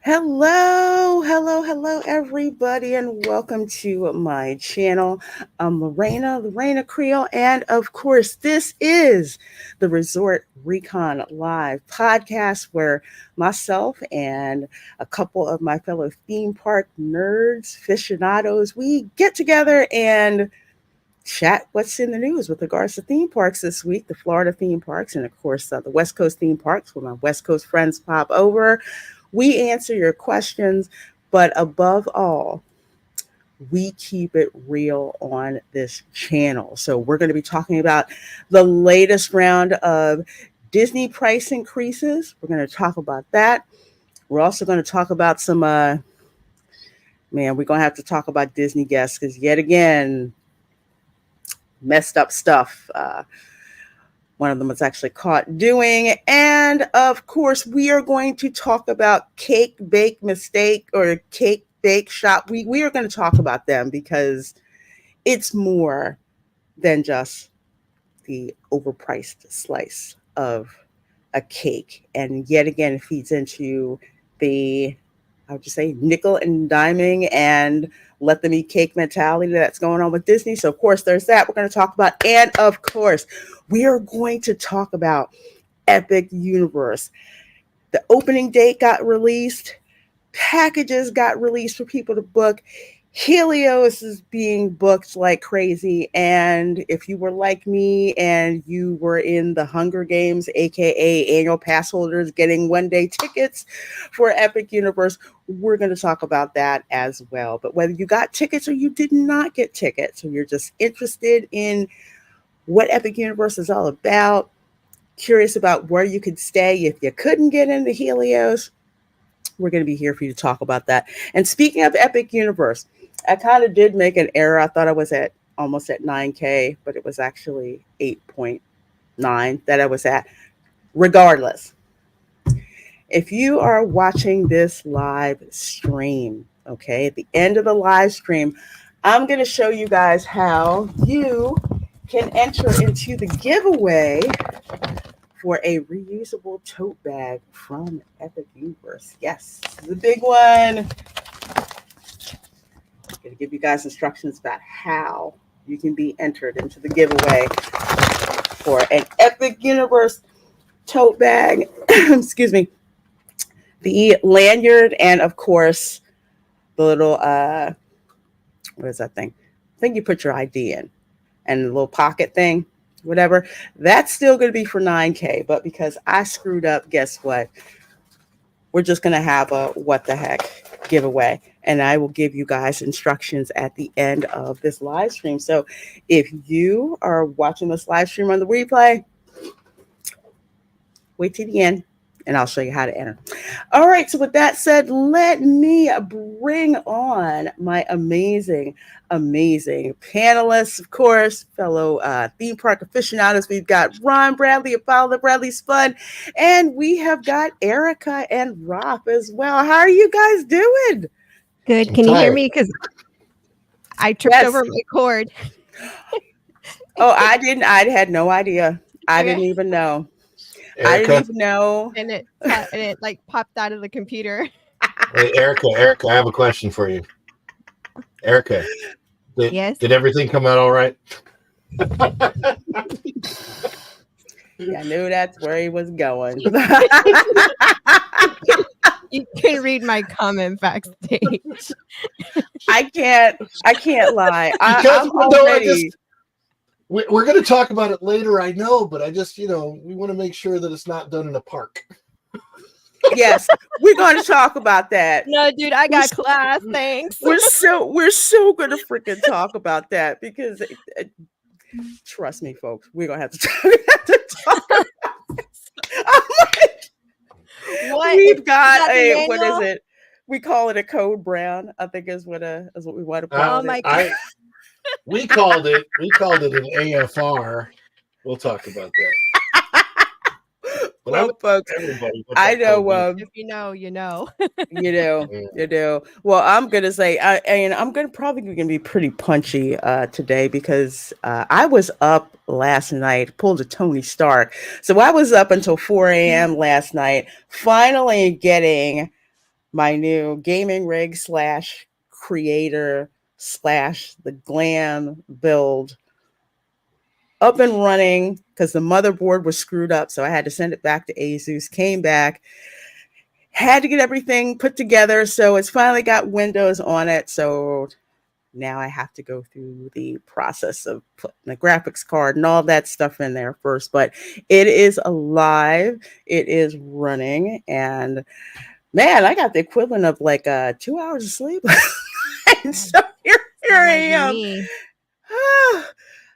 Hello, everybody, and welcome to my channel. I'm Reina Creole, and of course, this is the Resort Recon Live podcast where myself and a couple of my fellow theme park nerds, aficionados, we get together and chat what's in the news with regards to theme parks this week, the Florida theme parks, and of course, the West Coast theme parks where my West Coast friends pop over. We answer your questions, but above all, we keep it real on this channel. So, we're going to be talking about the latest round of Disney price increases. We're going to talk about that. We're also going to talk about some, man, we're going to have to talk about Disney guests because, yet again, messed up stuff. One of them was actually caught doing. And of course, we are going to talk about cake bake mistake or cake bake shop. We are going to talk about them because it's more than just the overpriced slice of a cake. And yet again, it feeds into the, I would just say, nickel and diming and let them eat cake mentality that's going on with Disney. So, of course, there's that we're going to talk about. And of course, we are going to talk about Epic Universe. The opening date got released, packages got released for people to book. Helios is being booked like crazy. And if you were like me and you were in the Hunger Games, aka annual pass holders getting one-day tickets for Epic Universe, we're going to talk about that as well. But whether you got tickets or you did not get tickets, or you're just interested in what Epic Universe is all about, curious about where you could stay if you couldn't get into Helios, we're going to be here for you to talk about that. And speaking of Epic Universe, I kind of did make an error. I thought I was at almost at 9K, but it was actually 8.9 that I was at. Regardless, if you are watching this live stream, okay, at the end of the live stream, I'm going to show you guys how you can enter into the giveaway for a reusable tote bag from Epic Universe. Yes, the big one. I'm going to give you guys instructions about how you can be entered into the giveaway for an Epic Universe tote bag. Excuse me. The lanyard, and of course, the little, what is that thing? I think you put your ID in, and the little pocket thing, whatever. That's still going to be for 9K, but because I screwed up, guess what? We're just going to have a what the heck giveaway. And I will give you guys instructions at the end of this live stream. So if you are watching this live stream on the replay, wait till the end and I'll show you how to enter. All right. So with that said, let me bring on my amazing panelists, of course, fellow theme park aficionados. We've got Ron Bradley of Follow the Bradley's Fun, and we have got Erica and Rob as well. How are you guys doing? Good. Can you hear me? Because I tripped over my cord. Oh, I didn't. I had no idea. I didn't even know. Erica? I didn't even know. And it like popped out of the computer. Hey, Erica, I have a question for you. Erica, Yes. Did everything come out all right? Yeah, I knew that's where he was going. You can read my comment backstage. I can't lie. I'm already. We're going to talk about it later, I know, but I just, we want to make sure that it's not done in a park. Yes, we're going to talk about that. No, dude, I got class. Thanks. We're so going to freaking talk about that because trust me, folks, we're going to have to talk about this. What? We've got a what is it? We call it a code brown. I think is what we want to call it. Oh my God. We called it an AFR. We'll talk about that. Well, folks, I know. If you know, you know. You do. Well, I'm gonna say, and I'm probably gonna be pretty punchy today because I was up last night, pulled a Tony Stark, so I was up until 4 a.m. last night, finally getting my new gaming rig / creator / the glam build up and running because the motherboard was screwed up. So I had to send it back to Asus, came back, had to get everything put together. So it's finally got Windows on it. So now I have to go through the process of putting the graphics card and all that stuff in there first. But it is alive. It is running. And man, I got the equivalent of like 2 hours of sleep. And so here I am.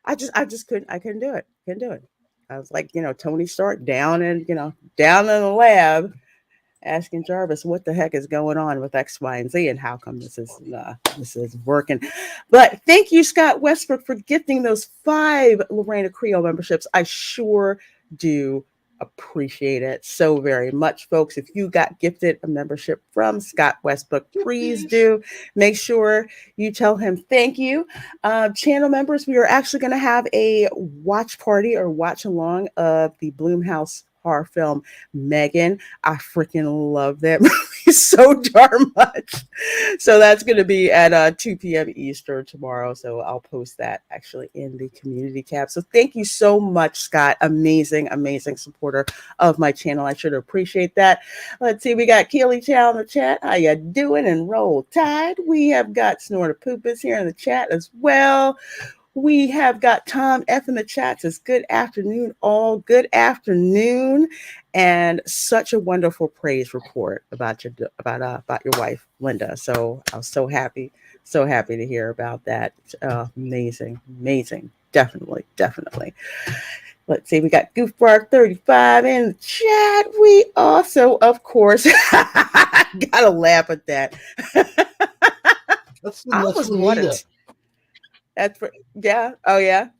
I couldn't do it. Couldn't do it. I was like, Tony Stark down in the lab asking Jarvis what the heck is going on with X, Y, and Z and how come this is working. But thank you, Scott Westbrook, for gifting those 5 Reina Creole memberships. I sure do appreciate it so very much, folks. If you got gifted a membership from Scott Westbrook, please do make sure you tell him thank you. Channel members, we are actually going to have a watch party or watch along of the Blumhouse horror film Megan. I freaking love that movie so darn much. So that's going to be at 2 p.m. Eastern tomorrow. So I'll post that actually in the community tab. So thank you so much, Scott. Amazing supporter of my channel. I should appreciate that. Let's see. We got Keely Chow in the chat. How you doing? And Roll Tide. We have got Snorter Poopus here in the chat as well. We have got Tom F in the chat. Says good afternoon, all. Good afternoon, and such a wonderful praise report about your wife, Linda. So I was so happy to hear about that. Amazing, definitely. Let's see, we got Goofbar35 in the chat. We also, of course, gotta laugh at that. That's I almost bought it. That's for, yeah. Oh yeah.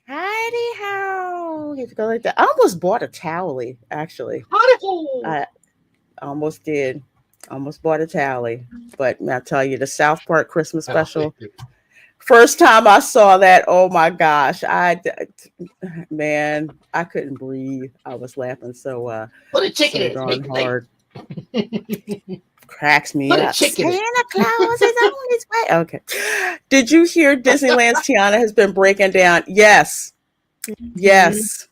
Heidi how? If you go like that. I almost bought a towel, actually. I almost did. Almost bought a towel. But I'll tell you, the South Park Christmas special. First time I saw that, oh my gosh. Man, I couldn't breathe. I was laughing so darn hard. Cracks me up. Santa Claus is on his way. Okay. Did you hear Disneyland's Tiana has been breaking down? Yes. The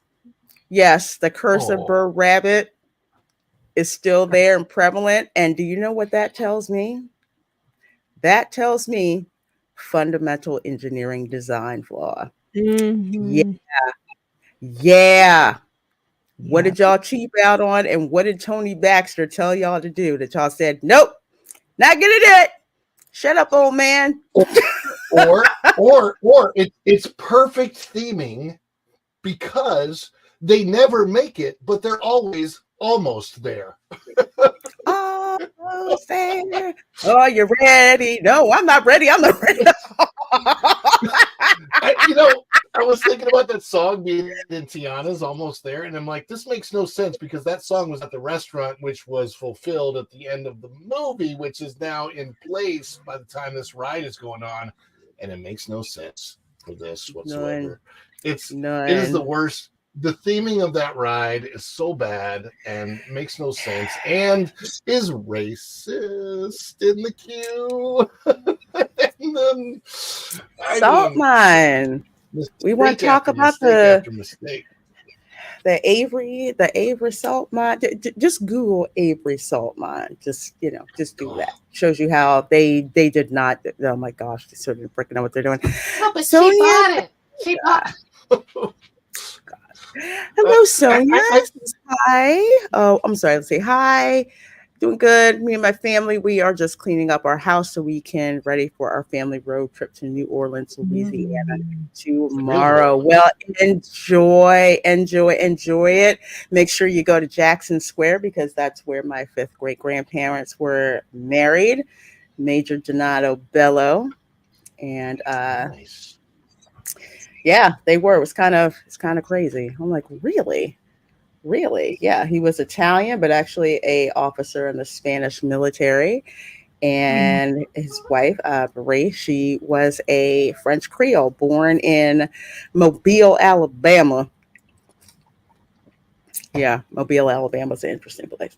curse of Burr Rabbit is still there and prevalent. And do you know what that tells me? That tells me fundamental engineering design flaw. Mm-hmm. Yeah. What did y'all cheap out on? And what did Tony Baxter tell y'all to do? That y'all said, nope, not gonna do it. Shut up, old man. or it's perfect theming because they never make it, but they're always almost there. Almost there. Oh, you're ready? No, I'm not ready. I was thinking about that song being in Tiana's Almost There, and I'm like, this makes no sense because that song was at the restaurant, which was fulfilled at the end of the movie, which is now in place by the time this ride is going on, and it makes no sense for this whatsoever. It is the worst. The theming of that ride is so bad and makes no sense and is racist in the queue. And then, Salt Mine. We want to talk about the Avery salt mine. Just Google Avery salt mine. Just do that. Shows you how they did not. Oh my gosh, they sort of freaking know what they're doing. No, but Sonia, she bought it. Hello, Sonia. Hi. Oh, I'm sorry. Let's say hi. Doing good. Me and my family, we are just cleaning up our house so we can ready for our family road trip to New Orleans, Louisiana tomorrow. Well, enjoy it. Make sure you go to Jackson Square because that's where my 5th great grandparents were married, Major Donato Bello, and nice. Yeah, they were. It's kind of crazy. I'm like, really? Yeah, he was Italian, but actually a officer in the Spanish military. And his wife, Marie, she was a French Creole born in Mobile, Alabama. Yeah, Mobile, Alabama is an interesting place.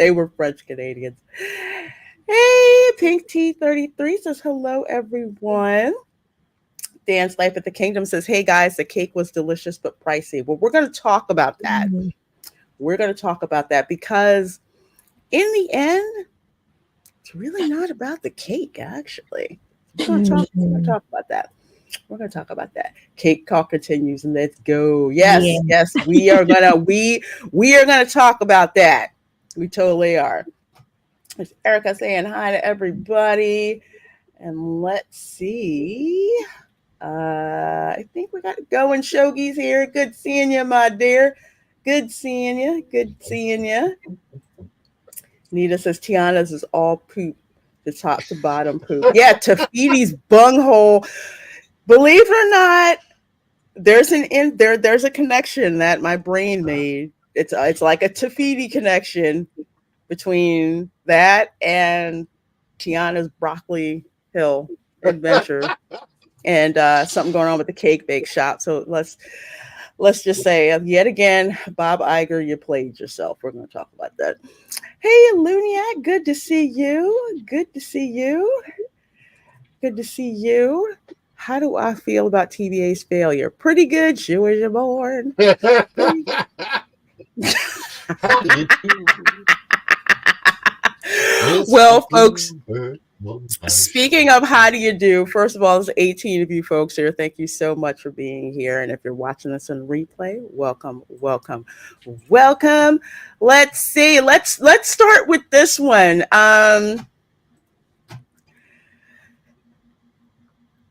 They were French Canadians. Hey, Pink T33 says hello, everyone. Dan's Life at the Kingdom says, hey guys, the cake was delicious but pricey. Well, we're going to talk about that. We're going to talk about that because in the end, it's really not about the cake, actually. We're going to talk about that. We're going to talk about that. Cake talk continues. Let's go. Yes, yes, we are going to we are going to talk about that. We totally are. There's Erica saying hi to everybody. And let's see. I think we got to go. And Shogi's here. Good seeing you, my dear. Good seeing you. Good seeing you. Nita says Tiana's is all poop. The top to bottom poop. Yeah, Tafiti's bunghole. Believe it or not, there's a connection that my brain made. It's like a Tafiti connection between that and Tiana's broccoli hill adventure and something going on with the cake bake shop. So let's just say yet again, Bob Iger, you played yourself. We're going to talk about that. Hey, Luniac, good to see you. Good to see you. Good to see you. How do I feel about TBA's failure? Pretty good. She was born. Well, folks, speaking of how do you do, first of all, there's 18 of you folks here. Thank you so much for being here. And if you're watching this on replay, welcome, welcome, welcome. Let's see. Let's start with this one.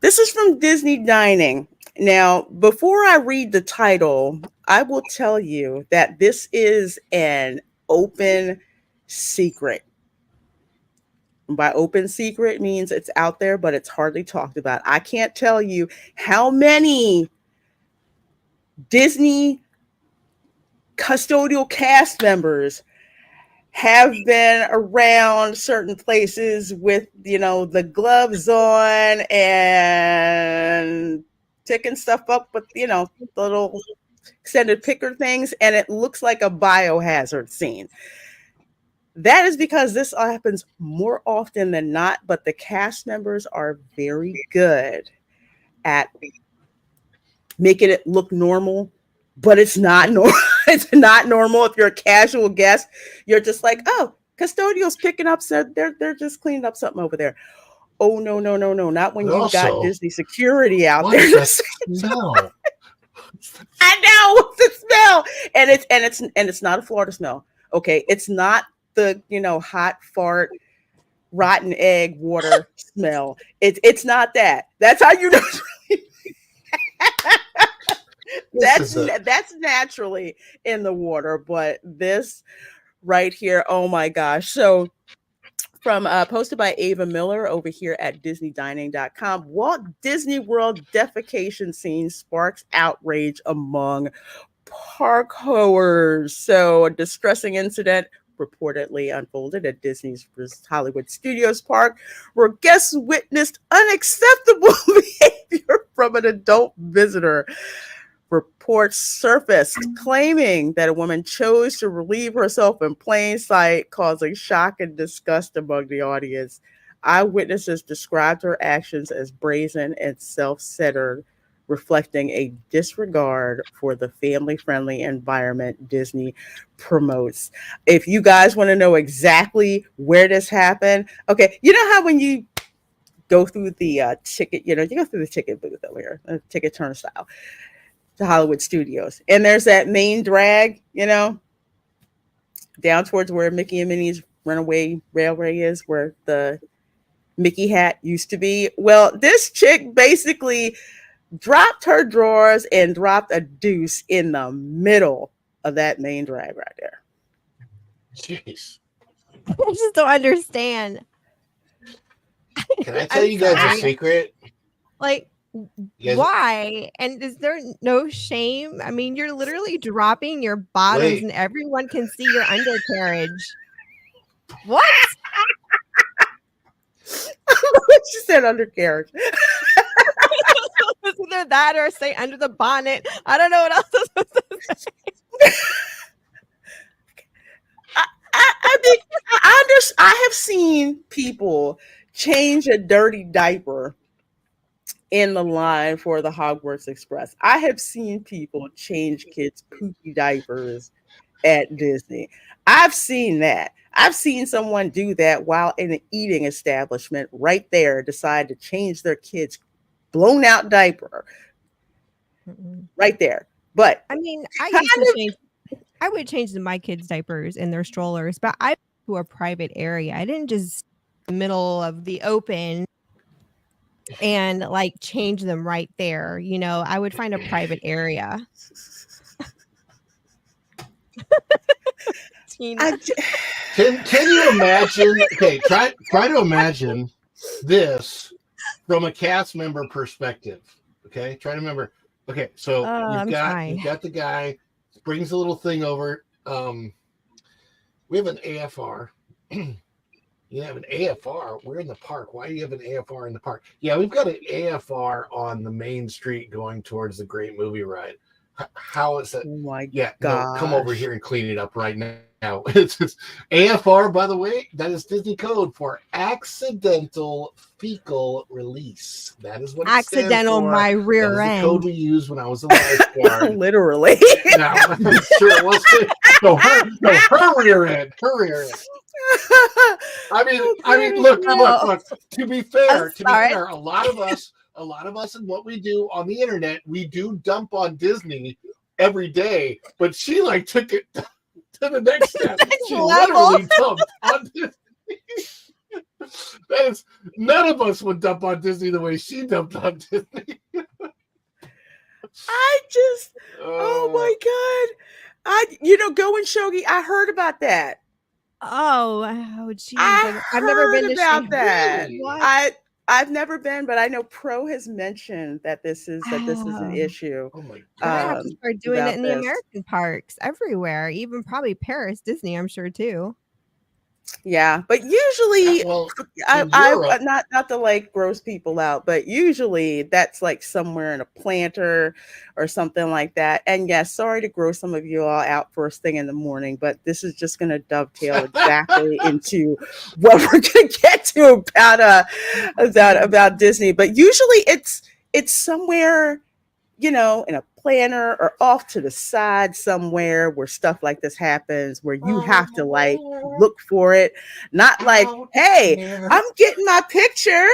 This is from Disney Dining. Now, before I read the title, I will tell you that this is an open secret. By open secret means it's out there, but it's hardly talked about. I can't tell you how many Disney custodial cast members have been around certain places with, the gloves on and picking stuff up with, the little extended picker things, and it looks like a biohazard scene. That is because this happens more often than not, but the cast members are very good at making it look normal, but it's not normal. It's not normal. If you're a casual guest, you're just like, oh, custodial's picking up, so they're just cleaning up something over there. Oh, no. Not when you've got Disney security out there. Smell? I know the smell. And it's not a Florida smell. Okay. It's not the hot fart, rotten egg water smell. It's not that. That's how you know. That's naturally in the water, but this right here, oh my gosh. So from posted by Ava Miller over here at DisneyDining.com, Walt Disney World defecation scene sparks outrage among parkgoers. So a distressing incident reportedly unfolded at Disney's Hollywood Studios Park, where guests witnessed unacceptable behavior from an adult visitor. Reports surfaced claiming that a woman chose to relieve herself in plain sight, causing shock and disgust among the audience. Eyewitnesses described her actions as brazen and self-centered, reflecting a disregard for the family-friendly environment Disney promotes. If you guys want to know exactly where this happened, okay, you know how when you go through the ticket, you go through the ticket booth over here, ticket turnstile, to Hollywood Studios, and there's that main drag, down towards where Mickey and Minnie's Runaway Railway is, where the Mickey hat used to be. Well, this chick basically dropped her drawers and dropped a deuce in the middle of that main drag right there. Jeez. I just don't understand. Can I tell you guys a secret? Like, why? And is there no shame? I mean, you're literally dropping your bottoms and everyone can see your undercarriage. What? She said undercarriage. It's either that or say under the bonnet. I don't know what else I'm supposed to say. I think seen people change a dirty diaper in the line for the Hogwarts Express. I have seen people change kids' poopy diapers at Disney. I've seen that. I've seen someone do that while in an eating establishment right there, decide to change their kid's blown out diaper right there. But I mean, kind of, I would change my kids' diapers in their strollers, but I went to a private area. I didn't just in the middle of the open and like change them right there. You know, I would find a private area. Tina. Can you imagine? Okay, try to imagine this from a cast member perspective. Okay, try to remember. Okay, so you've got the guy brings a little thing over. We have an AFR. You have an AFR. We're in the park. Why do you have an AFR in the park? Yeah, we've got an AFR on the main street going towards the Great Movie Ride. How is that? Oh my God. No, come over here and clean it up right now. It's AFR, by the way, that is Disney code for accidental fecal release. That is what it accidental stands for. my rear that end. The code we used when I was a lifeguard. Literally. No, I'm sure it was. No, her rear end. Her rear end. I mean, look. To be fair, a lot of us, and what we do on the internet, we do dump on Disney every day. But she like took it to the next step. She literally dumped on Disney. That is, none of us would dump on Disney the way she dumped on Disney. Oh my God. Going Shogi, I heard about that. Oh, geez. I've never been about that. What? I've never been, but I know Pro has mentioned that this is an issue. Oh my I have to start doing it in the this. American parks everywhere, even probably Paris, Disney, I'm sure too. Yeah, but usually, I not to like gross people out, but usually that's like somewhere in a planter or something like that. And yes, sorry to gross some of you all out first thing in the morning, but this is just going to dovetail exactly into what we're going to get to about Disney. But usually it's somewhere, in a planner or off to the side somewhere where stuff like this happens, where you have to like look for it, not like, hey, I'm getting my picture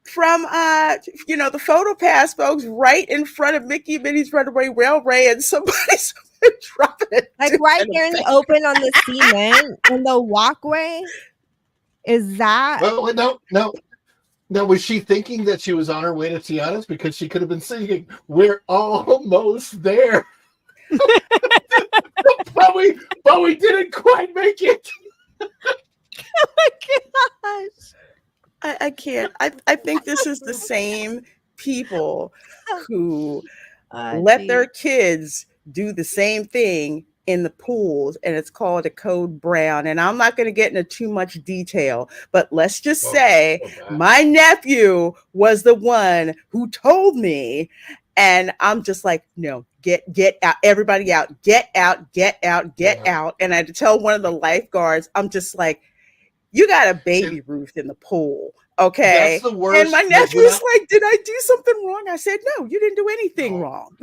from the photo pass folks right in front of Mickey and Minnie's Runaway Railway, and somebody's dropping it like right there in the open on the cement in the walkway. Is that? Well, no. Now, was she thinking that she was on her way to Tiana's? Because she could have been singing, "We're almost there." but we didn't quite make it. Oh my gosh. I can't. I think this is the same people who let their kids do the same thing in the pools, and it's called a code brown. And I'm not going to get into too much detail, but let's just say my nephew was the one who told me, and I'm just like, no, get out, everybody out, get out. And I had to tell one of the lifeguards, I'm just like, you got a baby Ruth in the pool. Okay. That's the worst. And my nephew's like, did I do something wrong? I said, no, you didn't do anything wrong.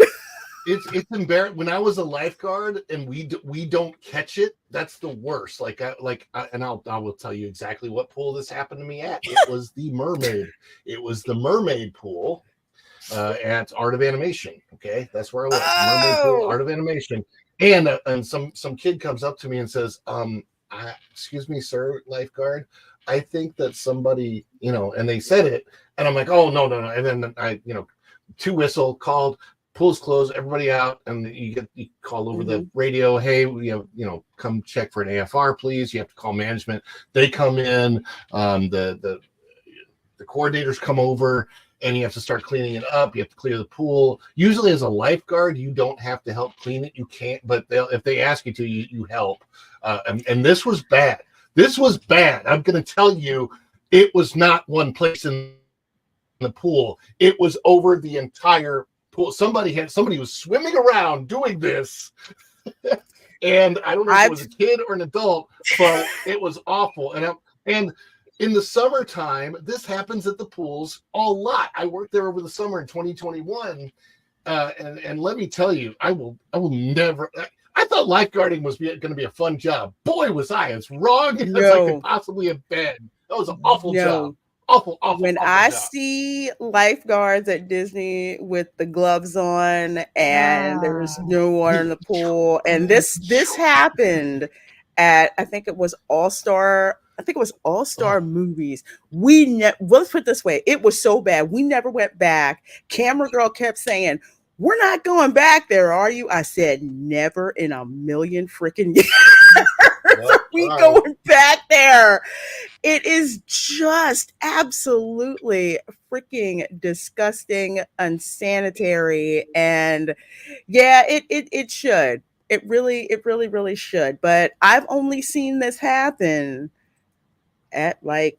It's embarrassing. When I was a lifeguard and we don't catch it, that's the worst. I will tell you exactly what pool this happened to me at. It was the mermaid. It was the mermaid pool at Art of Animation. Okay, that's where I was. Mermaid pool, Art of Animation. And some kid comes up to me and says, "Excuse me, sir, lifeguard. I think that somebody, and they said it, and I'm like, oh no. And then I, two whistle called. Pool's closed, everybody out, and you call over the radio. Hey, we have, come check for an AFR, please. You have to call management. They come in. The coordinators come over, and you have to start cleaning it up. You have to clear the pool. Usually, as a lifeguard, you don't have to help clean it. You can't, but if they ask you to, you help. And this was bad. This was bad. I'm going to tell you, it was not one place in the pool. It was over the entire pool. Somebody was swimming around doing this, and I don't know if it was a kid or an adult, but it was awful. And in the summertime, this happens at the pools a lot. I worked there over the summer in 2021, and let me tell you, I will never. I thought lifeguarding was going to be a fun job. Boy, was I as wrong as I could possibly have been. That was an awful job. Awful when awful I job. see lifeguards at Disney with the gloves on and there's no water in the pool, and this happened at, I think it was All Star Movies. Let's put it this way, it was so bad we never went back. Camera girl kept saying, "We're not going back there, are you?" I said, "Never in a million freaking years are we going back there." It is just absolutely freaking disgusting, unsanitary, and yeah, it should. It really should. But I've only seen this happen at that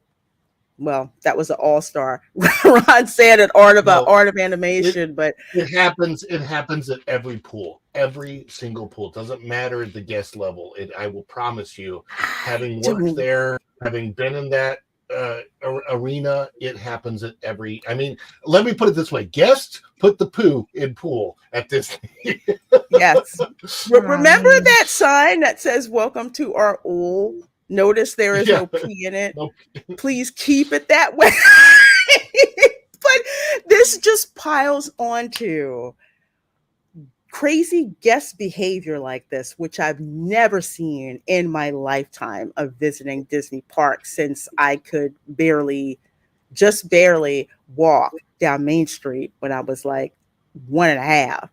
was an all-star. Ron said an art of animation, but it happens at every pool, every single pool. It doesn't matter at the guest level. I will promise you, having worked there, having been in that arena, it happens at every. I mean, let me put it this way: guests put the poo in pool at Disney. Yes. Remember that sign that says "Welcome to our ool"? Notice there is no pee in it. Please keep it that way. But this just piles onto crazy guest behavior like this, which I've never seen in my lifetime of visiting Disney parks since I could just barely walk down Main Street when I was like 1.5.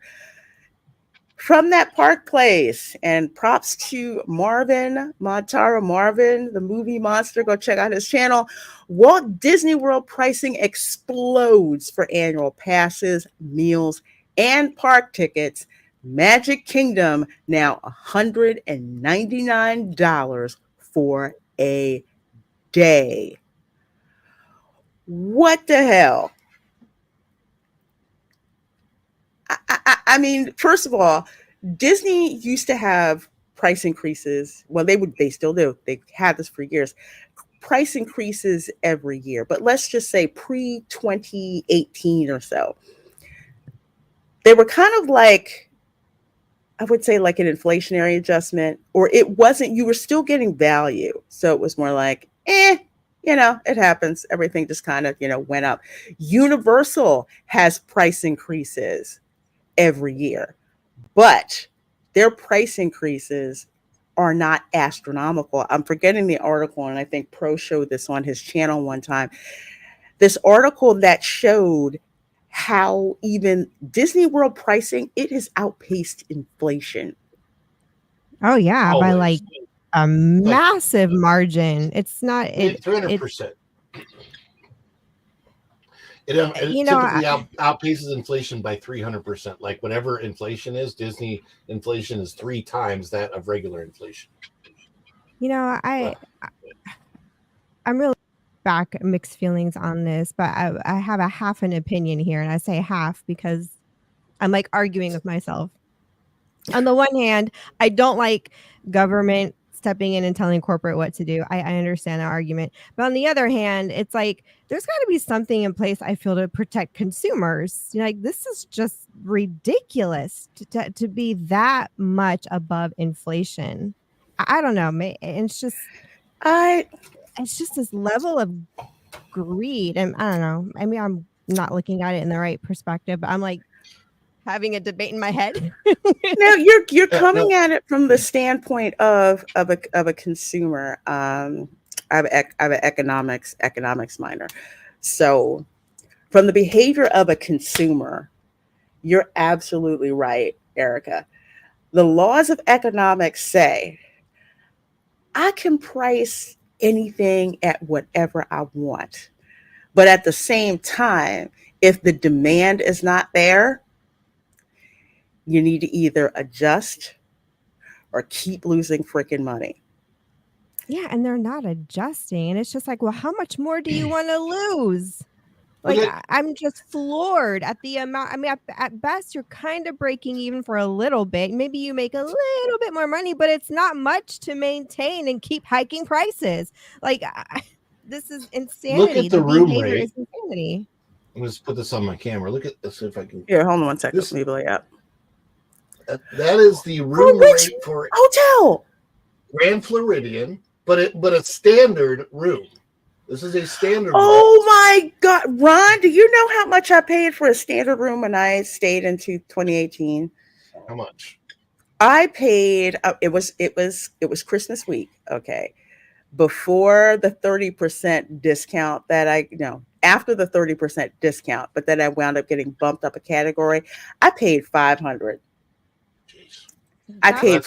From that park place, and props to Marvin, the movie monster. Go check out his channel. Walt Disney World pricing explodes for annual passes, meals, and park tickets. Magic Kingdom now $199 for a day. What the hell? I mean, first of all, Disney used to have price increases. Well, they still do. They had this for years. Price increases every year, but let's just say pre-2018 or so. They were kind of like, I would say, like an inflationary adjustment, or it wasn't, you were still getting value. So it was more like, it happens. Everything just kind of, went up. Universal has price increases every year, but their price increases are not astronomical. I'm forgetting the article, and I think Pro showed this on his channel one time. This article that showed how even Disney World pricing, it has outpaced inflation. Oh yeah, by like a massive margin. It's not 300%. It typically outpaces inflation by 300%. Like whatever inflation is, Disney inflation is 3 times that of regular inflation. I'm really back mixed feelings on this, but I have a half an opinion here, and I say half because I'm like arguing with myself. On the one hand, I don't like government stepping in and telling corporate what to do. I understand that argument. But on the other hand, it's like there's got to be something in place, I feel, to protect consumers. Like this is just ridiculous to be that much above inflation. I don't know. It's just this level of greed. And I don't know. I mean, I'm not looking at it in the right perspective, but I'm like having a debate in my head. No, you're coming at it from the standpoint of a consumer. I have an economics minor, so from the behavior of a consumer, you're absolutely right, Erica. The laws of economics say I can price anything at whatever I want, but at the same time, if the demand is not there, you need to either adjust or keep losing freaking money. Yeah, and they're not adjusting. And it's just like, well, how much more do you want to lose? Like, I'm just floored at the amount. I mean, at best, you're kind of breaking even for a little bit. Maybe you make a little bit more money, but it's not much to maintain and keep hiking prices. Like, is Look insanity. at the The room behavior rate. is insanity. Let me just put this on my camera. Look at this. If I can. Here, hold on one second. This, Let me play up. that is the room For which rate for hotel? Grand Floridian, but a standard room. This is a standard room. Oh my God, Ron! Do you know how much I paid for a standard room when I stayed into 2018? How much? I paid. It was Christmas week. Okay, before the 30% discount that after the 30% discount, but then I wound up getting bumped up a category. I paid $500. Jeez. I paid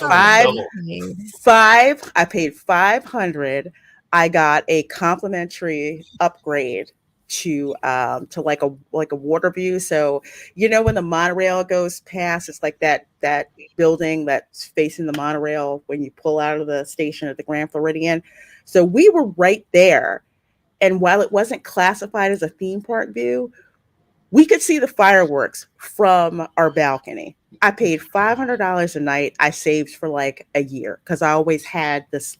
I paid $500. I got a complimentary upgrade to like a water view. So when the monorail goes past, it's like that building that's facing the monorail when you pull out of the station at the Grand Floridian. So we were right there. And while it wasn't classified as a theme park view, we could see the fireworks from our balcony. I paid $500 a night. I saved for like a year because I always had this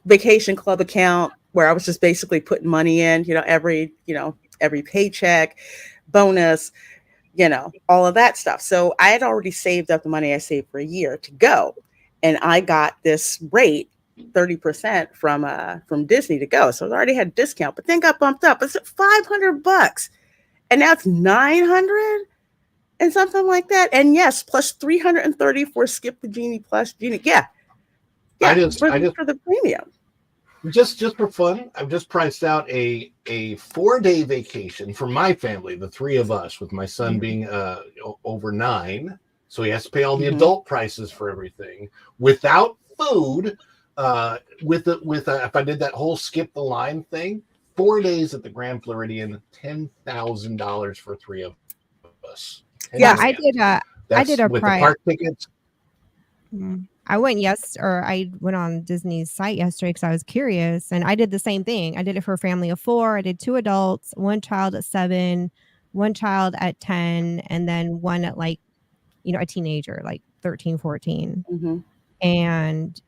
vacation club account where I was just basically putting money in, every paycheck, bonus, all of that stuff. So I had already saved up the money I saved for a year to go. And I got this rate 30% from Disney to go. So I already had a discount, but then got bumped up. It's $500. And now it's $900 and something like that. And yes, plus $330 for Skip the Genie plus Genie. Yeah. I just for the premium. Just for fun, I've just priced out a 4-day vacation for my family, the three of us, with my son being over 9, so he has to pay all the adult prices for everything without food. If I did that whole skip the line thing, 4 days at the Grand Floridian, $10,000 for 3 of us. Yeah, I did a with price. The park tickets. I went on Disney's site yesterday because I was curious, and I did the same thing. I did it for a family of 4. I did 2 adults, 1 child at 7, 1 child at 10, and then 1 at a teenager, like 13, 14. And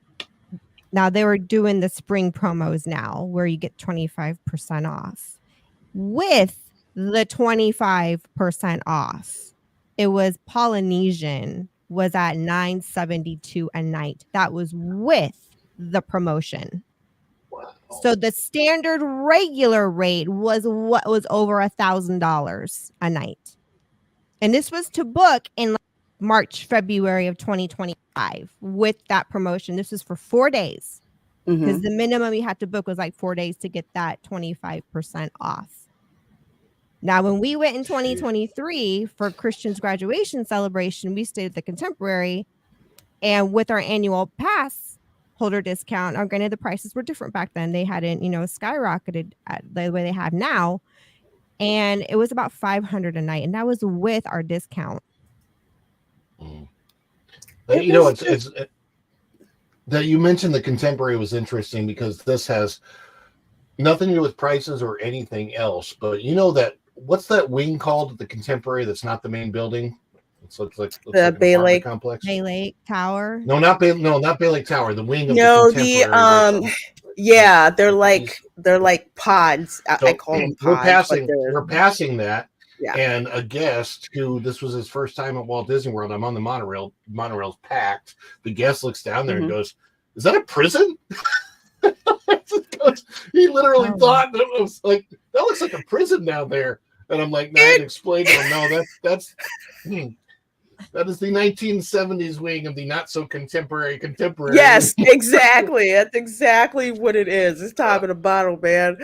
now they were doing the spring promos now where you get 25% off. With the 25% off, it was Polynesian was at $972 a night. That was with the promotion. Wow. So the standard regular rate was what was over $1,000 a night. And this was to book in March, February of 2025 with that promotion. This is for 4 days because the minimum you had to book was like 4 days to get that 25% off. Now, when we went in 2023 for Christian's graduation celebration, we stayed at the Contemporary, and with our annual pass holder discount, granted the prices were different back then. They hadn't, skyrocketed at the way they have now. And it was about $500 a night, and that was with our discount. It's that you mentioned the Contemporary was interesting because this has nothing to do with prices or anything else. But what's that wing called at the Contemporary that's not the main building? It looks like the Bay Lake complex. Bay Lake Tower. No, not Bay Lake Tower. The wing of the Contemporary. They're like pods. So I call them pods. We're passing that. Yeah. And a guest who this was his first time at Walt Disney World. I'm on the monorail. Monorail's packed. The guest looks down there and goes, "Is that a prison?" He literally thought that it was like, that looks like a prison down there. And I'm like, I explained to him, no, that is the 1970s wing of the not so contemporary. Yes, exactly. That's exactly what it is. It's top of the bottle, man.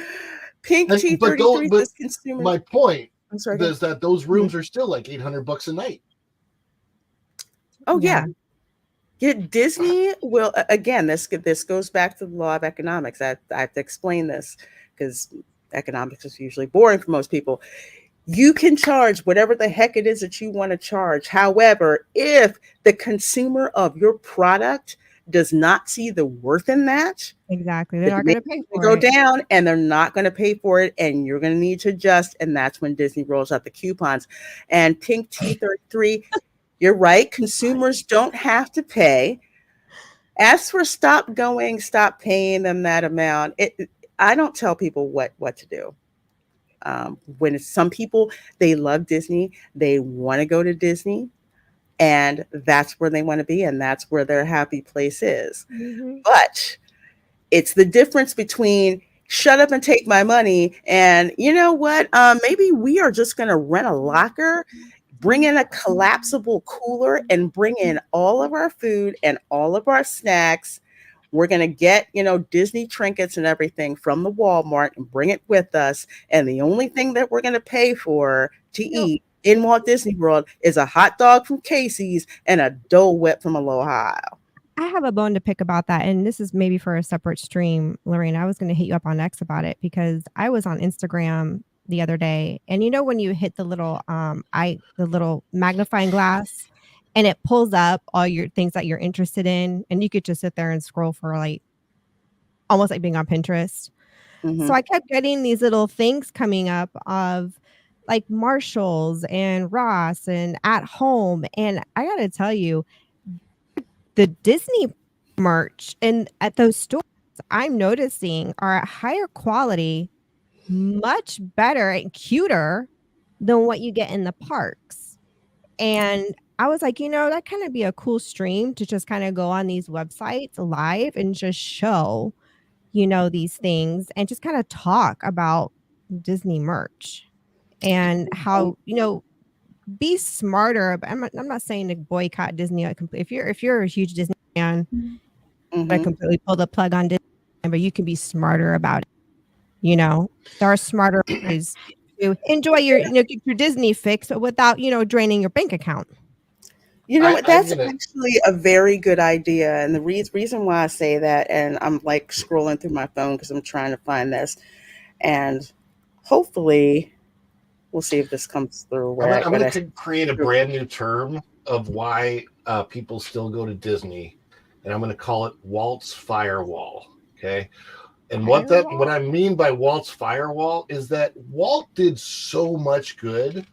Pink T33 says consumer. My point is that those rooms are still like $800 a night. Oh yeah. Disney will, again, this goes back to the law of economics. I have to explain this because economics is usually boring for most people. You can charge whatever the heck it is that you want to charge. However, if the consumer of your product does not see the worth in that, exactly, they're not going to pay for it. Go down, and they're not going to pay for it, and you're going to need to adjust. And that's when Disney rolls out the coupons. And Pink T33, you're right. Consumers don't have to pay. As for stop paying them that amount, I don't tell people what to do. When it's some people, they love Disney, they want to go to Disney, and that's where they want to be, and that's where their happy place is. Mhm. But it's the difference between shut up and take my money and you know what? Maybe we are just going to rent a locker, bring in a collapsible cooler, and bring in all of our food and all of our snacks. We're going to get, Disney trinkets and everything from the Walmart and bring it with us. And the only thing that we're going to pay for to You know, eat in Walt Disney World is a hot dog from Casey's and a Dole Whip from Aloha. I have a bone to pick about that, and this is maybe for a separate stream, Lorraine. I was going to hit you up on X about it because I was on Instagram the other day, and you know when you hit the little the little magnifying glass, and it pulls up all your things that you're interested in, and you could just sit there and scroll for like almost like being on Pinterest. Mm-hmm. So I kept getting these little things coming up of like Marshalls and Ross and At Home, and I got to tell you, the Disney merch and at those stores I'm noticing are at higher quality, much better and cuter than what you get in the parks. And I was like, that kind of be a cool stream to just kind of go on these websites live and just show, these things and just kind of talk about Disney merch and how, be smarter. But I'm not saying to boycott Disney. If you're a huge Disney fan, I completely pull the plug on Disney, but you can be smarter about it. There are smarter ways to enjoy your, get your Disney fix, but without, draining your bank account. You know what? That's actually a very good idea. And the reason why I say that, and I'm like scrolling through my phone because I'm trying to find this, and hopefully we'll see if this comes through. I'm going to create a brand new term of why people still go to Disney, and I'm going to call it Walt's Firewall. Okay. And what I mean by Walt's Firewall is that Walt did so much good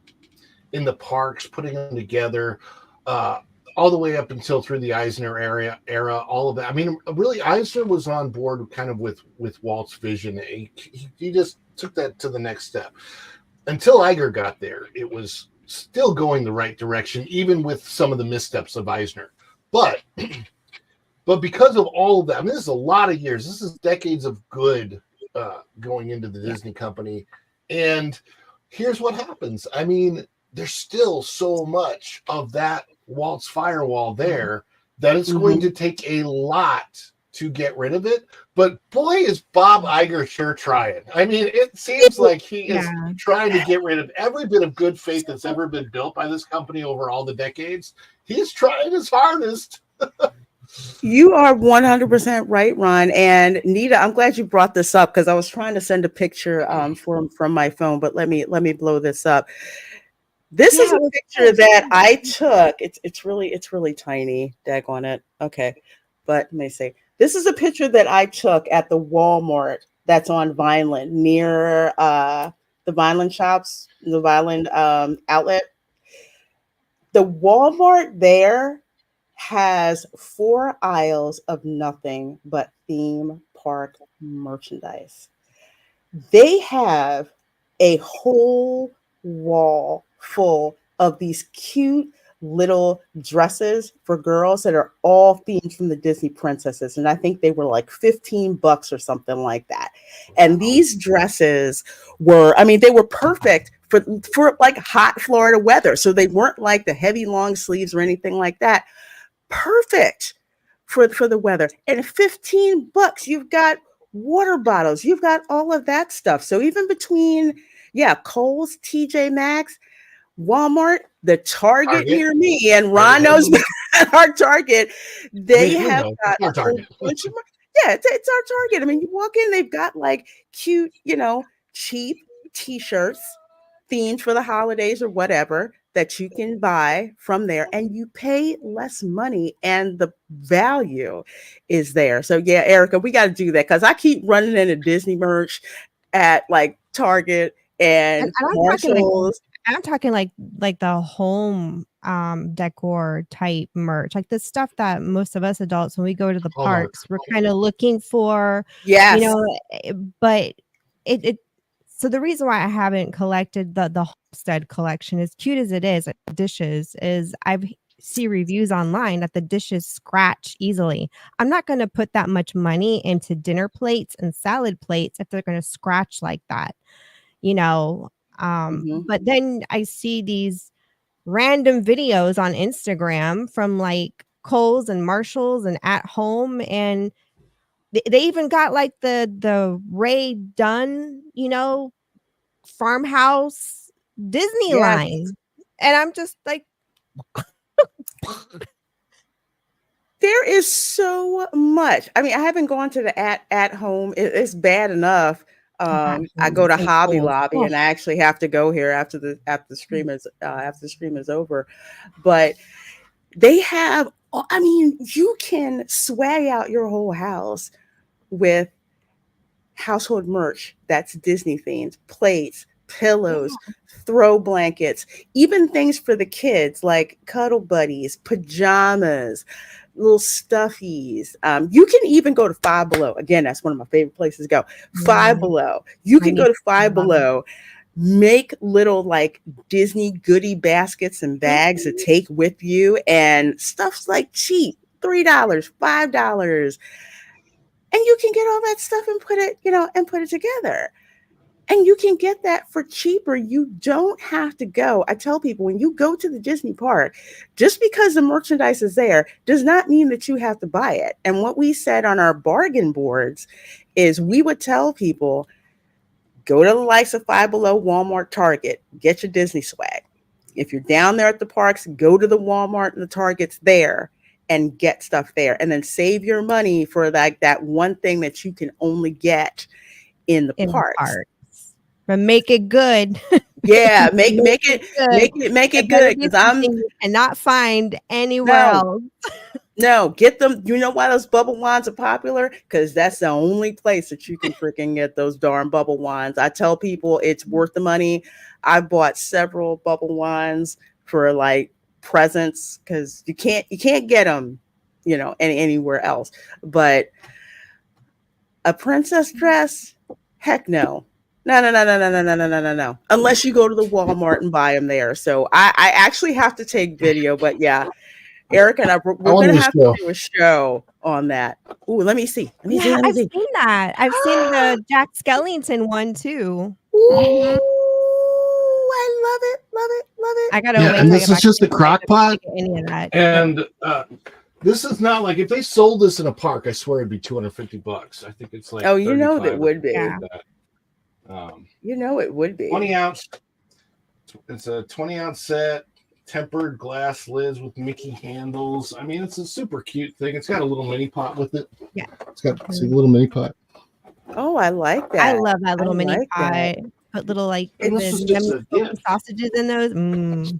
in the parks, putting them together, all the way up until through the Eisner era, all of that. I mean, really, Eisner was on board kind of with Walt's vision. He just took that to the next step. Until Iger got there, it was still going the right direction, even with some of the missteps of Eisner. But because of all of that, I mean, this is a lot of years. This is decades of good going into the Disney company. And here's what happens. I mean, there's still so much of that Walt's Firewall there that it's going to take a lot to get rid of it. But boy, is Bob Iger sure trying. I mean, it seems like he is trying to get rid of every bit of good faith that's ever been built by this company over all the decades. He's trying his hardest. You are 100% right, Ron. And Nita, I'm glad you brought this up because I was trying to send a picture from my phone, but let me blow this up. This is a picture that I took. It's really tiny. Daggone it. Okay. But let me see. This is a picture that I took at the Walmart that's on Vineland near the Vineland shops, the Vineland outlet. The Walmart there has 4 aisles of nothing but theme park merchandise. They have a whole wall full of these cute little dresses for girls that are all themed from the Disney princesses. And I think they were like $15 or something like that. And these dresses were, they were perfect for like hot Florida weather. So they weren't like the heavy long sleeves or anything like that. Perfect for the weather. And $15, you've got water bottles, you've got all of that stuff. So even between Kohl's, TJ Maxx, Walmart, the Target near me, and Ron knows our Target, they have got a whole bunch of it's our Target. I mean, you walk in, they've got like cute, cheap t-shirts themed for the holidays or whatever that you can buy from there, and you pay less money and the value is there. So yeah, Erica, we got to do that because I keep running into Disney merch at like Target and Marshalls. I'm talking like the home decor type merch, like the stuff that most of us adults, when we go to the Hallmark. parks, we're kind of looking for, Yes. But it so the reason why I haven't collected the Homestead collection, as cute as it is, like dishes, is I've see reviews online that the dishes scratch easily. I'm not going to put that much money into dinner plates and salad plates if they're going to scratch like that, But then I see these random videos on Instagram from like Kohl's and Marshall's and At Home, and they even got like the Ray Dunn, farmhouse Disney Yes. line. And I'm just like, there is so much. I mean, I haven't gone to the at home. It's bad enough. I go to Hobby Lobby, and I actually have to go here after the stream is over. But they have. I mean, you can swag out your whole house with household merch that's Disney themed, plates, pillows, throw blankets, even things for the kids like cuddle buddies, pajamas, little stuffies. You can even go to Five Below. Again, that's one of my favorite places to go. Five Below. You can go to Five Below, make little like Disney goodie baskets and bags to take with you, and stuff's like cheap, $3, $5. And you can get all that stuff and put it together. And you can get that for cheaper. You don't have to go. I tell people, when you go to the Disney park, just because the merchandise is there does not mean that you have to buy it. And what we said on our bargain boards is we would tell people, go to the likes of Five Below, Walmart, Target, get your Disney swag. If you're down there at the parks, go to the Walmart and the Targets there and get stuff there. And then save your money for like that one thing that you can only get in the parks. But make it good. Yeah, make it good, because you cannot find anywhere else. No, get them. You know why those bubble wands are popular? Because that's the only place that you can freaking get those darn bubble wands. I tell people it's worth the money. I bought several bubble wands for like presents, because you can't get them, anywhere else. But a princess dress, heck no. No. Unless you go to the Walmart and buy them there. So I actually have to take video, but yeah, Eric and we're going to have to do a show on that. Ooh, let me see. I've seen that. I've seen the Jack Skellington one too. Ooh, I love it. I gotta wait. And this is just a crock pot. Any of that. And this is not like, if they sold this in a park, I swear it'd be $250. I think it's like, oh, you know that would be. Yeah. It would be 20 ounce. It's a 20-ounce set, tempered glass lids with Mickey handles. I mean, it's a super cute thing. It's got a little mini pot with it. Yeah, it's got a little mini pot. Oh, I like that. I love that little mini pot. That. Put little like sausages in those.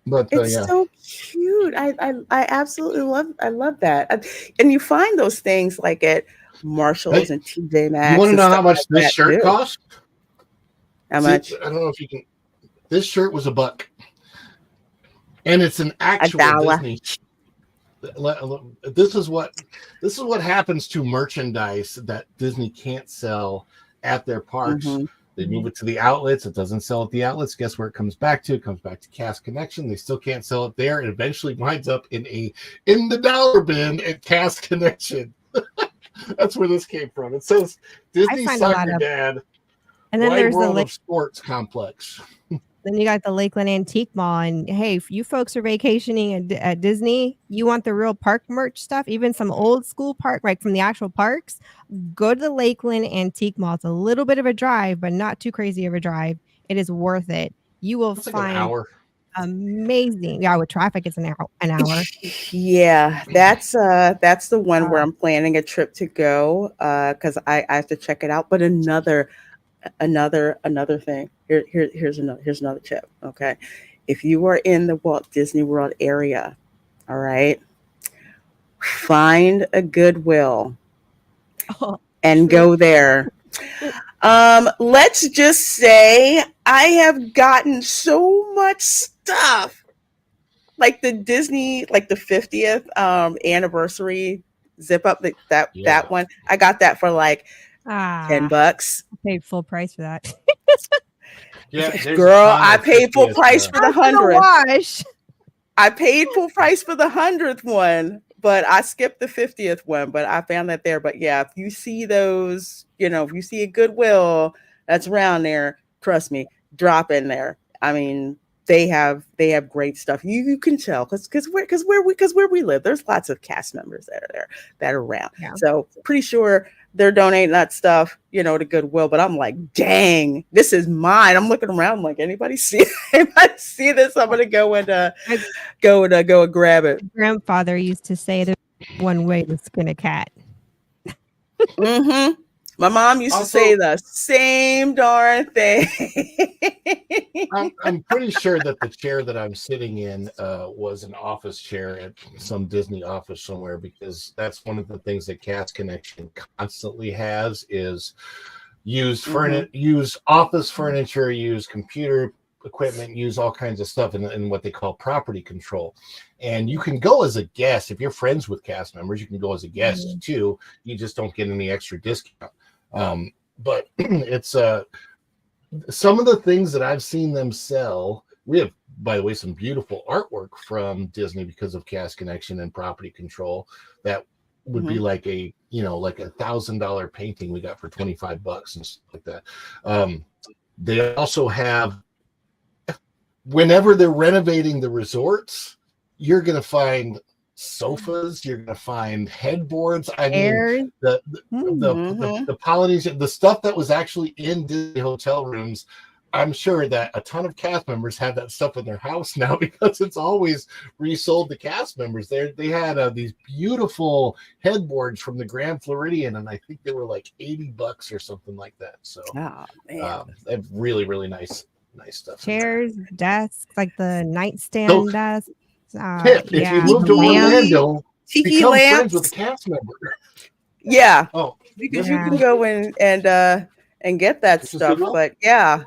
But it's so cute. I absolutely love that. And you find those things like at Marshalls and TJ Maxx. You want to know how much this shirt cost? How much? I don't know if you can. This shirt was $1, and it's an actual Disney. This is what happens to merchandise that Disney can't sell at their parks. Mm-hmm. They move it to the outlets. It doesn't sell at the outlets. Guess where it comes back to? It comes back to Cast Connection. They still can't sell it there. It eventually winds up in the dollar bin at Cast Connection. That's where this came from. It says Disney Soccer Dad. And then there's the Sports Complex. Then you got the Lakeland Antique Mall. And hey, if you folks are vacationing at Disney, you want the real park merch stuff, even some old school park, like from the actual parks, go to the Lakeland Antique Mall. It's a little bit of a drive, but not too crazy of a drive. It is worth it. You will find an hour. Amazing. Yeah, with traffic, it's an hour. Yeah, that's the one where I'm planning a trip to go because I have to check it out. But another thing. Here's another tip. Okay, if you are in the Walt Disney World area, all right, find a Goodwill and go there. Let's just say I have gotten so much stuff like the Disney, like the 50th anniversary zip up, that one. I got that for like $10. I paid full price for that. Yeah, girl, I paid full price for the 100th. Wash. I paid full price for the 100th one, but I skipped the 50th one. But I found that there. But yeah, if you see those, if you see a Goodwill that's around there, trust me, drop in there. I mean, they have great stuff. You can tell because where we live, there's lots of cast members that are around. Yeah. So pretty sure they're donating that stuff, to Goodwill. But I'm like, dang, this is mine. I'm looking around, I'm like, anybody see this? I'm gonna go and grab it. My grandfather used to say there's one way to skin a cat. Mm-hmm. My mom used to say the same darn thing. I'm pretty sure that the chair that I'm sitting in was an office chair at some Disney office somewhere, because that's one of the things that Cast Connection constantly has is use office furniture, use computer equipment, use all kinds of stuff in what they call property control. And you can go as a guest. If you're friends with cast members, you can go as a guest too. You just don't get any extra discount. But it's some of the things that I've seen them sell. We have, by the way, some beautiful artwork from Disney because of Cast Connection and property control that would be like a $1,000 painting we got for $25 and stuff like that. They also have, whenever they're renovating the resorts, you're going to find sofas, you're going to find headboards. I mean, the Polynesian, the stuff that was actually in Disney hotel rooms, I'm sure that a ton of cast members have that stuff in their house now because it's always resold to cast members. They had these beautiful headboards from the Grand Floridian, and I think they were like $80 or something like that. So they have really, really nice stuff. Chairs, desks, like the nightstand desk. If you move to Orlando, become friends with a cast member. Yeah. Oh, because you can go in and get that stuff. But yeah,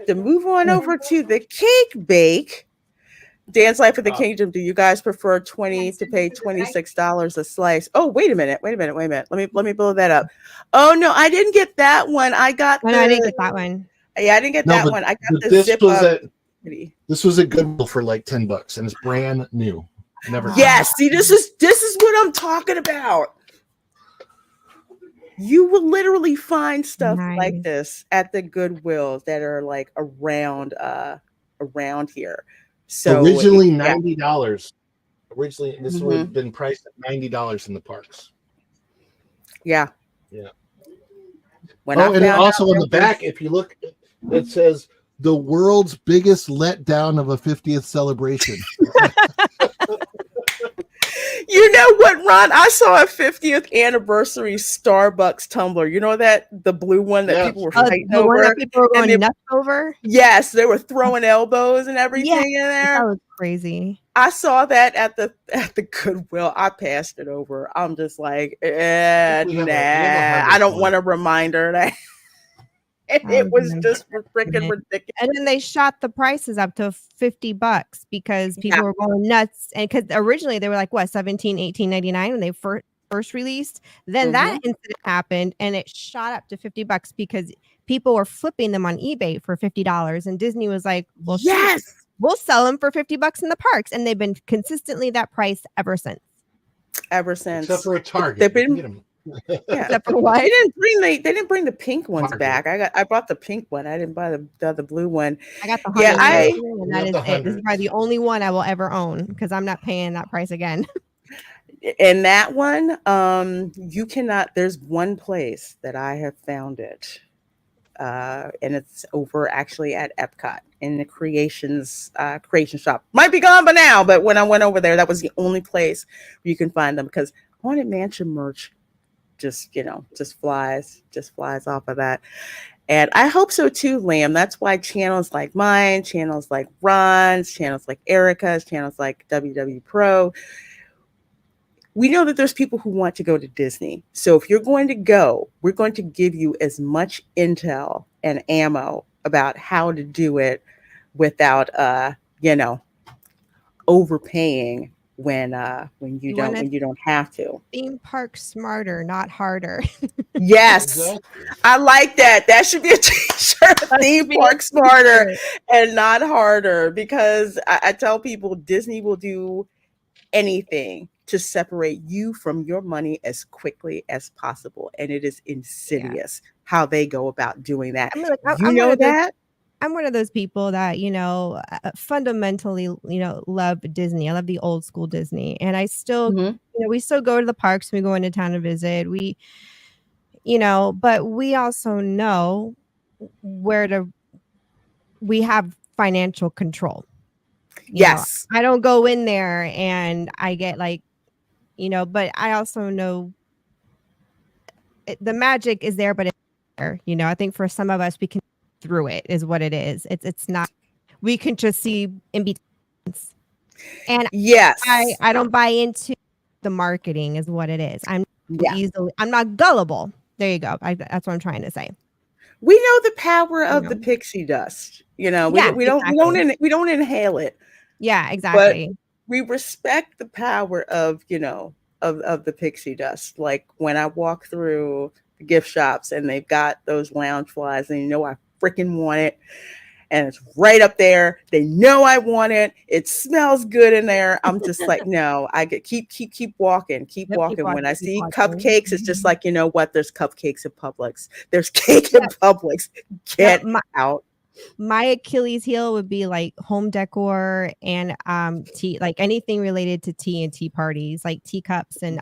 to move on over to the cake bake, Dance Life of the Kingdom. Do you guys prefer to pay $26 a slice? Oh, wait a minute. Let me blow that up. Oh no, I didn't get that one. I got. I didn't get that one. Yeah, I didn't get that one. I got the zip up. This was a Goodwill for like $10, and it's brand new. Never. Yes, see, this is what I'm talking about. You will literally find stuff like this at the Goodwills that are like around here. So originally $90. Originally, this would have been priced at $90 in the parks. Yeah. And also on the back, if you look, it says the world's biggest letdown of a 50th celebration. You know what, Ron? I saw a 50th anniversary Starbucks tumbler. You know the blue one that people were fighting over? One that people were going nuts over? Yes, they were throwing elbows and everything in there. That was crazy. I saw that at the Goodwill. I passed it over. I'm just like, nah, I don't want a reminder that. It was just freaking ridiculous. And then they shot the prices up to $50 because people were going nuts. And because originally they were like, what, $17-$18.99 when they first released. Then that incident happened and it shot up to $50 because people were flipping them on eBay for $50. And Disney was like, well, yes, we'll sell them for $50 in the parks. And they've been consistently that price ever since. Except for a Target. They've been. Except for why they didn't bring the pink ones back. I bought the pink one. I didn't buy the other blue one. I got the 100. And that is it. This is probably the only one I will ever own because I'm not paying that price again. And that one, you cannot. There's one place that I have found it, and it's over actually at Epcot in the creation shop. Might be gone by now, but when I went over there, that was the only place where you can find them because Haunted Mansion merch just flies off of that. And I hope so too, Liam. That's why channels like mine, channels like Ron's, channels like Erica's, channels like WW Pro, we know that there's people who want to go to Disney. So if you're going to go, we're going to give you as much intel and ammo about how to do it without overpaying when you want don't have to. theme park smarter, not harder. Yes, Exactly. I like that. That should be a t-shirt. Theme park smarter and not harder, because I tell people Disney will do anything to separate you from your money as quickly as possible, and it is insidious how they go about doing that. I mean, like, You know that? I'm one of those people that, fundamentally, love Disney. I love the old school Disney. And I still, Mhm. we still go to the parks. We go into town to visit. But we also know we have financial control. Yes. I don't go in there and I get but I also know the magic is there, but it's there. I think for some of us, we can through it is what it is. It's not, we can just see in between. And Yes. I don't buy into the marketing is what it is. I'm Yeah. not gullible. There you go. That's what I'm trying to say. We know the power of the pixie dust. We don't inhale it. Yeah, But exactly. we respect the power of the pixie dust. Like when I walk through the gift shops and they've got those lounge flies, and I freaking want it, and it's right up there. They know I want it. It smells good in there. I'm just like, no, I get keep walking, keep walking. When I see cupcakes, it's just like, you know what? There's cupcakes at Publix. There's cake at Publix. Get out. My Achilles heel would be like home decor and tea, like anything related to tea and tea parties, like teacups and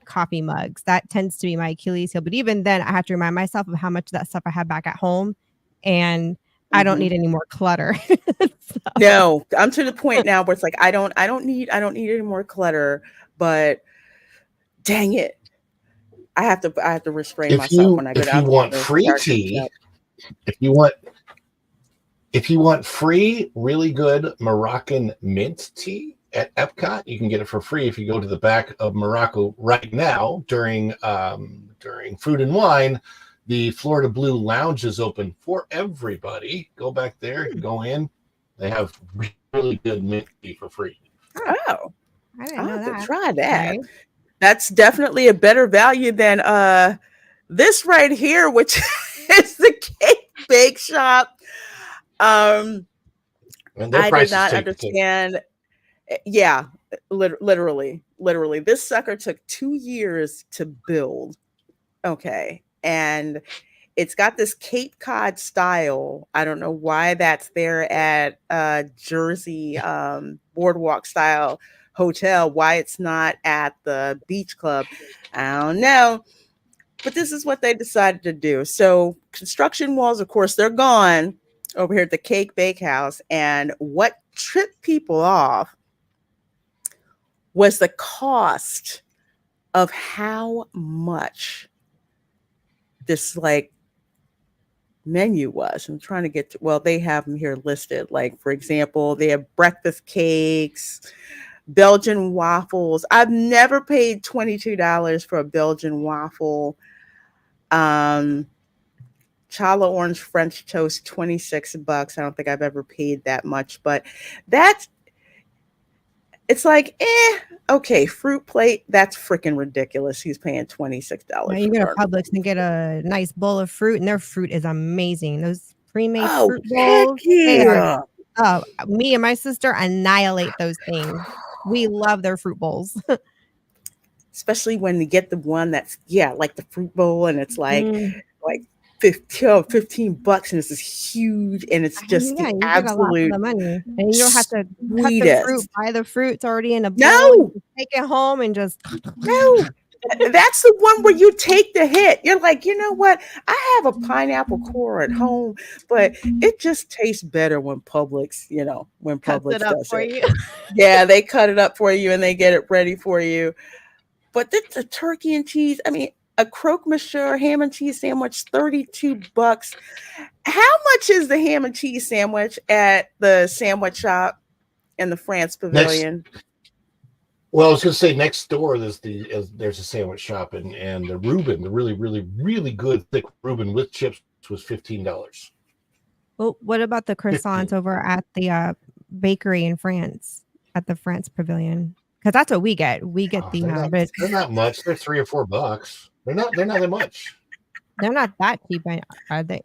coffee mugs. That tends to be my Achilles heel. But even then, I have to remind myself of how much of that stuff I have back at home, and I don't need any more clutter. No, I'm to the point now where it's like I don't need any more clutter, but dang it, I have to restrain myself when I go down. If you want free tea, if you want free, really good Moroccan mint tea at Epcot, you can get it for free if you go to the back of Morocco right now during Food and Wine. The Florida Blue Lounge is open for everybody. Go back there, go in. They have really good mint tea for free. Oh, I didn't know that. Try that. Okay. That's definitely a better value than this right here, which is the Cake Bake Shop. And their I did prices not understand. Yeah, literally, this sucker took 2 years to build. Okay, and it's got this Cape Cod style. I don't know why that's there at Jersey Boardwalk style hotel. Why it's not at the beach club, I don't know. But this is what they decided to do. So construction walls, of course, they're gone over here at the Cake Bakehouse. And what tripped people off was the cost of how much this menu was. I'm trying to get to, well, they have them here listed. Like, for example, they have breakfast cakes, Belgian waffles. I've never paid $22 for a Belgian waffle. Challah orange French toast, $26. I don't think I've ever paid that much, but it's like, okay, fruit plate, that's freaking ridiculous. He's paying $26. Now you go to Publix and get a nice bowl of fruit, and their fruit is amazing. Those pre-made fruit bowls. Yeah. Me and my sister annihilate those things. We love their fruit bowls. Especially when you get the one that's like the fruit bowl, and it's like $15, and it's this huge, and it's just the you absolute get a lot for the money, and you don't have to sweetest. cut the fruit, buy the fruit. It's already in a bowl. No, take it home and just no. That's the one where you take the hit. You're like, you know what? I have a pineapple core at home, but it just tastes better when Publix, when Publix does it. Yeah, they cut it up for you and they get it ready for you. But the turkey and cheese, I mean, a croque monsieur ham and cheese sandwich, $32. How much is the ham and cheese sandwich at the sandwich shop in the France Pavilion? Well, I was going to say next door there's a sandwich shop, and the Reuben, the really, really, really good thick Reuben with chips was $15. Well, what about the croissants over at the bakery in France? at the France Pavilion because that's what we get. We get the but they're not much. They're $3 or $4. They're not that much. they're not that cheap, are they?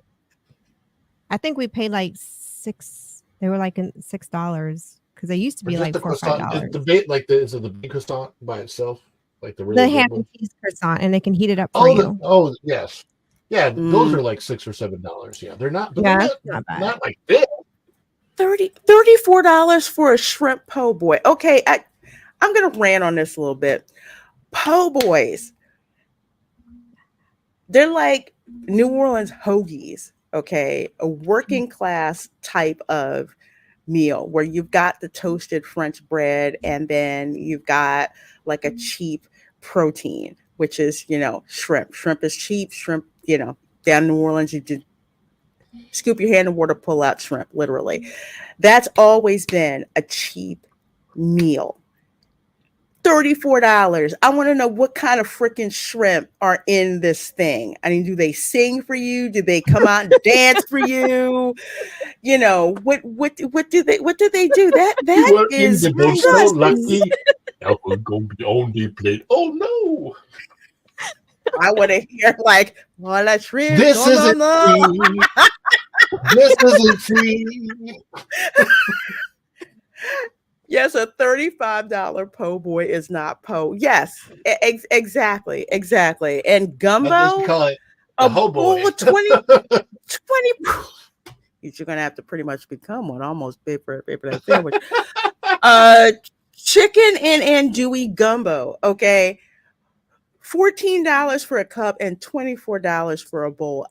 I think we paid like $6. They were like $6 because they used to be like $4 or $5. The bait, is it the bait croissant by itself, like the really The good ham one? and cheese croissant, and they can heat it up for you. Yes, yeah. Those are like $6 or $7. Yeah, they're not. But they're not bad. Not like this. $34 for a shrimp po' boy. Okay, I'm gonna rant on this a little bit. Po' boys, they're like New Orleans hoagies. Okay, a working class type of meal where you've got the toasted French bread and then you've got like a cheap protein, which is, shrimp. Shrimp is cheap. Shrimp, down in New Orleans, you just scoop your hand in water, pull out shrimp, literally. That's always been a cheap meal. $34. I want to know what kind of freaking shrimp are in this thing. I mean, do they sing for you? Do they come out and dance for you? What do they do? That is so lucky. I will go on the plate. Oh no. I want to hear like, well, that's shrimp. This isn't free. This isn't free. Yes, a $35 po' boy is not po'. Yes, exactly. And gumbo, Call it a ho boy. bowl of 20. You're gonna have to pretty much become one. Almost pay for that sandwich. Chicken and andouille gumbo. Okay, $14 for a cup and $24 for a bowl.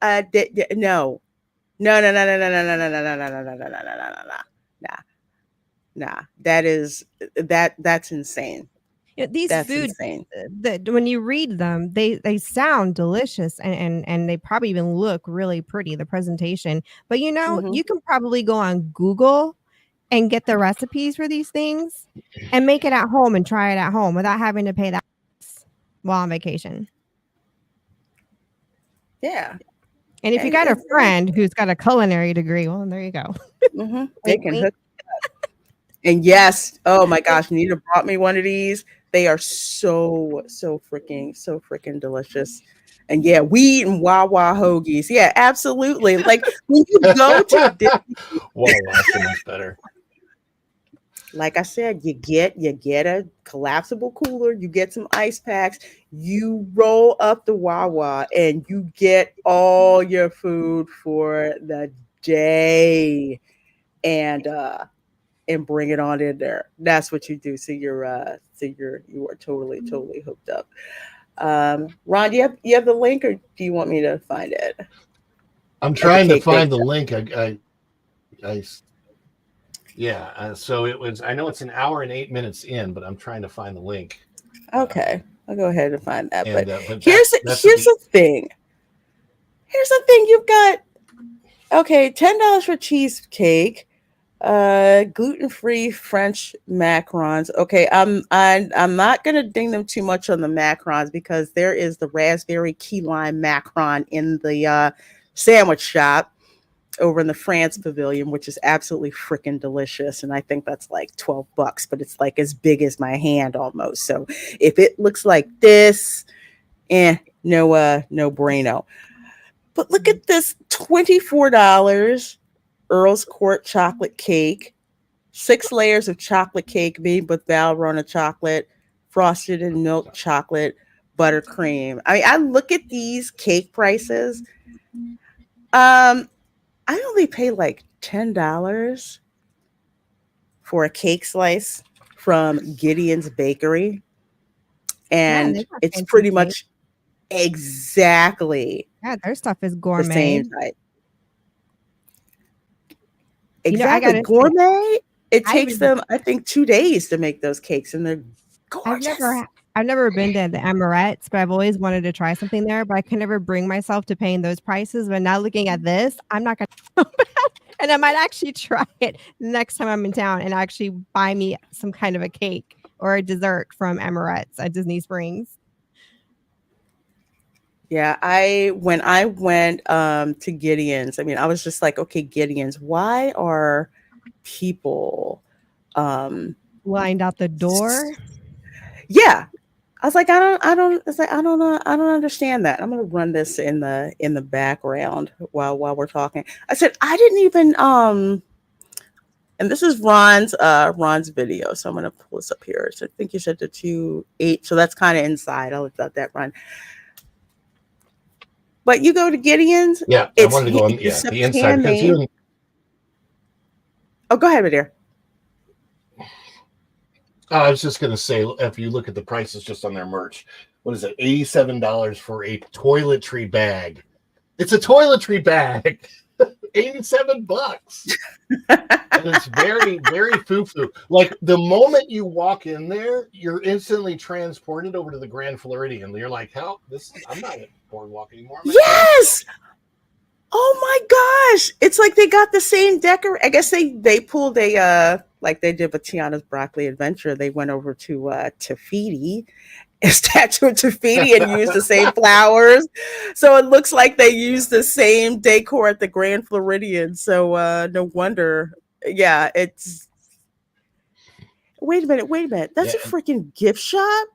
No. Nah, that's insane. These foods that when you read them, they sound delicious and they probably even look really pretty, the presentation. But you can probably go on Google and get the recipes for these things and make it at home and try it at home without having to pay that while on vacation. Yeah. And if you got a friend who's got a culinary degree, well, there you go. They can hook it up. And yes, oh my gosh, Nita brought me one of these. They are so freaking delicious. And yeah, we eat in Wawa hoagies. Yeah, absolutely. Like when you go to Disney, Wawa so much better. Like I said, you get a collapsible cooler, you get some ice packs, you roll up the Wawa, and you get all your food for the day, and bring it on in there. That's what you do. So you are totally hooked up. Ron, do you have the link, or do you want me to find it? I'm trying to find the link. So it was. I know it's an hour and 8 minutes in, but I'm trying to find the link. Okay, I'll go ahead and find that. But here's the thing. Here's the thing. You've got $10 for cheesecake, gluten-free French macarons. Okay, I'm not gonna ding them too much on the macarons because there is the raspberry key lime macaron in the sandwich shop over in the France Pavilion, which is absolutely freaking delicious. And I think that's like $12, but it's like as big as my hand almost. So if it looks like this, no bueno. But look at this, $24 Earl's Court chocolate cake, 6 layers of chocolate cake made with Valrhona chocolate, frosted in milk chocolate, buttercream. I mean, I look at these cake prices. I only pay like $10 for a cake slice from Gideon's Bakery. And it's pretty much exactly. Yeah, their stuff is gourmet. The same type. Exactly. Gourmet. It takes them, I think, 2 days to make those cakes, and they're gorgeous. I've never been to the Emirates, but I've always wanted to try something there, but I can never bring myself to paying those prices. But now looking at this, I'm not going to, and I might actually try it next time I'm in town and actually buy me some kind of a cake or a dessert from Emirates at Disney Springs. Yeah, when I went to Gideon's, I mean, I was just like, okay, Gideon's, why are people lined out the door. Yeah. I was like, I don't. It's like I don't know. I don't understand that. I'm gonna run this in the background while we're talking. I said I didn't even and this is Ron's video, so I'm gonna pull this up here. So I think you said the 2.8, so that's kind of inside. I'll let that run. But you go to Gideon's. Yeah, I wanted to go on. Yeah, the inside because even. Oh, go ahead, my dear. I was just going to say, if you look at the prices just on their merch, what is it? $87 for a toiletry bag. It's a toiletry bag. $87. And it's very, very foo-foo. Like the moment you walk in there, you're instantly transported over to the Grand Floridian. You're like, "How? I'm not at Boardwalk anymore." Yes. Oh my gosh! It's like they got the same decor. I guess they pulled a like they did with Tiana's Broccoli Adventure. They went over to Tafiti, a statue of Tafiti, and used the same flowers. So it looks like they used the same decor at the Grand Floridian. So no wonder. Yeah, it's. Wait a minute. That's a freaking gift shop.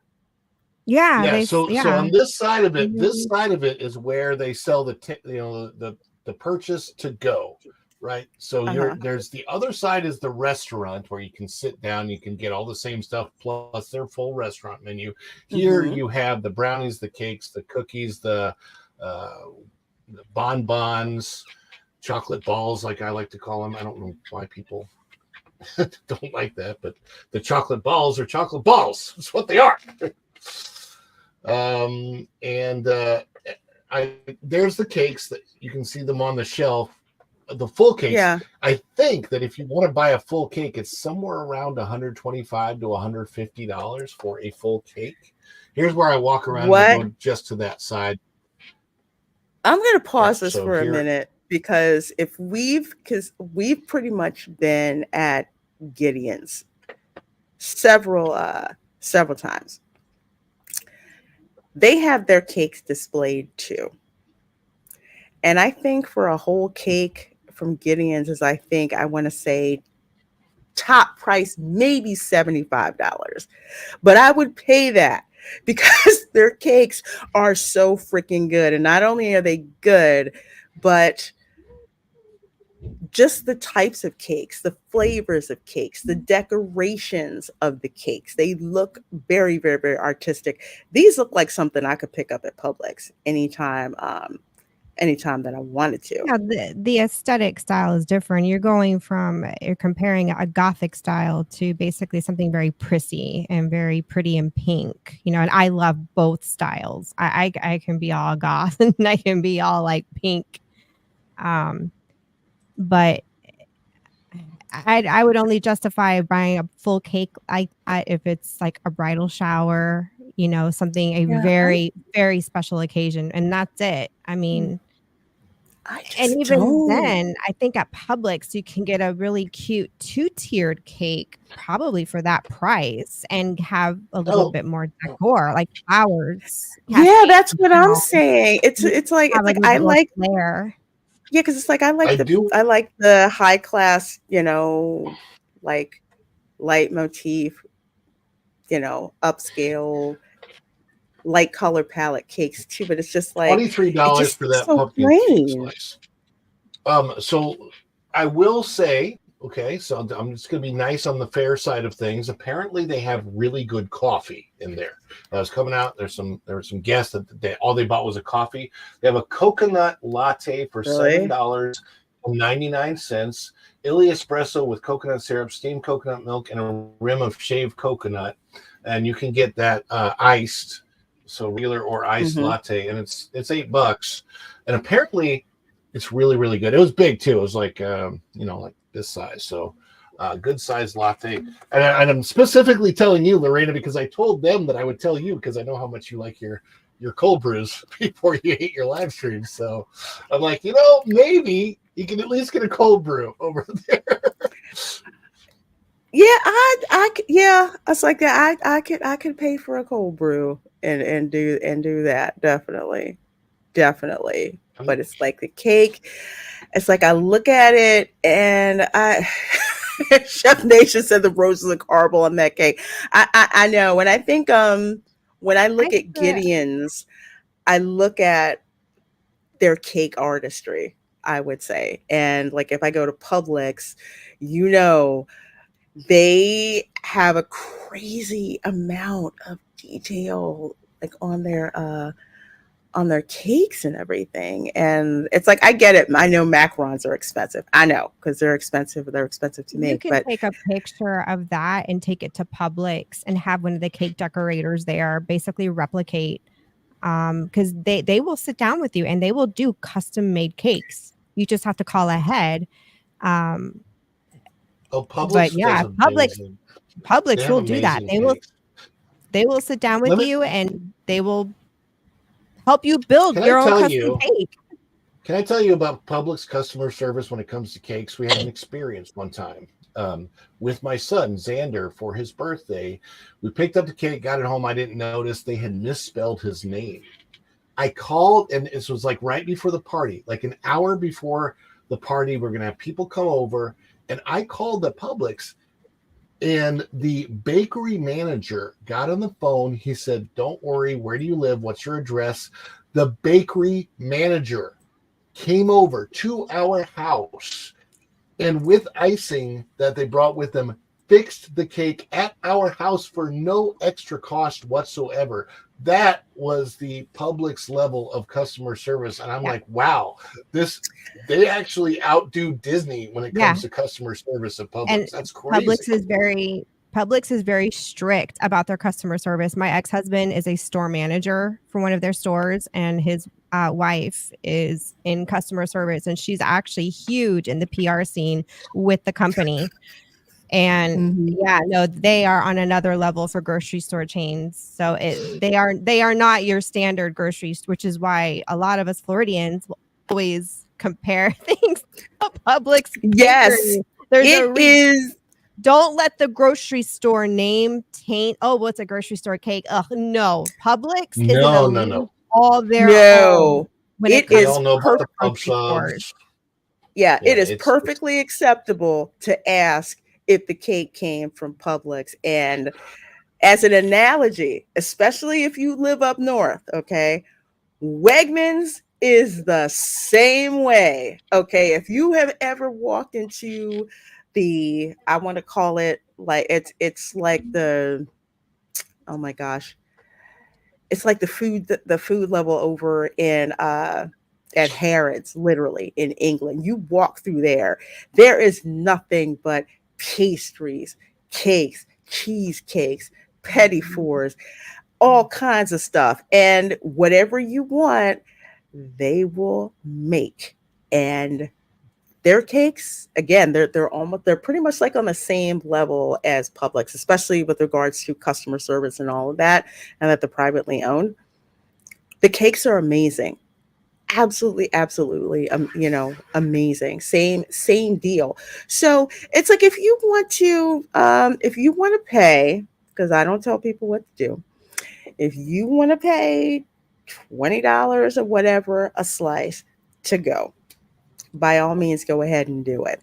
Yeah. So on this side of it, this side of it is where they sell the purchase to go, right? So there's the other side is the restaurant where you can sit down, you can get all the same stuff plus their full restaurant menu. Here you have the brownies, the cakes, the cookies, the bonbons, chocolate balls, like I like to call them. I don't know why people don't like that, but the chocolate balls are chocolate balls. That's what they are. There's the cakes that you can see them on the shelf, the full cakes. Yeah. I think that if you want to buy a full cake, it's somewhere around $125 to $150 for a full cake. Here's where I walk around and go just to that side. I'm going to pause this for a minute because we've pretty much been at Gideon's several times. They have their cakes displayed too. And I think for a whole cake from Gideon's is I want to say top price maybe $75. But I would pay that because their cakes are so freaking good. And not only are they good, but just the types of cakes, the flavors of cakes, the decorations of the cakes. They look very, very, very artistic. These look like something I could pick up at Publix anytime that I wanted to. Yeah, the aesthetic style is different. You're comparing a Gothic style to basically something very prissy and very pretty and pink, and I love both styles. I can be all goth and I can be all like pink. But I would only justify buying a full cake if it's like a bridal shower, something very, very special occasion, and that's it. I mean, and even then, I think at Publix you can get a really cute 2-tiered cake, probably for that price, and have a little bit more decor, like flowers. Yeah, that's what I'm saying. It's like I like there. Yeah, because it's like I like the high class, like leitmotif, upscale, light color palette cakes too. But it's just like $23 for that pumpkin cake slice. So I will say, okay, so I'm just going to be nice on the fair side of things. Apparently, they have really good coffee in there. I was coming out. There were some guests that all they bought was a coffee. They have a coconut latte for $7.99. Illy espresso with coconut syrup, steamed coconut milk, and a rim of shaved coconut. And you can get that iced, so regular or iced latte, and it's $8. And apparently, it's really, really good. It was big too. It was like like this size. So good size latte. And I'm specifically telling you, Lorena, because I told them that I would tell you because I know how much you like your cold brews before you ate your live stream. So I'm like, maybe you can at least get a cold brew over there. Yeah, I was like that. I could pay for a cold brew and do that. Definitely. But it's like the cake. It's like I look at it and Chef Nation said the roses are horrible on that cake. I know. And I think when I look at Gideon's, I look at their cake artistry, I would say. And like if I go to Publix, you know, they have a crazy amount of detail like on their cakes and everything. And it's like I get it. I know macarons are expensive. I know because they're expensive. They're expensive to You make. can But take a picture of that and take it to Publix and have one of the cake decorators there basically replicate because they will sit down with you and they will do custom made cakes. You just have to call ahead. Oh, But Publix yeah, does amazing. They Publix have will do that. amazing cakes. They will sit down with Let me- you and they will help you build Can I your own tell custom you- cake. Can I tell you about Publix customer service when it comes to cakes? We had an experience one time with my son, Xander, for his birthday. We picked up the cake, got it home. I didn't notice they had misspelled his name. I called, and this was like right before the party, like an hour before the party. We're going to have people come over. And I called the Publix, and the bakery manager got on the phone. He said, "Don't worry. Where do you live? What's your address?" The bakery manager came over to our house and with icing that they brought with them, fixed the cake at our house for no extra cost whatsoever. That was the Publix level of customer service. And I'm like, wow, they actually outdo Disney when it comes to customer service at Publix. And that's crazy. Publix is very strict about their customer service. My ex-husband is a store manager for one of their stores, and his wife is in customer service, and she's actually huge in the PR scene with the company. And they are on another level for grocery store chains. So they are not your standard groceries, which is why a lot of us Floridians will always compare things to Publix. yes, is. Don't let the grocery store name taint. Oh, what's a grocery store cake? Ugh, no. Publix is No. All their own. When It we is all know about the pub grocery stores. subs. Yeah, it is perfectly acceptable to ask if the cake came from Publix. And as an analogy, especially if you live up north, okay, Wegmans is the same way. Okay, if you have ever walked into I want to call it like it's like the, oh my gosh, it's like the food level over in at Harrods, literally in England. You walk through there is nothing but pastries, cakes, cheesecakes, petit fours, all kinds of stuff. And whatever you want, they will make. And their cakes, again, they're pretty much like on the same level as Publix, especially with regards to customer service and all of that, and that they're privately owned. The cakes are amazing. Absolutely, amazing. Same deal. So it's like if you want to pay, because I don't tell people what to do. If you want to pay $20 or whatever a slice to go, by all means, go ahead and do it.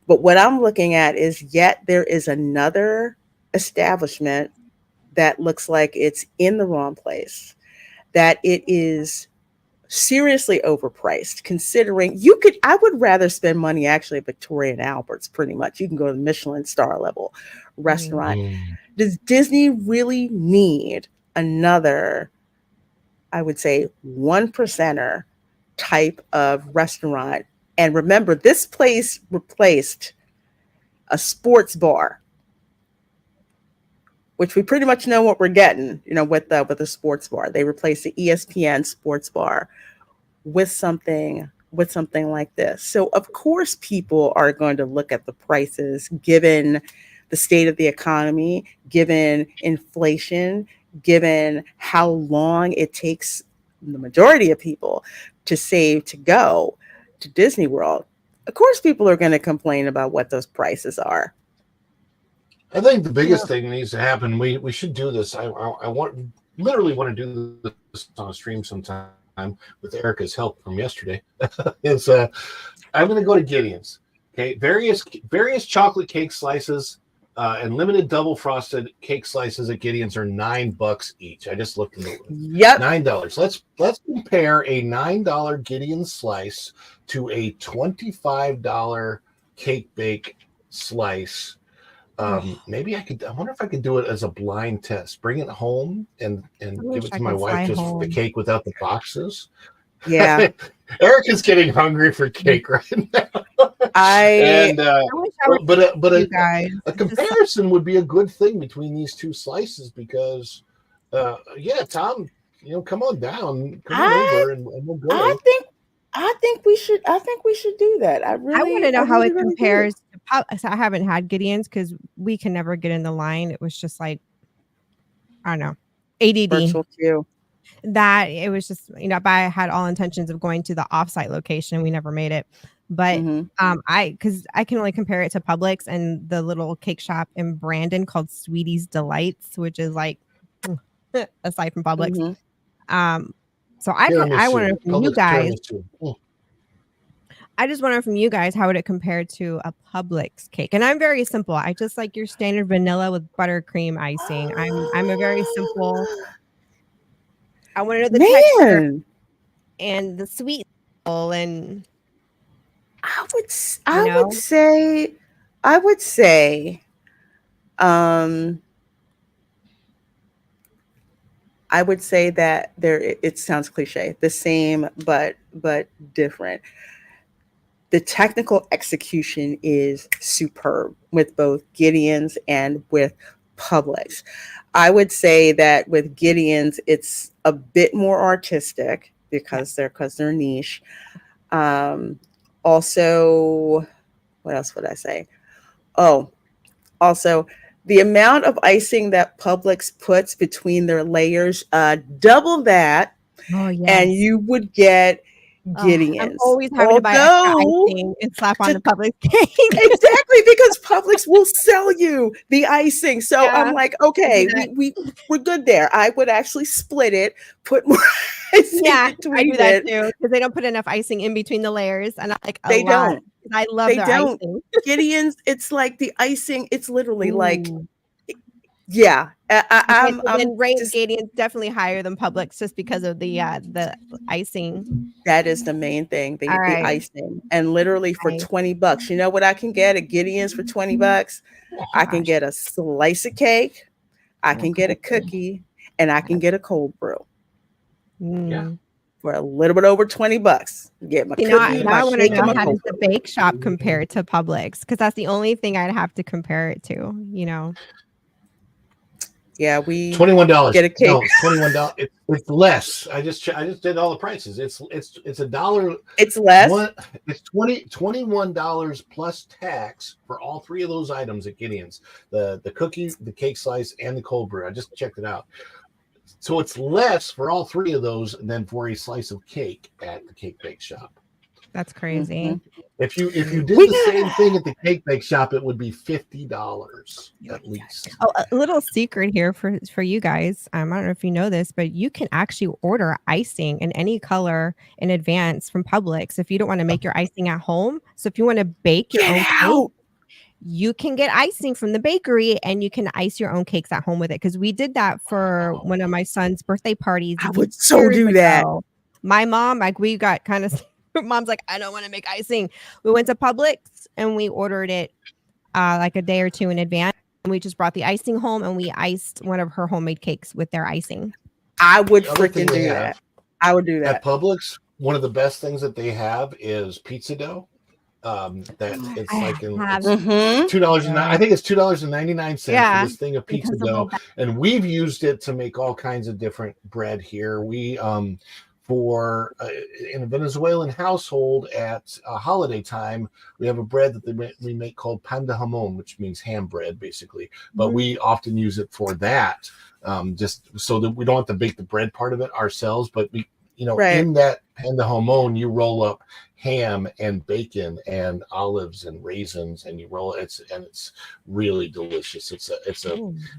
But what I'm looking at is yet there is another establishment that looks like it's in the wrong place, that it is seriously overpriced, considering I would rather spend money actually at Victoria and Albert's. Pretty much you can go to the Michelin star level restaurant. Does Disney really need another, I would say, 1%er type of restaurant? And remember, this place replaced a sports bar, which we pretty much know what we're getting, with the sports bar. They replaced the ESPN sports bar with something like this. So of course people are going to look at the prices given the state of the economy, given inflation, given how long it takes the majority of people to save to go to Disney World. Of course people are going to complain about what those prices are. I think the biggest thing that needs to happen, we should do this. I literally want to do this on a stream sometime with Erica's help from yesterday. I'm going to go to Gideon's, Okay, various chocolate cake slices and limited double frosted cake slices at Gideon's are $9 each. I just looked into it. Yep. $9. Let's compare a $9 Gideon slice to a $25 cake bake slice. Maybe I wonder if I could do it as a blind test. Bring it home and give it to my wife, just the cake without the boxes. Yeah. Erica's getting hungry for cake right now. I wish I would but you guys. a comparison would be a good thing between these two slices because Tom, come on down, come on over and we'll go. I think we should do that. I want to know how really, it really compares to I haven't had Gideon's because we can never get in the line. It was just like, I don't know, ADD. Virtual queue. That it was just, but I had all intentions of going to the offsite location. We never made it. But because I can only compare it to Publix and the little cake shop in Brandon called Sweetie's Delights, which is like aside from Publix. So I want to know from you guys. I just wonder from you guys, how would it compare to a Publix cake? And I'm very simple. I just like your standard vanilla with buttercream icing. I'm a very simple. I want to know the texture and the sweet and I would say that it sounds cliche, the same but different. The technical execution is superb with both Gideon's and with Publix. I would say that with Gideon's, it's a bit more artistic because they're niche. Also, what else would I say? Oh, also the amount of icing that Publix puts between their layers, double that, and you would get Gideon's. I'm always having to buy extra icing and slap on the Publix cake. Exactly, because Publix will sell you the icing. So I'm like, okay, we're good there. I would actually split it, put more icing between I do that too because they don't put enough icing in between the layers, and I like they don't. I love their icing. Gideon's, it's like the icing. It's literally like, yeah. Then Gideon's definitely higher than Publix just because of the icing. That is the main thing, the icing. And literally for $20, you know what I can get at Gideon's for $20? I can get a slice of cake, I can get a cookie, and I can get a cold brew. Yeah. For a little bit over $20. Get my cookie. I want to know how does the bake shop compare to Publix? Because that's the only thing I'd have to compare it to, Yeah, we $21 get a cake. No, $21. It's less. I just did all the prices. It's $1. It's less. It's $21 plus tax for all three of those items at Gideon's. The cookie, the cake slice, and the cold brew. I just checked it out. So it's less for all three of those than for a slice of cake at the cake bake shop. That's crazy. If you did the same thing at the cake bake shop, it would be $50 at least. Oh, a little secret here for you guys. I don't know if you know this, but you can actually order icing in any color in advance from Publix if you don't want to make your icing at home. So if you want to bake your own cake, you can get icing from the bakery and you can ice your own cakes at home with it. Because we did that for one of my son's birthday parties. I would so do that. My mom, we got kind of. Mom's like, I don't want to make icing. We went to Publix and we ordered it like a day or two in advance. And we just brought the icing home and we iced one of her homemade cakes with their icing. I would freaking do that. I would do that. At Publix, one of the best things that they have is pizza dough. It's like $2. I think it's $2.99 for this thing of pizza dough. And we've used it to make all kinds of different bread here. We in a Venezuelan household at holiday time, we have a bread that we make called pan de jamon, which means ham bread, basically. But we often use it for that, just so that we don't have to bake the bread part of it ourselves. But we, in that pan de jamon, you roll up ham and bacon and olives and raisins, and you roll it. It's really delicious.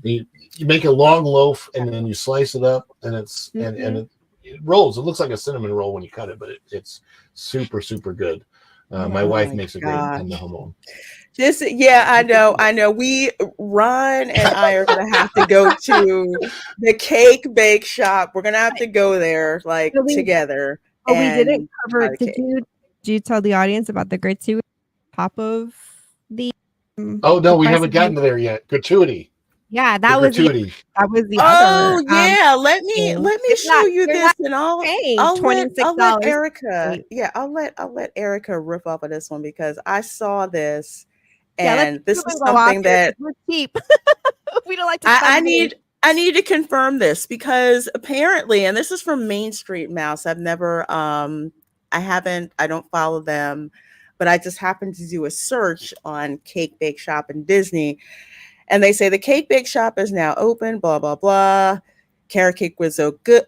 You make a long loaf and then you slice it up, and it rolls. It looks like a cinnamon roll when you cut it, but it's super, super good. My Oh wife my makes a great gosh. Nintendo home. I know. We, Ron and I are going to have to go to the cake bake shop. We're going to have to go there like So together we didn't and cover. buy the Did cake. you tell the audience about the gratuity top of the? Oh no, the we price haven't of gotten to there yet. Gratuity. Yeah, The gratuity. that was the Oh other yeah, let me thing. show you You're this, not and paying I'll let $26. Erica. Yeah, I'll let Erica riff off of this one because I saw this, Yeah, let and this is go off something here that because we're cheap. We don't like to I spend money. need to confirm this because apparently, and this is from Main Street Mouse. I don't follow them, but I just happened to do a search on Cake Bake Shop and Disney, and they say the Cake Bake Shop is now open, blah blah blah. Carrot cake was good,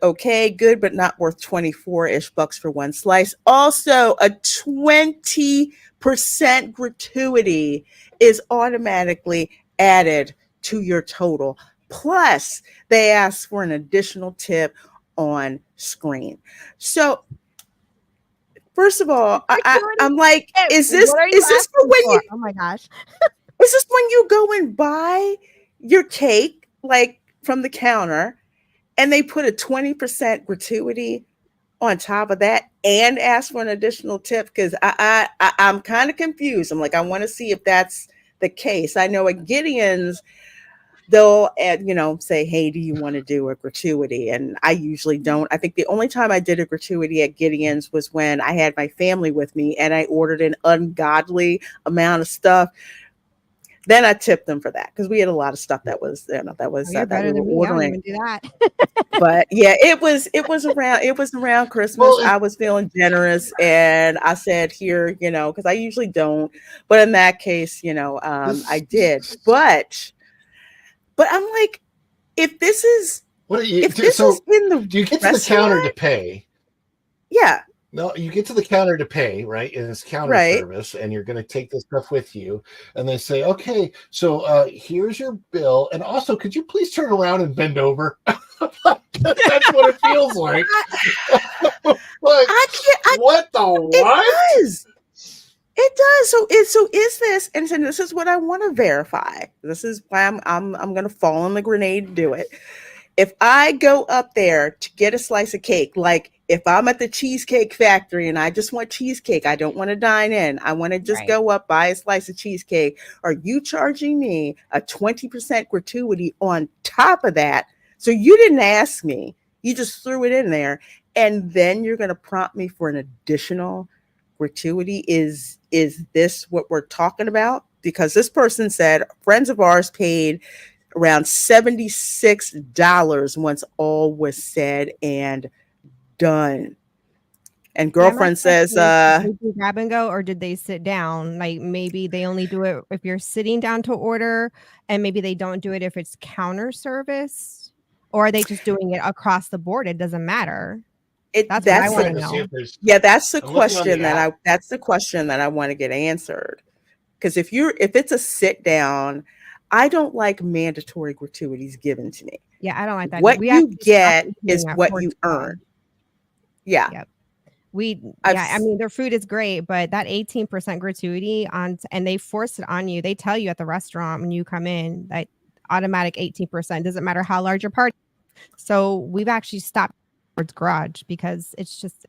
but not worth 24-ish bucks for one slice. Also, a 20% gratuity is automatically added to your total. Plus, they ask for an additional tip on screen. So, first of all, I'm like, is this What are you for asking when for? you Oh my gosh. is this when you go and buy your cake like from the counter and they put a 20% gratuity on top of that and ask for an additional tip? Because I'm kind of confused. I'm like, I want to see if that's the case. I know at Gideon's they'll say, hey, do you want to do a gratuity? And I usually don't. I think the only time I did a gratuity at Gideon's was when I had my family with me and I ordered an ungodly amount of stuff. Then I tipped them for that because we had a lot of stuff that was You're that we better were than me. I don't ordering. even do that. But yeah, it was around Christmas. Well, I was feeling generous, and I said, here, because I usually don't, but in that case, I this. did. But I'm like, if this is What do you if do? this is So in the do you get to the counter to restaurant, pay? yeah, No, you get to the counter to pay, right? And it's counter right. service, and you're going to take this stuff with you. And they say, okay, so here's your bill. And also, could you please turn around and bend over? That's what it feels like. Like, I can't. what the what? It does. It does. So is this, and so this is what I want to verify. This is why I'm going to fall on the grenade and do it. If I go up there to get a slice of cake, like if I'm at the Cheesecake Factory and I just want cheesecake, I don't want to dine in. I want to just Right. go up, buy a slice of cheesecake. Are you charging me a 20% gratuity on top of that? So you didn't ask me. You just threw it in there. And then you're going to prompt me for an additional gratuity. Is this what we're talking about? Because this person said friends of ours paid around $76 once all was said and done. And Yeah, my girlfriend says, question is, did they do grab and go or did they sit down? Like maybe they only do it if you're sitting down to order, and maybe they don't do it if it's counter service, or are they just doing it across the board? It doesn't matter. That's what I I'm want trying to to see know. if there's. yeah, that's the I'm looking on the question app. that I want to get answered. Because if it's a sit down, I don't like mandatory gratuities given to me. Yeah, I don't like that. What We you actually stopped get eating is at what Ford's you Garage. earn. Yeah. Yep. I've I mean, their food is great, but that 18% gratuity and they force it on you. They tell you at the restaurant when you come in that automatic 18%, doesn't matter how large your party. So we've actually stopped Ford's Garage because it's just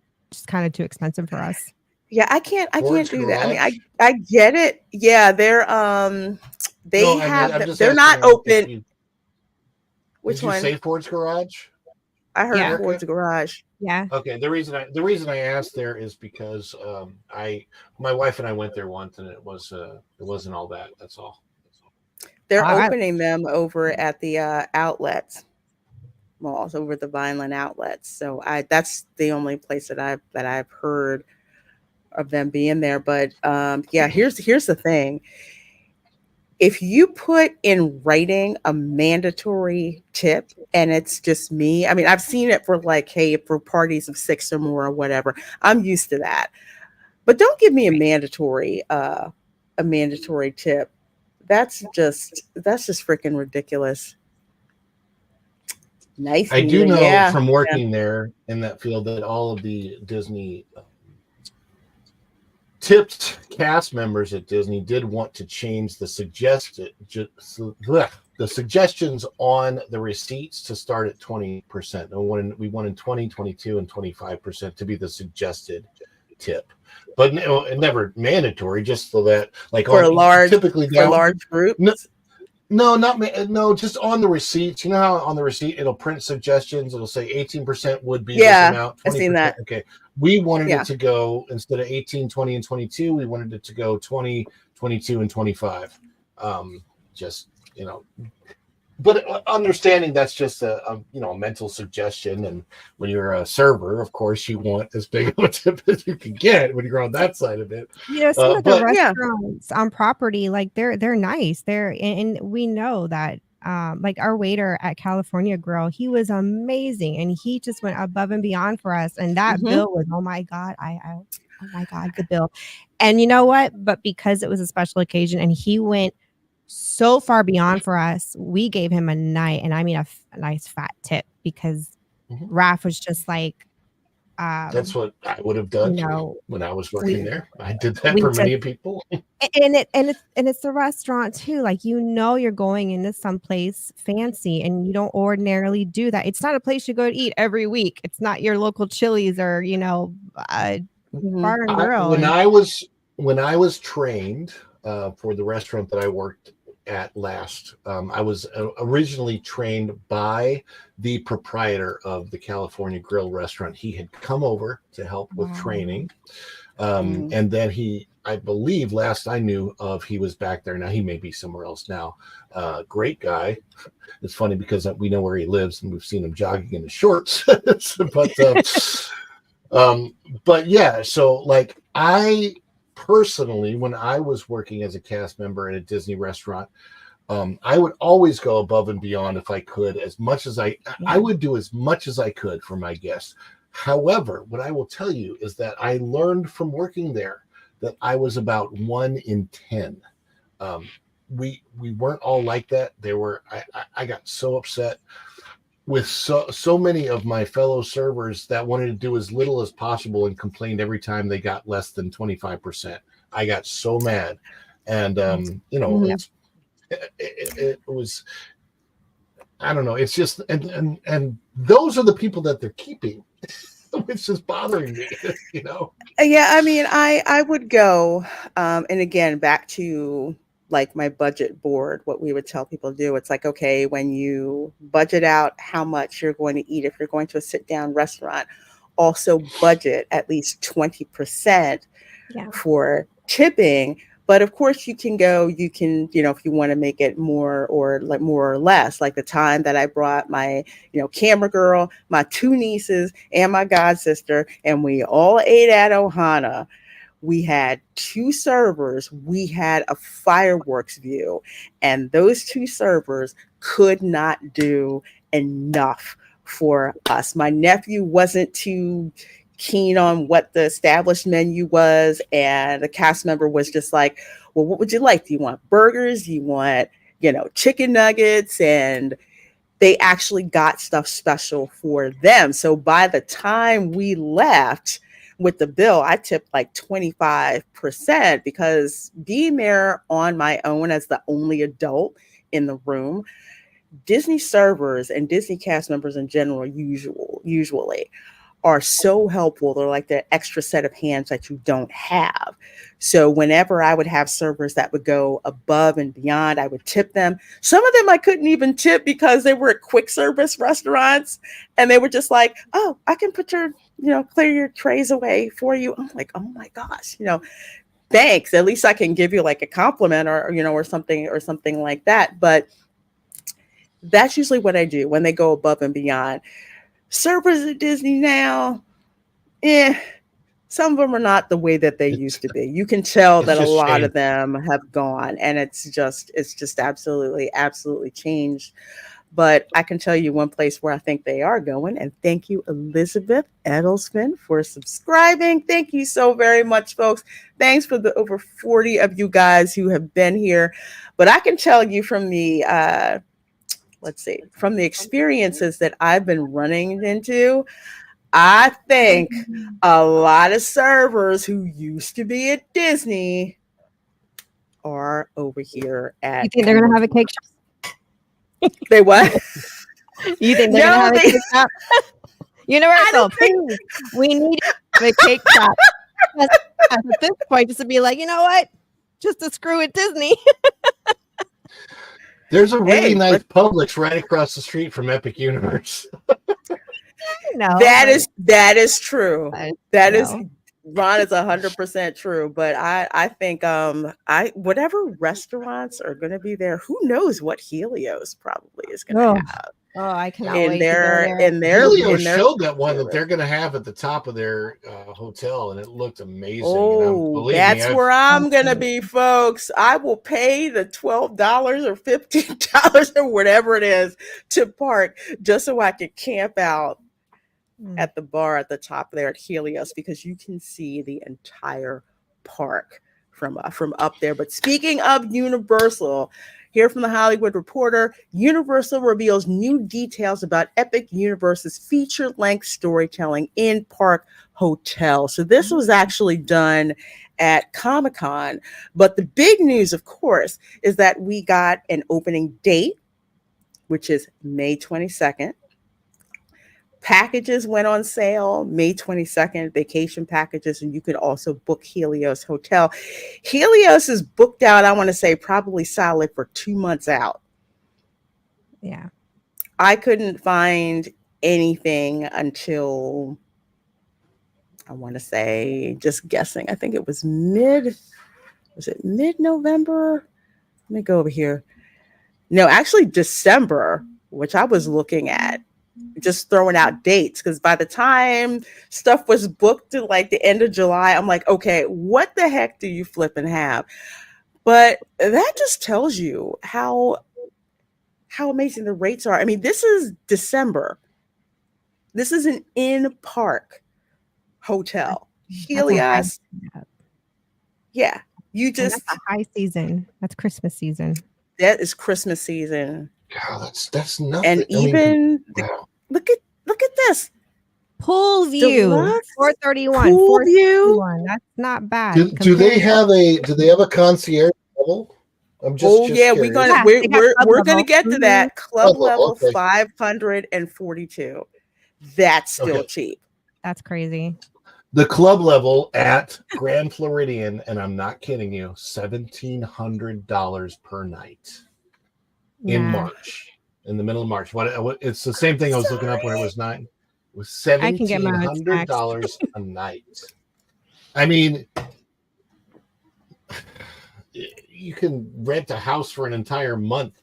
kind of too expensive for us. Yeah, I can't Ford's do that. I mean, Garage? I get it. Yeah, they're they No, I'm just they're not asking if open. you Which did you one? say Ford's Garage? I heard Yeah. Ford's Erica? Garage. Yeah. Okay, the reason I asked there is because my wife and I went there once and it wasn't all that. That's all. They're I opening them over at the outlets malls, over the Vineland outlets. So that's the only place that I've heard of them being there. But yeah, here's the thing. If you put in writing a mandatory tip and it's just me, I mean, I've seen it for like, hey, for parties of 6 or more or whatever, I'm used to that. But don't give me a mandatory tip. That's just freaking ridiculous. Nice I do Nita. know Yeah. from Yeah. working there in that field that all of the Disney tipped cast members at Disney did want to change the suggestions on the receipts to start at 20%. We wanted 20, 22, and 25% to be the suggested tip, but never mandatory. Just so that, like, for large groups. No, just on the receipts. You know how on the receipt it'll print suggestions. It'll say 18% would be this Yeah, amount, I've seen 20%. that. Okay, we wanted Yeah. it to go, instead of 18, 20, and 22, we wanted it to go 20, 22, and 25. Just, but understanding that's just a mental suggestion. And when you're a server, of course, you want as big of a tip as you can get when you're on that side of it. Some of the But restaurants on property, like they're nice. And we know that like our waiter at California Grill, he was amazing, and he just went above and beyond for us. And that bill was, oh my God, oh my God, the bill. And you know what? But because it was a special occasion and he went so far beyond for us, we gave him a nice fat tip, because Raph was just like, that's what I would have done when I was working there. I did that for many people. And it's the restaurant too. Like, you're going into someplace fancy, and you don't ordinarily do that. It's not a place you go to eat every week. It's not your local Chili's or bar and grill. When I was trained for the restaurant that I worked at last, I was originally trained by the proprietor of the California Grill restaurant. He had come over to help with training, and then I believe last I knew of, he was back there. Now he may be somewhere else now. Great guy. It's funny because we know where he lives and we've seen him jogging in his shorts. But yeah, so like, I personally, when I was working as a cast member at a Disney restaurant, I would always go above and beyond if I could, as much as I would do as much as I could for my guests. However, what I will tell you is that I learned from working there that I was about 1 in 10. We weren't all like that. I got so upset with so many of my fellow servers that wanted to do as little as possible and complained every time they got less than 25%. I got so mad, and it was, I don't know. It's just, and those are the people that they're keeping, which is bothering me. Yeah, I mean, I would go, and again, back to like my budget board, what we would tell people to do. It's like, okay, when you budget out how much you're going to eat, if you're going to a sit down restaurant, also budget at least 20% for tipping. But of course you can, if you want to make it more or less, like the time that I brought my, camera girl, my 2 nieces and my god sister, and we all ate at Ohana. We had 2 servers. We had a fireworks view, and those 2 servers could not do enough for us. My nephew wasn't too keen on what the established menu was, and the cast member was just like, well, what would you like? Do you want burgers? Do you want, chicken nuggets? And they actually got stuff special for them. So by the time we left with the bill, I tipped like 25%, because being there on my own as the only adult in the room, Disney servers and Disney cast members in general usually are so helpful. They're like the extra set of hands that you don't have. So whenever I would have servers that would go above and beyond, I would tip them. Some of them I couldn't even tip because they were at quick service restaurants, and they were just like, oh, I can put your, clear your trays away for you. I'm like, oh my gosh, thanks. At least I can give you like a compliment or something like that. But that's usually what I do when they go above and beyond. Servers at Disney now, some of them are not the way that they used to be. You can tell that a lot of them have gone, and it's just absolutely changed. But I can tell you one place where I think they are going, and thank you, Elizabeth Edelsman, for subscribing. Thank you so very much, folks. Thanks for the over 40 of you guys who have been here. But I can tell you from the experiences that I've been running into, I think a lot of servers who used to be at Disney are over here at. You think they're gonna have a cake shop? They what? You think they're gonna have a cake shop? Universal, please. We need a cake shop. At this point, just to be like, you know what? Just to screw with Disney. There's a really nice Publix right across the street from Epic Universe. No, that is true. That is no. Ron is 100% true. But I think whatever restaurants are going to be there, who knows what Helios probably is going to have. Oh, I cannot in wait their, to go there. in their Helios in their showed that one that they're going to have at the top of their hotel, and it looked amazing. Oh, that's where I'm going to be, folks. I will pay the $12 or $15 or whatever it is to park just so I can camp out at the bar at the top there at Helios, because you can see the entire park from up there. But speaking of Universal, here from the Hollywood Reporter, Universal reveals new details about Epic Universe's feature-length storytelling in-park hotel. So this was actually done at Comic-Con. But the big news, of course, is that we got an opening date, which is May 22nd. Packages went on sale May 22nd, vacation packages, and you could also book Helios Hotel. Helios is booked out, I want to say, probably solid for 2 months out. Yeah. I couldn't find anything until, I want to say, just guessing, I think it was mid-November? Let me go over here. No, actually December, which I was looking at. Just throwing out dates, because by the time stuff was booked to like the end of July, I'm like, okay, what the heck do you flip and have? But that just tells you how amazing the rates are. I mean, this is December. This is an in-park hotel. Helios. Yeah, you just that's a high season. That's Christmas season. That is Christmas season. God, that's nothing. And even look at this pool view, Deluxe 431. Pool view. That's not bad. Do they have a concierge level? I'm just yeah, curious. we're gonna get to that. Club level okay. 542. That's still cheap. That's crazy. The club level at Grand Floridian, and I'm not kidding you, $1,700 per night in March, in the middle of March. What? It's the same thing I was looking up where it was $9. It was $1,700 a night. I mean, you can rent a house for an entire month.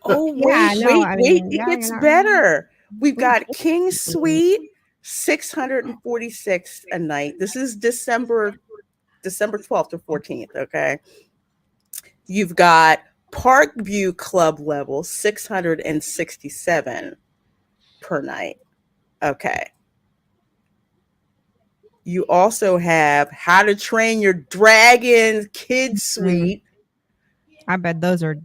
Oh wait, it gets better. We've got King Suite, $646 a night. This is December 12th to 14th. Okay, you've got Park View Club level, $667 per night. Okay. You also have How to Train Your Dragon Kids Suite. I bet those are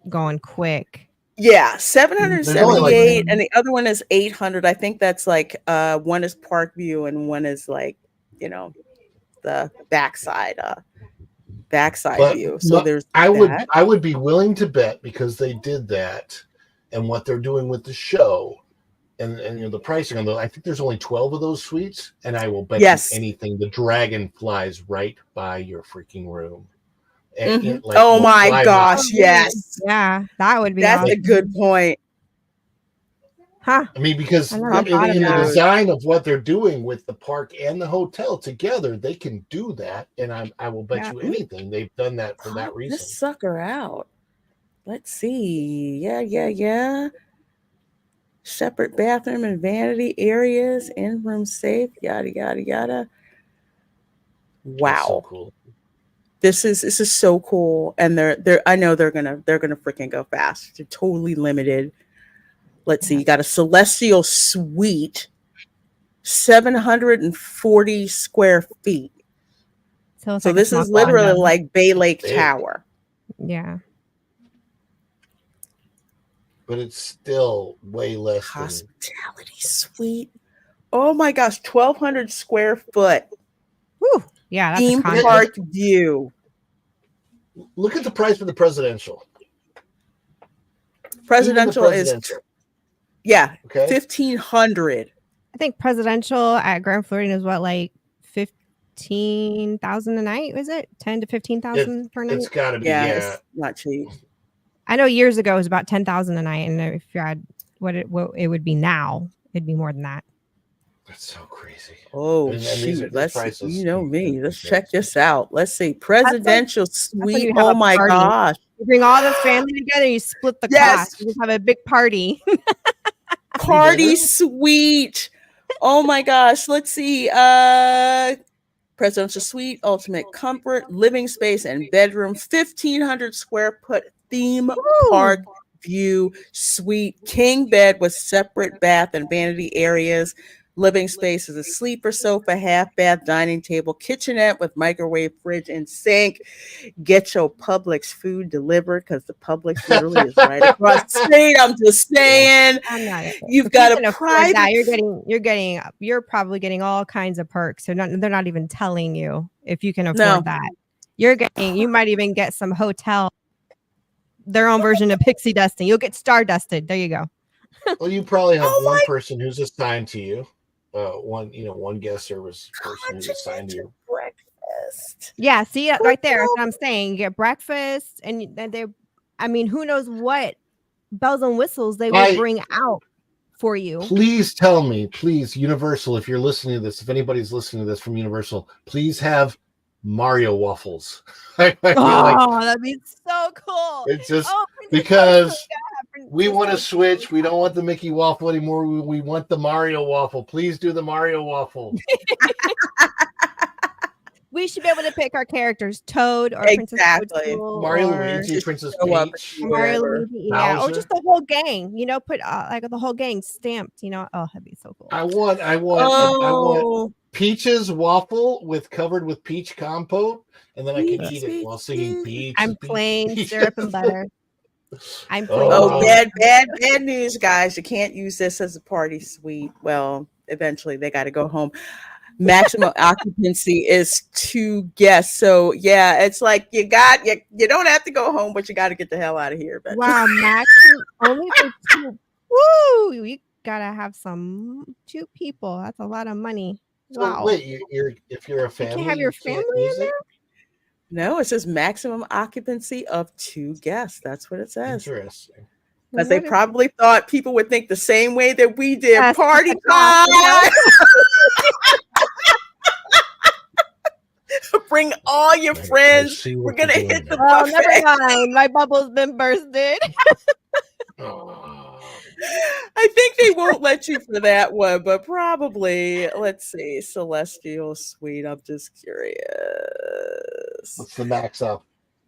going quick. Yeah, $778, and the other one is $800. I think that's like one is Park View and one is like, the backside view. So there's I would be willing to bet, because they did that and what they're doing with the show and the pricing on those. I think there's only 12 of those suites, and I will bet you anything the dragon flies right by your freaking room. And oh my gosh, yes. Yeah, that would be That's a good point. Huh. I mean, because in the design of what they're doing with the park and the hotel together, they can do that, and I will bet you anything they've done that for that reason. This sucker out. Let's see. Yeah. Separate bathroom and vanity areas, in-room safe, yada yada yada. Wow. That's so cool. This is so cool, and I know they're gonna freaking go fast. They're totally limited. Let's see. You got a Celestial Suite, 740 square feet. So this is literally like Bay Lake Tower. Yeah. but it's still way less than. Hospitality suite. Oh my gosh, 1,200 square foot. Whew. Yeah, that's Theme a condo. park view. Look at the price for the presidential. Presidential is okay. 1,500. I think presidential at Grand Floridian is what, like 15,000 a night? Was it 10 to 15,000 per night? It's got to be. Yeah, Yeah, it's not cheap. I know years ago it was about 10,000 a night, and if you had what it would be now, it'd be more than that. That's so crazy. Oh, and shoot. these Let's see. You know me. Let's Okay. check this out. Let's see. Presidential suite. you have Oh a my party. gosh. You bring all the family together, you split the Yes. cost. You just have a big party. Party suite. Oh my gosh. Let's see. Presidential suite, ultimate comfort, living space, and bedroom. 1,500 square foot theme park view suite. King bed with separate bath and vanity areas. Living space is a sleeper sofa, half bath, dining table, kitchenette with microwave, fridge, and sink. Get your Publix food delivered because the Publix literally is right across the street. I'm just saying. You've got a private. That, you're probably getting all kinds of perks. They're not even telling you if you can afford that. You might even get some hotel, their own version of pixie dusting. You'll get star dusted. There you go. Well, you probably have one person who's assigned to you. One guest service person who's assigned to you. Breakfast. Yeah, see right there. That's what I'm saying. You get breakfast, and who knows what bells and whistles they will bring out for you. Please tell me, Universal, if you're listening to this, if anybody's listening to this from Universal, please have Mario waffles. That'd be so cool. It's just because we want to switch. We don't want the Mickey waffle anymore. We want the Mario waffle. Please do the Mario waffle. We should be able to pick our characters, Toad or Princess Toadstool, Mario, Luigi, Princess Peach, Mario, Luigi, or just the whole gang. Put the whole gang stamped. That'd be so cool. I want Peach's waffle covered with peach compote, and then I can eat it while singing peach. I'm plain syrup and butter. I'm plain. Bad news, guys! You can't use this as a party suite. Well, eventually they got to go home. Maximum occupancy is 2 guests. So yeah, it's like you don't have to go home, but you got to get the hell out of here. But wow, maximum only for 2. Woo! You gotta have 2 people. That's a lot of money. So wow. Wait, if you're a family, you can't have your family in there? No, it says maximum occupancy of 2 guests. That's what it says. Interesting. Because they probably thought people would think the same way that we did. Yes, Party time! Bring all your friends. We're going to hit the buffet. Never mind. My bubble's been bursted. I think they won't let you for that one, but probably. Let's see. Celestial Suite. I'm just curious. What's the max up?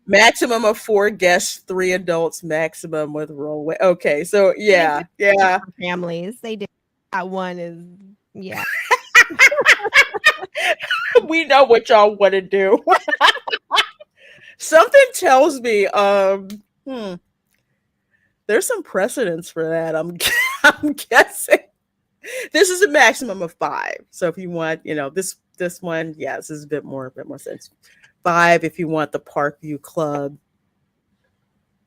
Maximum of 4 guests, 3 adults, maximum with rollway. Okay, so yeah. Families. They did. That one is, yeah. We know what y'all want to do. Something tells me there's some precedence for that. I'm guessing. This is a maximum of 5. So if you want, this one, this is a bit more sense. 5 if you want the Parkview Club.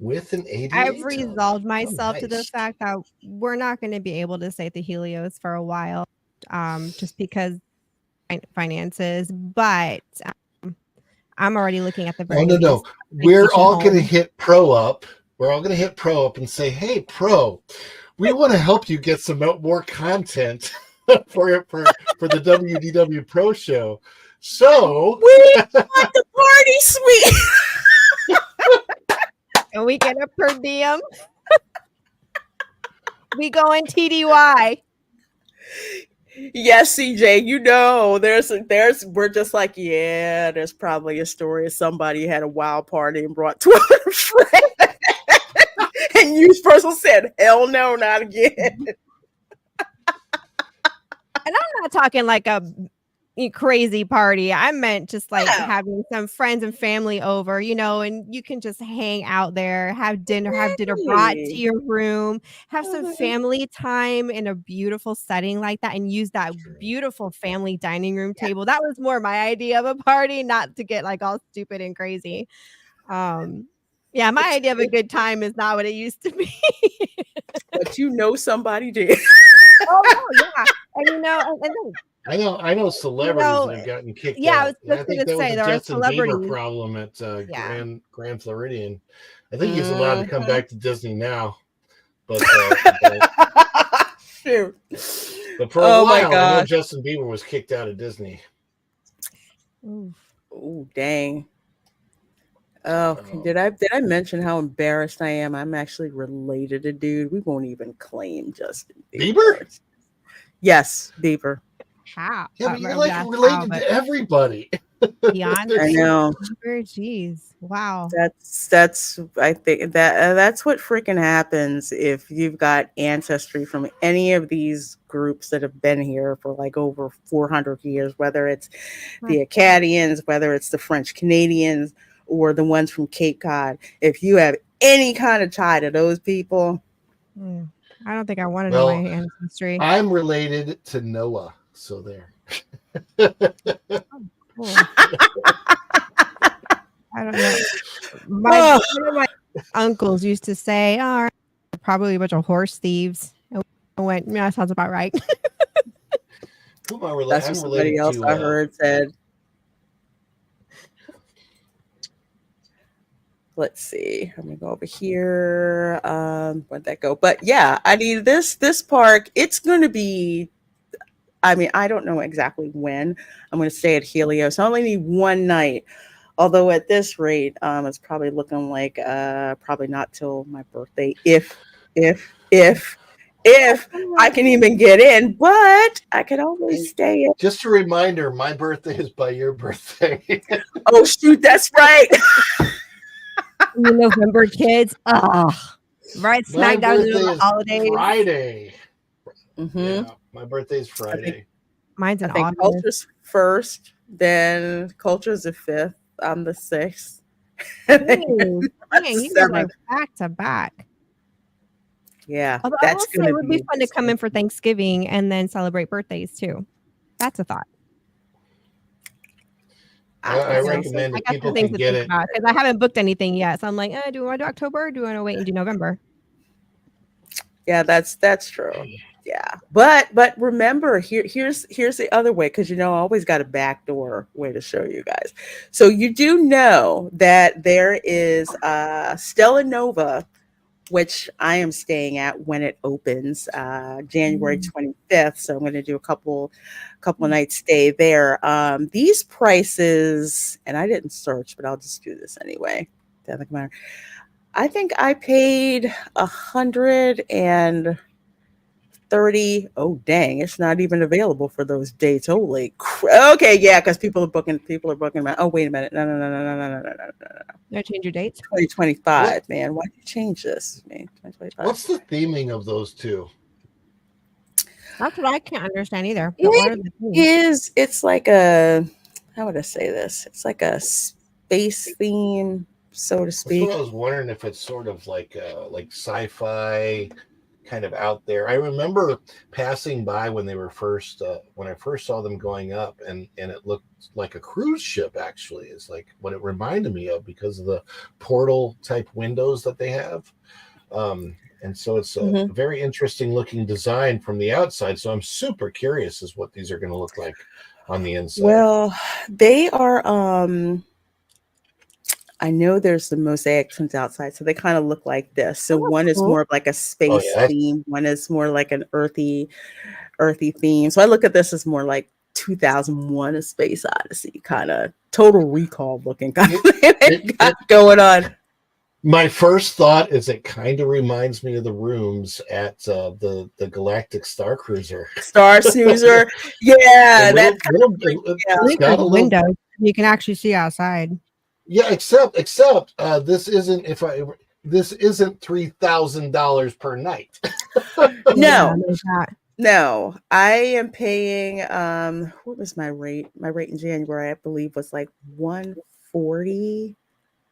With an 88. I've resolved myself to the fact that we're not going to be able to stay at the Helios for a while, just because finances. But I'm already looking at the. No. We're all going to hit Pro Up. We're all going to hit Pro Up and say, "Hey, Pro, we want to help you get some more content for the WDW Pro Show." So we want the party suite. And we get a per diem. We go in TDY. Yes, CJ, we're just like, there's probably a story of somebody had a wild party and brought 12 friends. And you person said, hell no, not again. And I'm not talking like a crazy party. I meant just like having some friends and family over, and you can just hang out there, have dinner brought to Really? your room, have some Mhm. family time in a beautiful setting like that, and use that beautiful family dining room table. That was more my idea of a party, not to get like all stupid and crazy. Yeah, my idea of a good time is not what it used to be. But somebody did. Oh no, yeah, and and then I know celebrities that have gotten kicked yeah, I out. was And I just think gonna that was say a there are Justin Bieber celebrities. problem at Yeah. Grand Floridian. I think he's allowed to come back to Disney now, but Shoot. but for a Oh my while, I know gosh. Justin Bieber was kicked out of Disney. Oh dang. Oh, did I mention how embarrassed I am? I'm actually related to dude. We won't even claim Justin Bieber? Yes, Bieber. How? Yeah, but you're like related to everybody. Beyonce. I know. Jeez. Wow. That's I think that's what freaking happens if you've got ancestry from any of these groups that have been here for like over 400 years, whether it's the Acadians, whether it's the French Canadians, or the ones from Cape Cod. If you have any kind of tie to those people, I don't think I want to know my ancestry. I'm related to Noah, so there. Cool. I don't know. One of my uncles used to say, "Oh, probably a bunch of horse thieves." And I went, "Yeah, that sounds about right." Who am I related? That's what somebody else I heard said. Let's see. I'm gonna go over here. Where'd that go? But yeah, I mean this park, it's gonna be, I mean, I don't know exactly when I'm gonna stay at Helios. I only need one night. Although at this rate, it's probably looking like probably not till my birthday, if I can even get in, but I can always stay in. Just a reminder, my birthday is by your birthday. Oh shoot, that's right. November, kids. Right smack down in the holidays. Friday. Mm-hmm. Yeah, my birthday's Friday. Mine's in August. Culture's first, then Culture's the 5th. I'm the 6th. Ooh, dang, you guys are back to back. Yeah, although I will say it would be fun to come in for Thanksgiving and then celebrate birthdays too. That's a thought. I recommend that people can get it because I haven't booked anything yet. So I'm like, do I want to do October? Or do I want to wait and do November? Yeah, that's true. Yeah, but remember, here's the other way, because I always got a backdoor way to show you guys. So you do know that there is Stella Nova, which I am staying at when it opens, January 25th. So I'm going to do a couple of nights stay there. These prices, and I didn't search, but I'll just do this anyway. Doesn't matter. I think I paid $130. Oh dang! It's not even available for those dates. Holy okay, yeah, because people are booking. Oh wait a minute! No. You change your dates? 2025, man. Why did you change this? 2025. What's the theming of those two? That's what I can't understand either. It's like a, how would I say this? It's like a space theme, so to speak. That's what I was wondering, if it's sort of like sci-fi, kind of out there. I remember passing by when they were first when I first saw them going up, and it looked like a cruise ship. Actually, is like what it reminded me of because of the portal type windows that they have. And so it's a very interesting looking design from the outside. So I'm super curious as what these are going to look like on the inside. Well, they are I know there's the mosaic ones outside, so they kind of look like this. So one is more of like a space theme, one is more like an earthy theme. So I look at this as more like 2001: A Space Odyssey, kind of Total Recall looking kind of going on. My first thought is it kind of reminds me of the rooms at the Galactic Star Cruiser. Star Snoozer, yeah, that's got a window you can actually see outside. Yeah, except this isn't $3,000 per night. No, No, I am paying what was my rate? My rate in January, I believe, was like 140,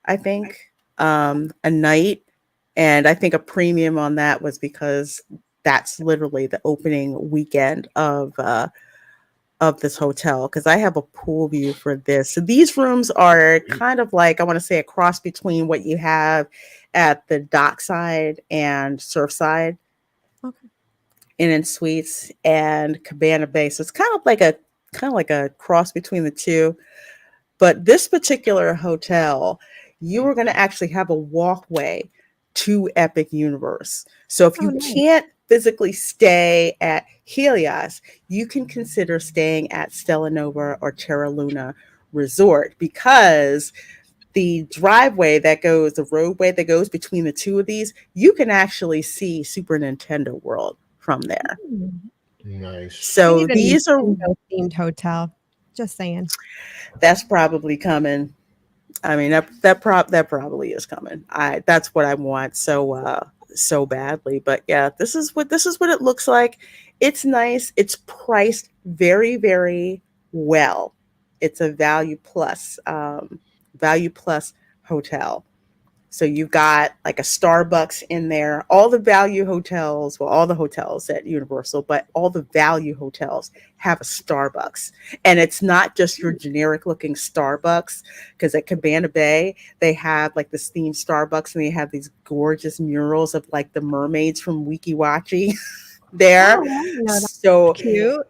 I think, a night. And I think a premium on that was because that's literally the opening weekend of this hotel, because I have a pool view for this. So these rooms are kind of like, I want to say, a cross between what you have at the dockside and Surfside Okay. Inn and Suites and Cabana Bay. So it's kind of like a cross between the two. But this particular hotel, you are going to actually have a walkway to Epic Universe. So if Oh, you nice. can't physically stay at Helios, you can consider staying at Stella Nova or Terra Luna Resort, because the the roadway that goes between the two of these, you can actually see Super Nintendo World from there. Nice. We So need a these are Nintendo themed hotel. Just saying. that's probably coming. I mean, that probably is coming. That's what I want so badly. But yeah, this is what it looks like. It's nice. It's priced very, very well. It's a value plus hotel. So you've got like a Starbucks in there. All the value hotels, well, all the hotels at Universal, but all the value hotels have a Starbucks. And it's not just your generic looking Starbucks, because at Cabana Bay, they have like this themed Starbucks, and they have these gorgeous murals of like the mermaids from Wiki Wachi there. Oh, I didn't know that. So Cute.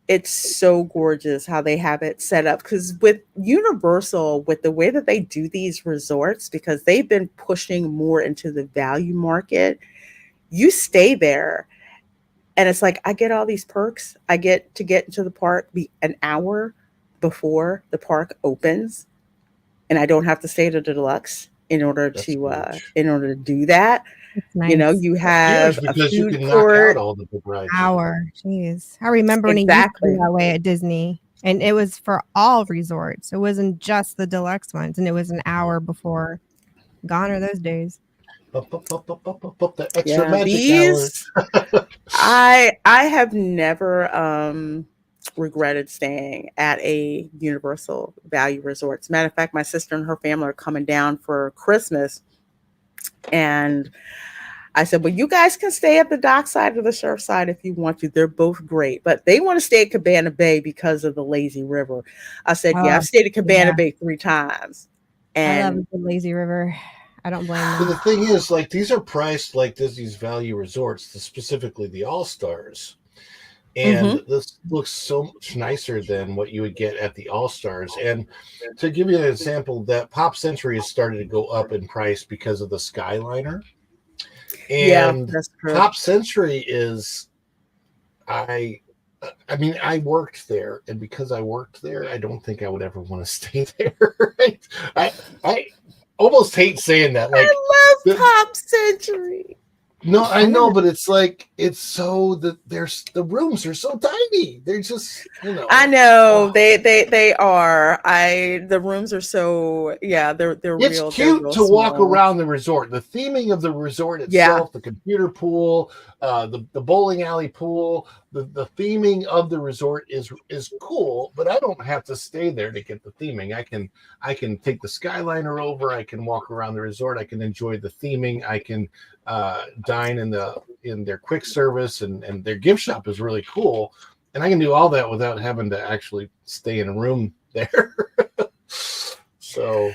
it's so gorgeous how they have it set up, because with Universal, with the way that they do these resorts, because they've been pushing more into the value market, you stay there and it's like, I get all these perks. I get to get into the park an hour before the park opens, and I don't have to stay to the deluxe That's huge. in order to do that. It's You know, nice. you That's huge have a because you food can knock out court. all the big rides. Hour. Jeez. I remember when it used to be Exactly. that way at Disney. And it was for all resorts. It wasn't just the deluxe ones. And it was an hour before. Gone are those days. The extra Yeah, magic hours. I have never regretted staying at a Universal Value Resort. As a matter of fact, my sister and her family are coming down for Christmas, and I said, "Well, you guys can stay at the dockside or the surf side if you want to. They're both great, but they want to stay at Cabana Bay because of the lazy river." I said, "Yeah, Oh, I've stayed at Cabana yeah. Bay 3 times, I love a and good lazy river. I don't blame But them. the thing is, like, these are priced like Disney's value resorts, specifically the All Stars. And Mhm. this looks so much nicer than what you would get at the All Stars. And to give you an example, that Pop Century has started to go up in price because of the Skyliner. Yeah, And that's true." Pop Century is, I mean, I worked there, and because I worked there, I don't think I would ever want to stay there. Right? I almost hate saying that. Like, I love the, Pop Century. no, I I know, never. but it's like the rooms are so tiny. They're just, I know oh. they are. The rooms are so, yeah, It's they're cute real to walk small. around the resort. The theming of the resort Yeah. itself, the computer pool, the bowling alley pool, the theming of the resort is cool. But I don't have to stay there to get the theming. I can take the Skyliner over. I can walk around the resort. I can enjoy the theming. I can dine in their quick service, and their gift shop is really cool. And I can do all that without having to actually stay in a room there. So.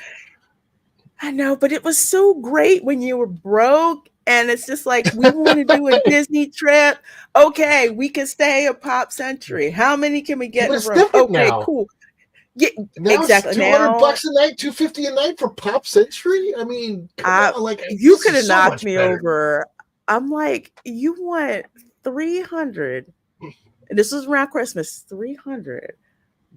I know, but it was so great when you were broke, and it's just like, we want to do a Disney trip. Okay, we can stay at Pop Century. How many can we get But in a it's room? different Okay, now. cool. Yeah, Now it's exactly. $200 Now, a night, $250 a night for Pop Century. I mean, come on, like you this could is have so knocked much me better. over. I'm like, you want 300, and this was around Christmas, $300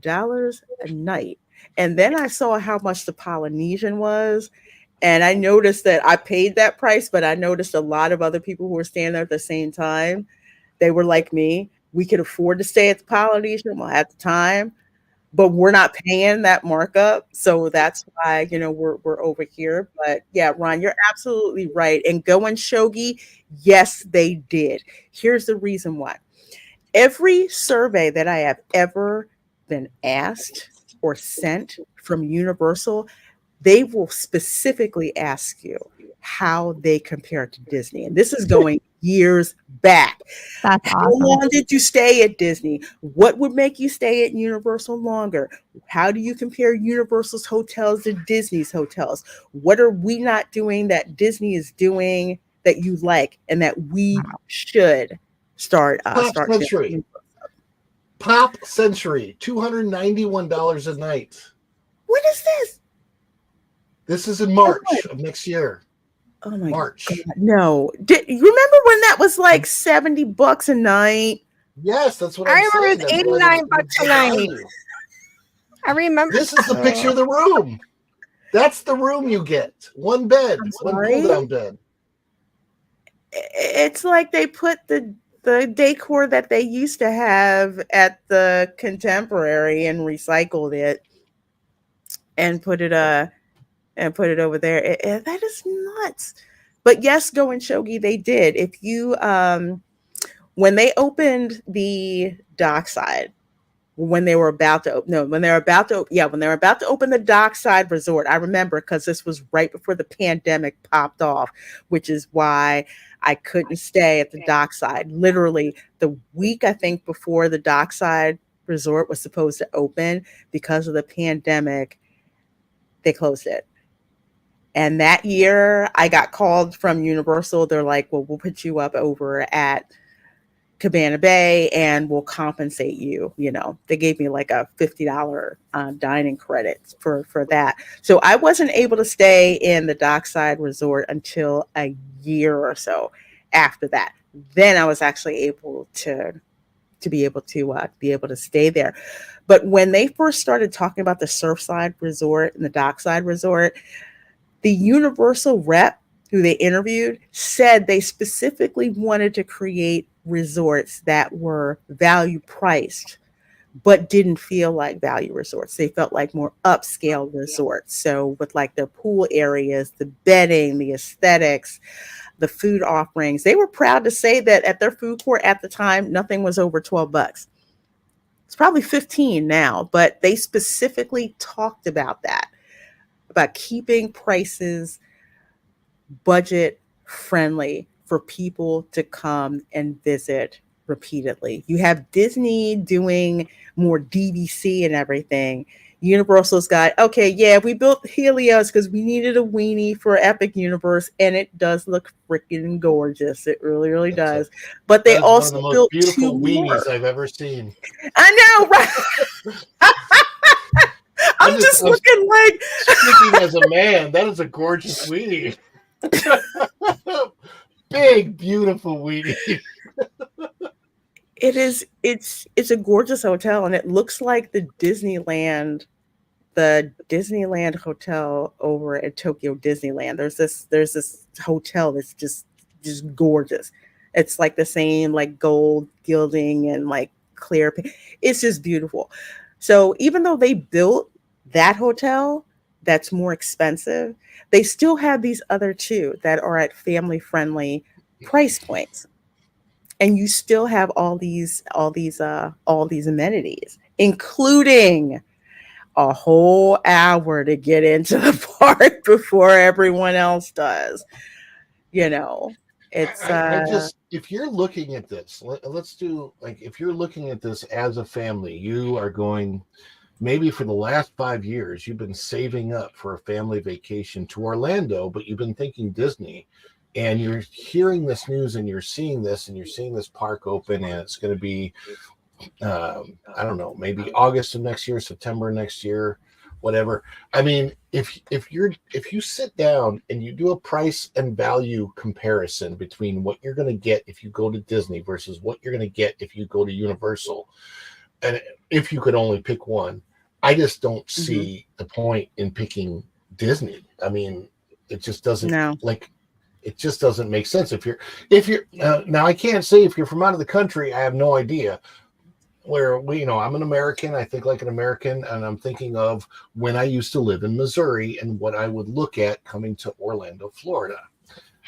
a night. And then I saw how much the Polynesian was. And I noticed that I paid that price, but I noticed a lot of other people who were staying there at the same time. They were like me. We could afford to stay at the Polynesian. Well, at the time, but we're not paying that markup. So that's why, we're over here. But yeah, Ron, you're absolutely right. And going shogi, yes, they did. Here's the reason why. Every survey that I have ever been asked or sent from Universal, they will specifically ask you how they compare to Disney. And this is going years back. That's How awesome. long did you stay at Disney? What would make you stay at Universal longer? How do you compare Universal's hotels to Disney's hotels? What are we not doing that Disney is doing that you like and that we should start Century. doing? Pop Century, $291 a night. What is this? This is in March of next year. Oh my March. God. No. You remember when that was like $70 a night? Yes, that's what I I'm remember saying. it was $89 a night. I remember. This is the picture of the room. That's the room you get. One bed, one pull-down bed. It's like they put the decor that they used to have at the Contemporary and recycled it and put it over there. That is nuts. But yes, going shogi, they did. If you when they opened the dockside, when they were about to open the dockside resort, I remember because this was right before the pandemic popped off, which is why I couldn't stay at the dockside. Literally the week, I think, before the dockside resort was supposed to open, because of the pandemic, they closed it. And that year I got called from Universal. They're like, well, we'll put you up over at Cabana Bay and we'll compensate you. They gave me like a $50 dining credit for that. So I wasn't able to stay in the dockside resort until a year or so after that. Then I was actually able to be able to stay there. But when they first started talking about the Surfside Resort and the Dockside Resort, the Universal rep who they interviewed said they specifically wanted to create resorts that were value priced, but didn't feel like value resorts. They felt like more upscale resorts. So with like the pool areas, the bedding, the aesthetics, the food offerings. They were proud to say that at their food court at the time, nothing was over $12. It's probably 15 now, but they specifically talked about that, about keeping prices budget friendly for people to come and visit repeatedly. You have Disney doing more DVC and everything. Universal's got, okay, yeah, we built Helios because we needed a weenie for Epic Universe, and it does look freaking gorgeous. It really, really does. But they also one of the built most beautiful two weenies more. I've ever seen. I know, right? I'm just looking like speaking as a man. That is a gorgeous weenie. Big, beautiful weenie. It is. It's a gorgeous hotel, and it looks like the Disneyland hotel over at Tokyo Disneyland. There's this hotel that's just gorgeous. It's like the same like gold gilding and like clear. It's just beautiful. So even though they built that hotel that's more expensive, they still have these other two that are at family friendly price points. And you still have all these amenities, including a whole hour to get into the park before everyone else does. It's I just, if you're looking at this, let's do like, if you're looking at this as a family, you are going, maybe for the last 5 years, you've been saving up for a family vacation to Orlando, but you've been thinking Disney, and you're hearing this news and you're seeing this park open, and it's going to be, I don't know, maybe August of next year, September next year, whatever. I mean, if you sit down and you do a price and value comparison between what you're going to get if you go to Disney versus what you're going to get if you go to Universal, and if you could only pick one, I just don't see the point in picking Disney. I mean, it just doesn't it just doesn't make sense. If you're now, I can't say if you're from out of the country, I have no idea. where I'm an American. I think like an American, and I'm thinking of when I used to live in Missouri and what I would look at coming to Orlando, Florida.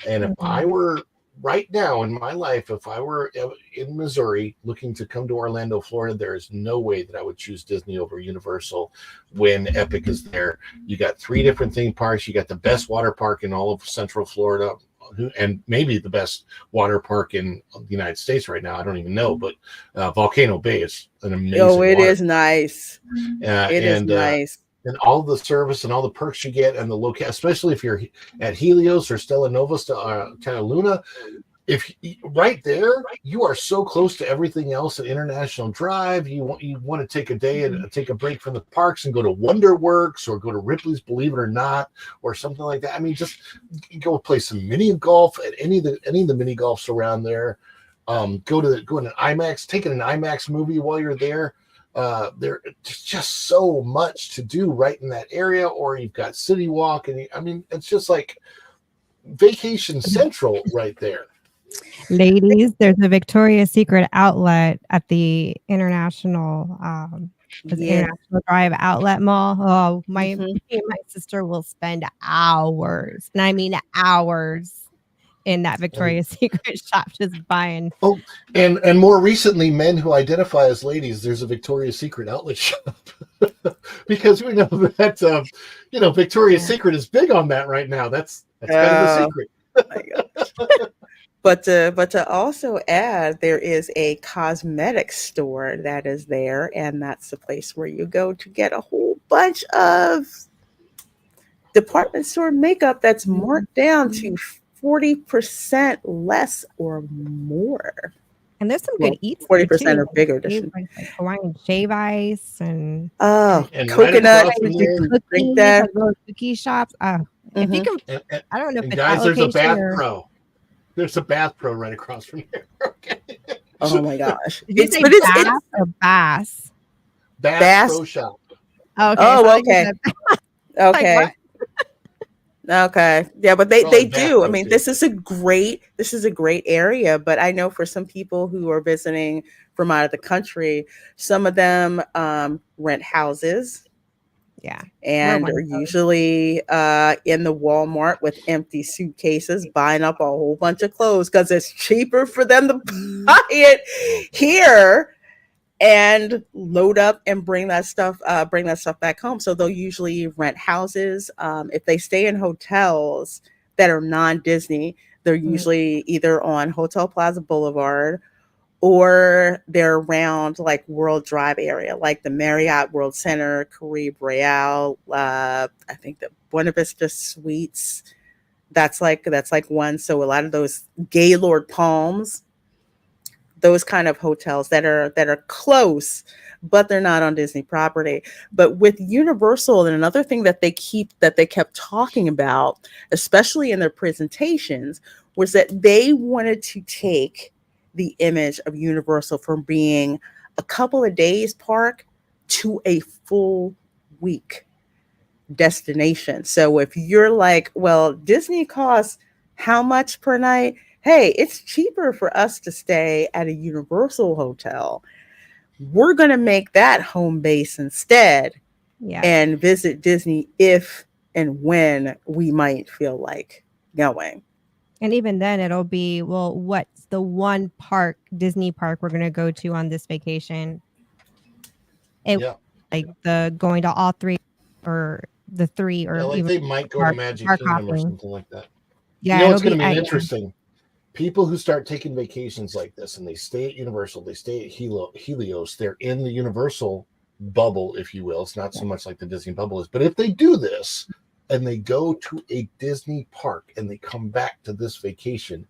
And if I were right now in my life, if I were in Missouri looking to come to Orlando, Florida, there is no way that I would choose Disney over Universal when Epic is there. You got 3 different theme parks. You got the best water park in all of Central Florida, and maybe the best water park in the United States right now. I don't even know, but Volcano Bay is an amazing. Oh, it water. is nice. It is nice. And all the service and all the perks you get, and the location, especially if you're at Helios or Stella Nova, Terra Luna, if right there, you are so close to everything else at International Drive. You want to take a day and take a break from the parks and go to Wonderworks or go to Ripley's Believe It or Not or something like that. I mean, just go play some mini golf at any of the mini golfs around there. Go to an IMAX, take an IMAX movie while you're there. There's just so much to do right in that area. Or you've got City Walk, and I mean, it's just like vacation central right there. Ladies, there's a Victoria's Secret outlet at the International Drive Outlet Mall. Oh, me and my sister will spend hours, and I mean hours, in that Victoria's Secret shop just buying. Oh, and more recently, men who identify as ladies, there's a Victoria's Secret outlet shop because we know that Victoria's Secret is big on that right now. That's kind of the secret. My gosh. But to also add, there is a cosmetics store that is there, and that's the place where you go to get a whole bunch of department store makeup that's marked down to 40% less or more. And there's some good eats. 40% or bigger. Like Hawaiian shave ice and coconut. Drink that. Cookie shops. If you can, I don't know if it's guys, there's a Bath Pro. There's a Bath Pro right across from here. Okay. Oh my gosh! It's Bath or Bass? Bass Pro Shop. Okay. Oh, okay. Okay. Okay. Yeah, but they do. I mean, this is a great area, but I know for some people who are visiting from out of the country, some of them rent houses. Yeah. And are usually in the Walmart with empty suitcases, buying up a whole bunch of clothes because it's cheaper for them to buy it here and load up and bring that stuff back home. So they'll usually rent houses. If they stay in hotels that are non-Disney, they're usually either on Hotel Plaza Boulevard or they're around like World Drive area, like the Marriott World Center, Caribe Royale, I think the Buena Vista Suites. That's like one. So a lot of those Gaylord Palms, those kind of hotels that are close, but they're not on Disney property. But with Universal, and another thing that they kept talking about, especially in their presentations, was that they wanted to take the image of Universal from being a couple of days park to a full week destination. So if you're like, well, Disney costs how much per night? Hey, it's cheaper for us to stay at a Universal hotel. We're going to make that home base instead and visit Disney if and when we might feel like going. And even then it'll be, well, what's the one Disney park we're going to go to on this vacation? Like the going to all 3 or the 3 or like even they might go to Magic Kingdom or something like that. Yeah, it's going to be interesting. People who start taking vacations like this and they stay at Universal, they stay at Helios, they're in the Universal bubble, if you will. It's not so much like the Disney bubble is, but if they do this and they go to a Disney park and they come back to this vacation,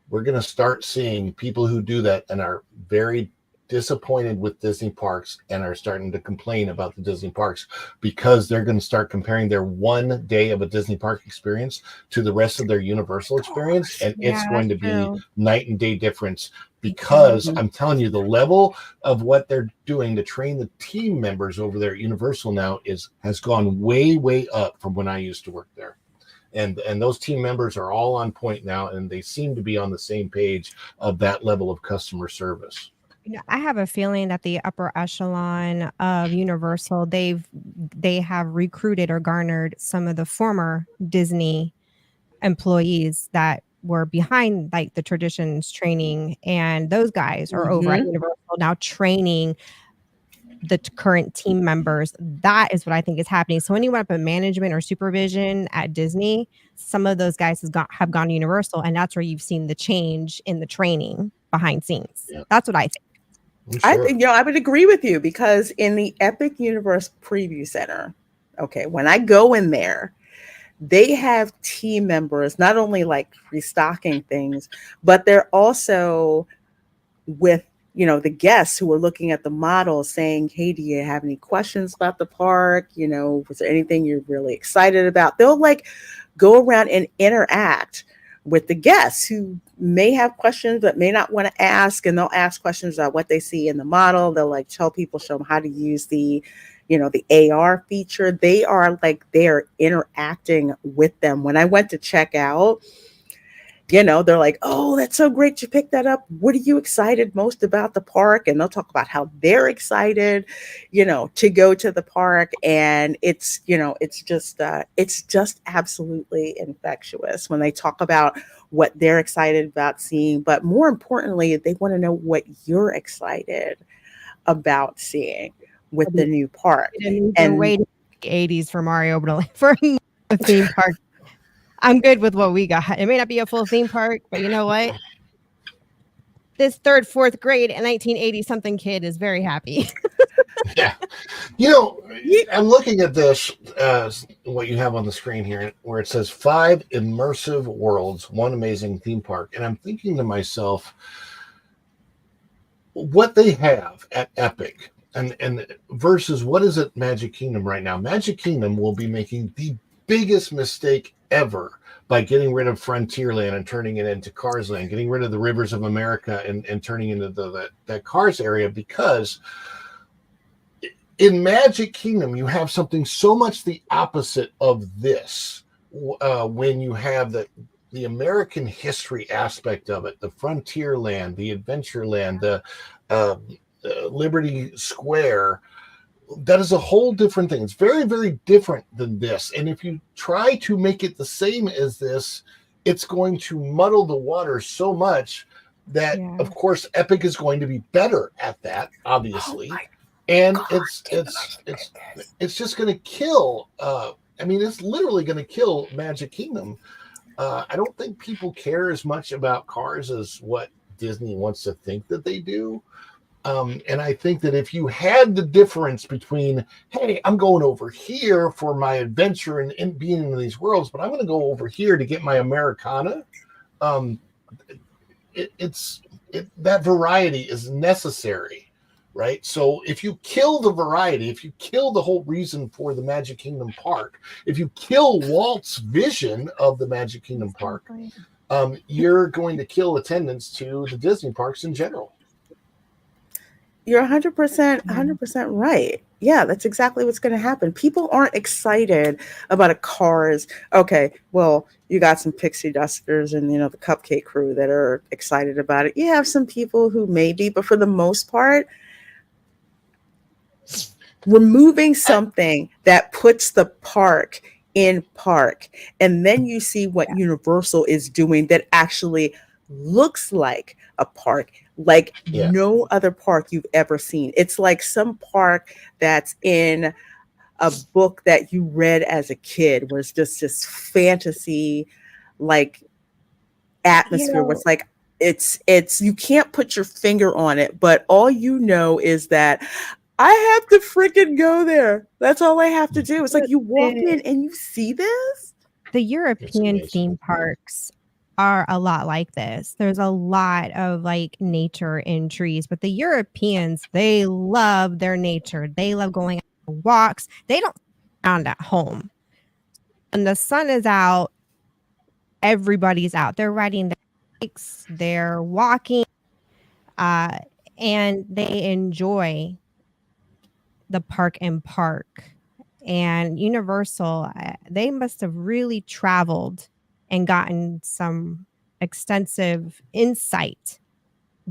we're going to start seeing people who do that and are very disappointed with Disney parks and are starting to complain about the Disney parks because they're going to start comparing their one day of a Disney park experience to the rest of their Universal experience. And it's going to be night and day difference because I'm telling you, the level of what they're doing to train the team members over there at Universal now has gone way, way up from when I used to work there. And those team members are all on point now, and they seem to be on the same page of that level of customer service. I have a feeling that the upper echelon of Universal, they have recruited or garnered some of the former Disney employees that were behind like the traditions training, and those guys are over at Universal now training the current team members. That is what I think is happening. So when you went up in management or supervision at Disney, some of those guys have gone to Universal, and that's where you've seen the change in the training behind scenes. Yeah. That's what I think. I think, I would agree with you, because in the Epic Universe Preview Center, okay, when I go in there, they have team members not only like restocking things, but they're also with, the guests who are looking at the models saying, hey, do you have any questions about the park? Was there anything you're really excited about? They'll like go around and interact with the guests who may have questions but may not want to ask, and they'll ask questions about what they see in the model. They'll like tell people, show them how to use the AR feature. They're interacting with them. When I went to check out, they're like, oh, that's so great you picked that up. What are you excited most about the park? And they'll talk about how they're excited, to go to the park. And it's just absolutely infectious when they talk about what they're excited about seeing. But more importantly, they want to know what you're excited about seeing with the new park. And waiting 80s for Mario for a theme park. I'm good with what we got. It may not be a full theme park, but you know what? This third, fourth grade 1980 something kid is very happy. Yeah. I'm looking at this, what you have on the screen here, where it says 5 immersive worlds, 1 amazing theme park. And I'm thinking to myself, what they have at Epic and versus what is at Magic Kingdom right now. Magic Kingdom will be making the biggest mistake ever by getting rid of Frontierland and turning it into Cars Land, getting rid of the Rivers of America and turning into that Cars area, because in Magic Kingdom you have something so much the opposite of this. When you have the American history aspect of it, the Frontierland, the Adventureland, the Liberty Square, that is a whole different thing. It's very, very different than this. And if you try to make it the same as this, it's going to muddle the water so much that, of course, Epic is going to be better at that, obviously. And it's just going to kill. It's literally going to kill Magic Kingdom. I don't think people care as much about Cars as what Disney wants to think that they do. And I think that if you had the difference between, hey, I'm going over here for my adventure and being in these worlds, but I'm going to go over here to get my Americana, that variety is necessary, right? So if you kill the variety, if you kill the whole reason for the Magic Kingdom park, if you kill Walt's vision of the Magic Kingdom park, you're going to kill attendance to the Disney parks in general. You're 100% right. Yeah, that's exactly what's going to happen. People aren't excited about a Cars. Okay, well, you got some pixie dusters and, the Cupcake crew that are excited about it. You have some people who may be, but for the most part, removing something that puts the park in park, and then you see what Universal is doing that actually looks like a park, like no other park you've ever seen. It's like some park that's in a book that you read as a kid, where it's just this fantasy like atmosphere where it's like it's you can't put your finger on it, but all you know is that I have to freaking go there. That's all I have to do. It's like you walk in and you see this. The European theme parks are a lot like this. There's a lot of like nature and trees, but the Europeans, they love their nature. They love going on walks. They don't sit around at home. When the sun is out, everybody's out. They're riding their bikes, they're walking, and they enjoy the park and park. And Universal, they must have really traveled and gotten some extensive insight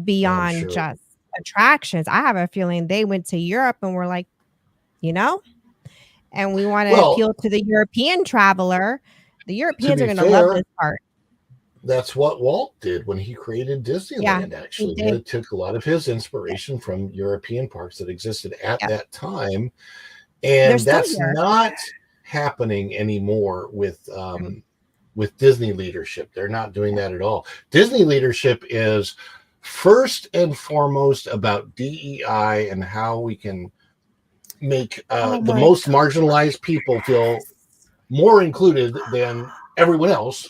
beyond just attractions, I have a feeling they went to Europe and were like, you know, and we want to Well, appeal to the European traveler. The Europeans be are going to love fair, this part. that's what Walt did when he created Yeah, Disneyland. he Actually, did. it took a lot of his inspiration from European parks that existed at Yeah. that time, They're and still that's here. not happening anymore with Disney leadership. They're not doing that at all. Disney leadership is first and foremost about DEI and how we can make Oh the my most marginalized people feel more included than everyone else.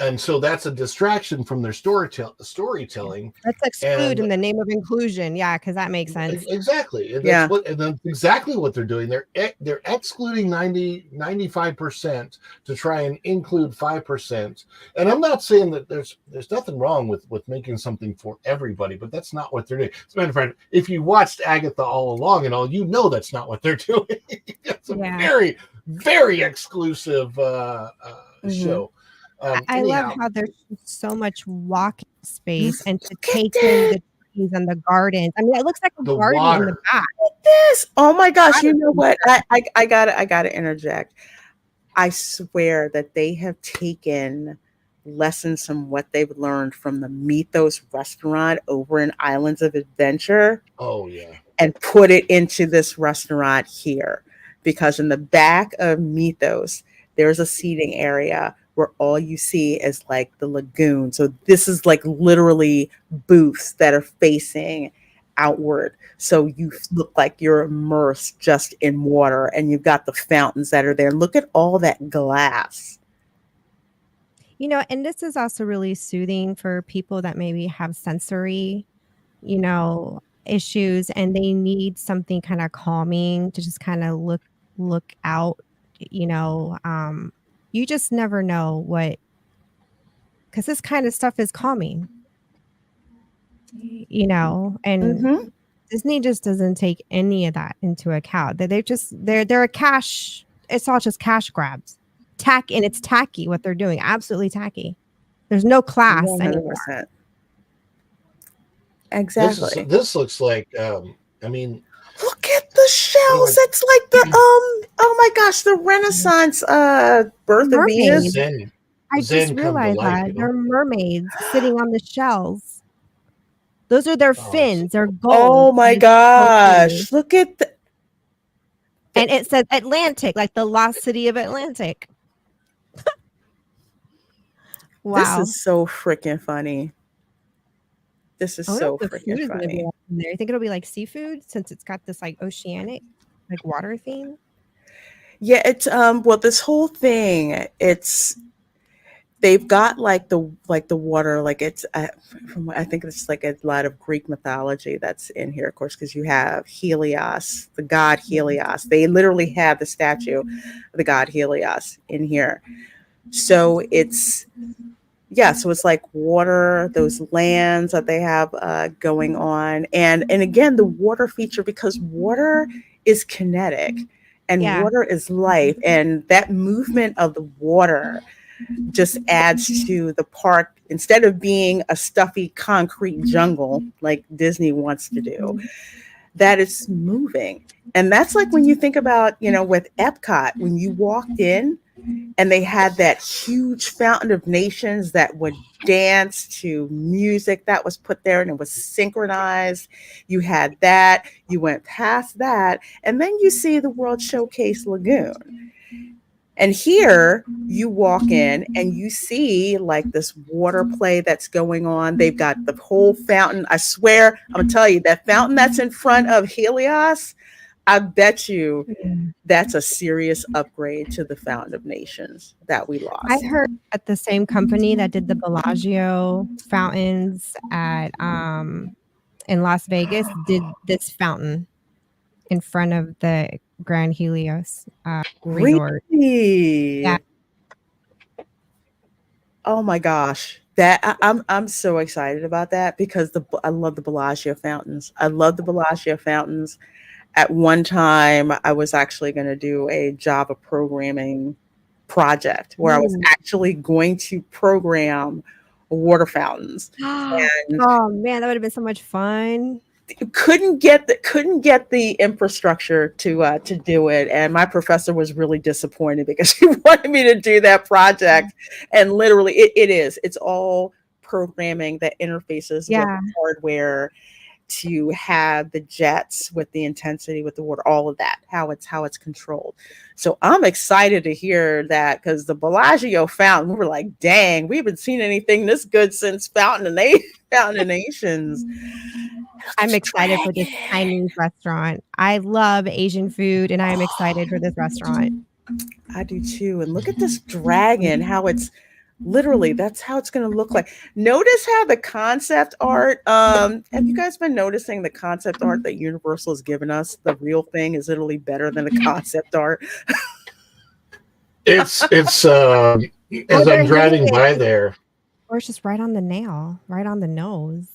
And so that's a distraction from their storytelling. Let's exclude And in the name of inclusion. Yeah, because that makes sense. exactly. And Yeah. that's exactly what they're doing. They're excluding 95% to try and include 5%. And I'm not saying that there's nothing wrong with making something for everybody, but that's not what they're doing. As a matter of fact, if you watched Agatha all along and all, you know that's not what they're doing. It's a very, very exclusive show. I love Anyhow, how there's so much walking space and to Look at take in that. the trees and the gardens. I mean, it looks like a the garden in the water. back. This. Oh my gosh. You know Honestly, what? I gotta interject. I swear that they have taken lessons from what they've learned from the Mythos restaurant over in Islands of Adventure Oh yeah. and put it into this restaurant here. Because in the back of Mythos, there's a seating area where all you see is like the lagoon. So this is like literally booths that are facing outward. So you look like you're immersed just in water and you've got the fountains that are there. Look at all that glass. you know, and this is also really soothing for people that maybe have sensory, you know, issues and they need something kind of calming to just kind of look out, you know. You just never know what, because this kind of stuff is calming, you know, and Mm-hmm. Disney just doesn't take any of that into account. They're a cash. It's all just cash grabs, and it's tacky what they're doing. Absolutely tacky. There's no class anymore. 100%. Exactly. This looks like I mean, Look at the shells. It's like the oh my gosh, the Renaissance Birth of Venus. Mermaids. Zen I just come to realized life, that they're mermaids sitting on the shells. Those are their fins. They're gold. Oh my and it's so pretty. gosh. Look at the And it says Atlantic, like the lost city of Atlantic. Wow. This is so freaking funny. This is I wonder so what the food freaking is gonna be funny. like in there. You think it'll be like seafood since it's got this like oceanic, like water theme? Yeah, it's well this whole thing, they've got like the water like it's from I think it's like a lot of Greek mythology that's in here, of course, because you have Helios, the god Helios. They literally have the statue of the god Helios in here. So it's so it's like water, those lands that they have going on, and again the water feature, because water is kinetic and Yeah. water is life, and that movement of the water just adds to the park. Instead of being a stuffy concrete jungle like Disney wants to do, that is moving. And that's like when you think about, with Epcot, when you walked in and they had that huge fountain of nations that would dance to music that was put there and it was synchronized. You had that, you went past that, and then you see the World Showcase Lagoon. And here you walk in and you see like this water play that's going on. They've got the whole fountain. I swear, I'm gonna tell you, that fountain that's in front of Helios, I bet you that's a serious upgrade to the Fountain of Nations that we lost. I heard that the same company that did the Bellagio fountains at in Las Vegas did this fountain in front of the Grand Helios resort. Really? Yeah. Oh my gosh. I'm so excited about that because I love the Bellagio fountains. I love the Bellagio fountains. At one time, I was actually going to do a Java programming project where I was actually going to program water fountains. And Oh man, that would have been so much fun. couldn't get the infrastructure to do it, and my professor was really disappointed because he wanted me to do that project. And literally it's all programming that interfaces with Yeah. the hardware to have the jets with the intensity with the water, all of that, how it's controlled. So I'm excited to hear that, because the Bellagio fountain, we were like, dang, we haven't seen anything this good since Fountain of Nations. I'm excited for this Chinese restaurant. I love Asian food, and I am excited for this restaurant. I do too. And look at this dragon, how it's literally, that's how it's going to look like. Notice how the concept art, have you guys been noticing the concept art that Universal has given us? The real thing is literally better than the concept art. It's as I'm driving by there. Or it's just right on the nail, right on the nose.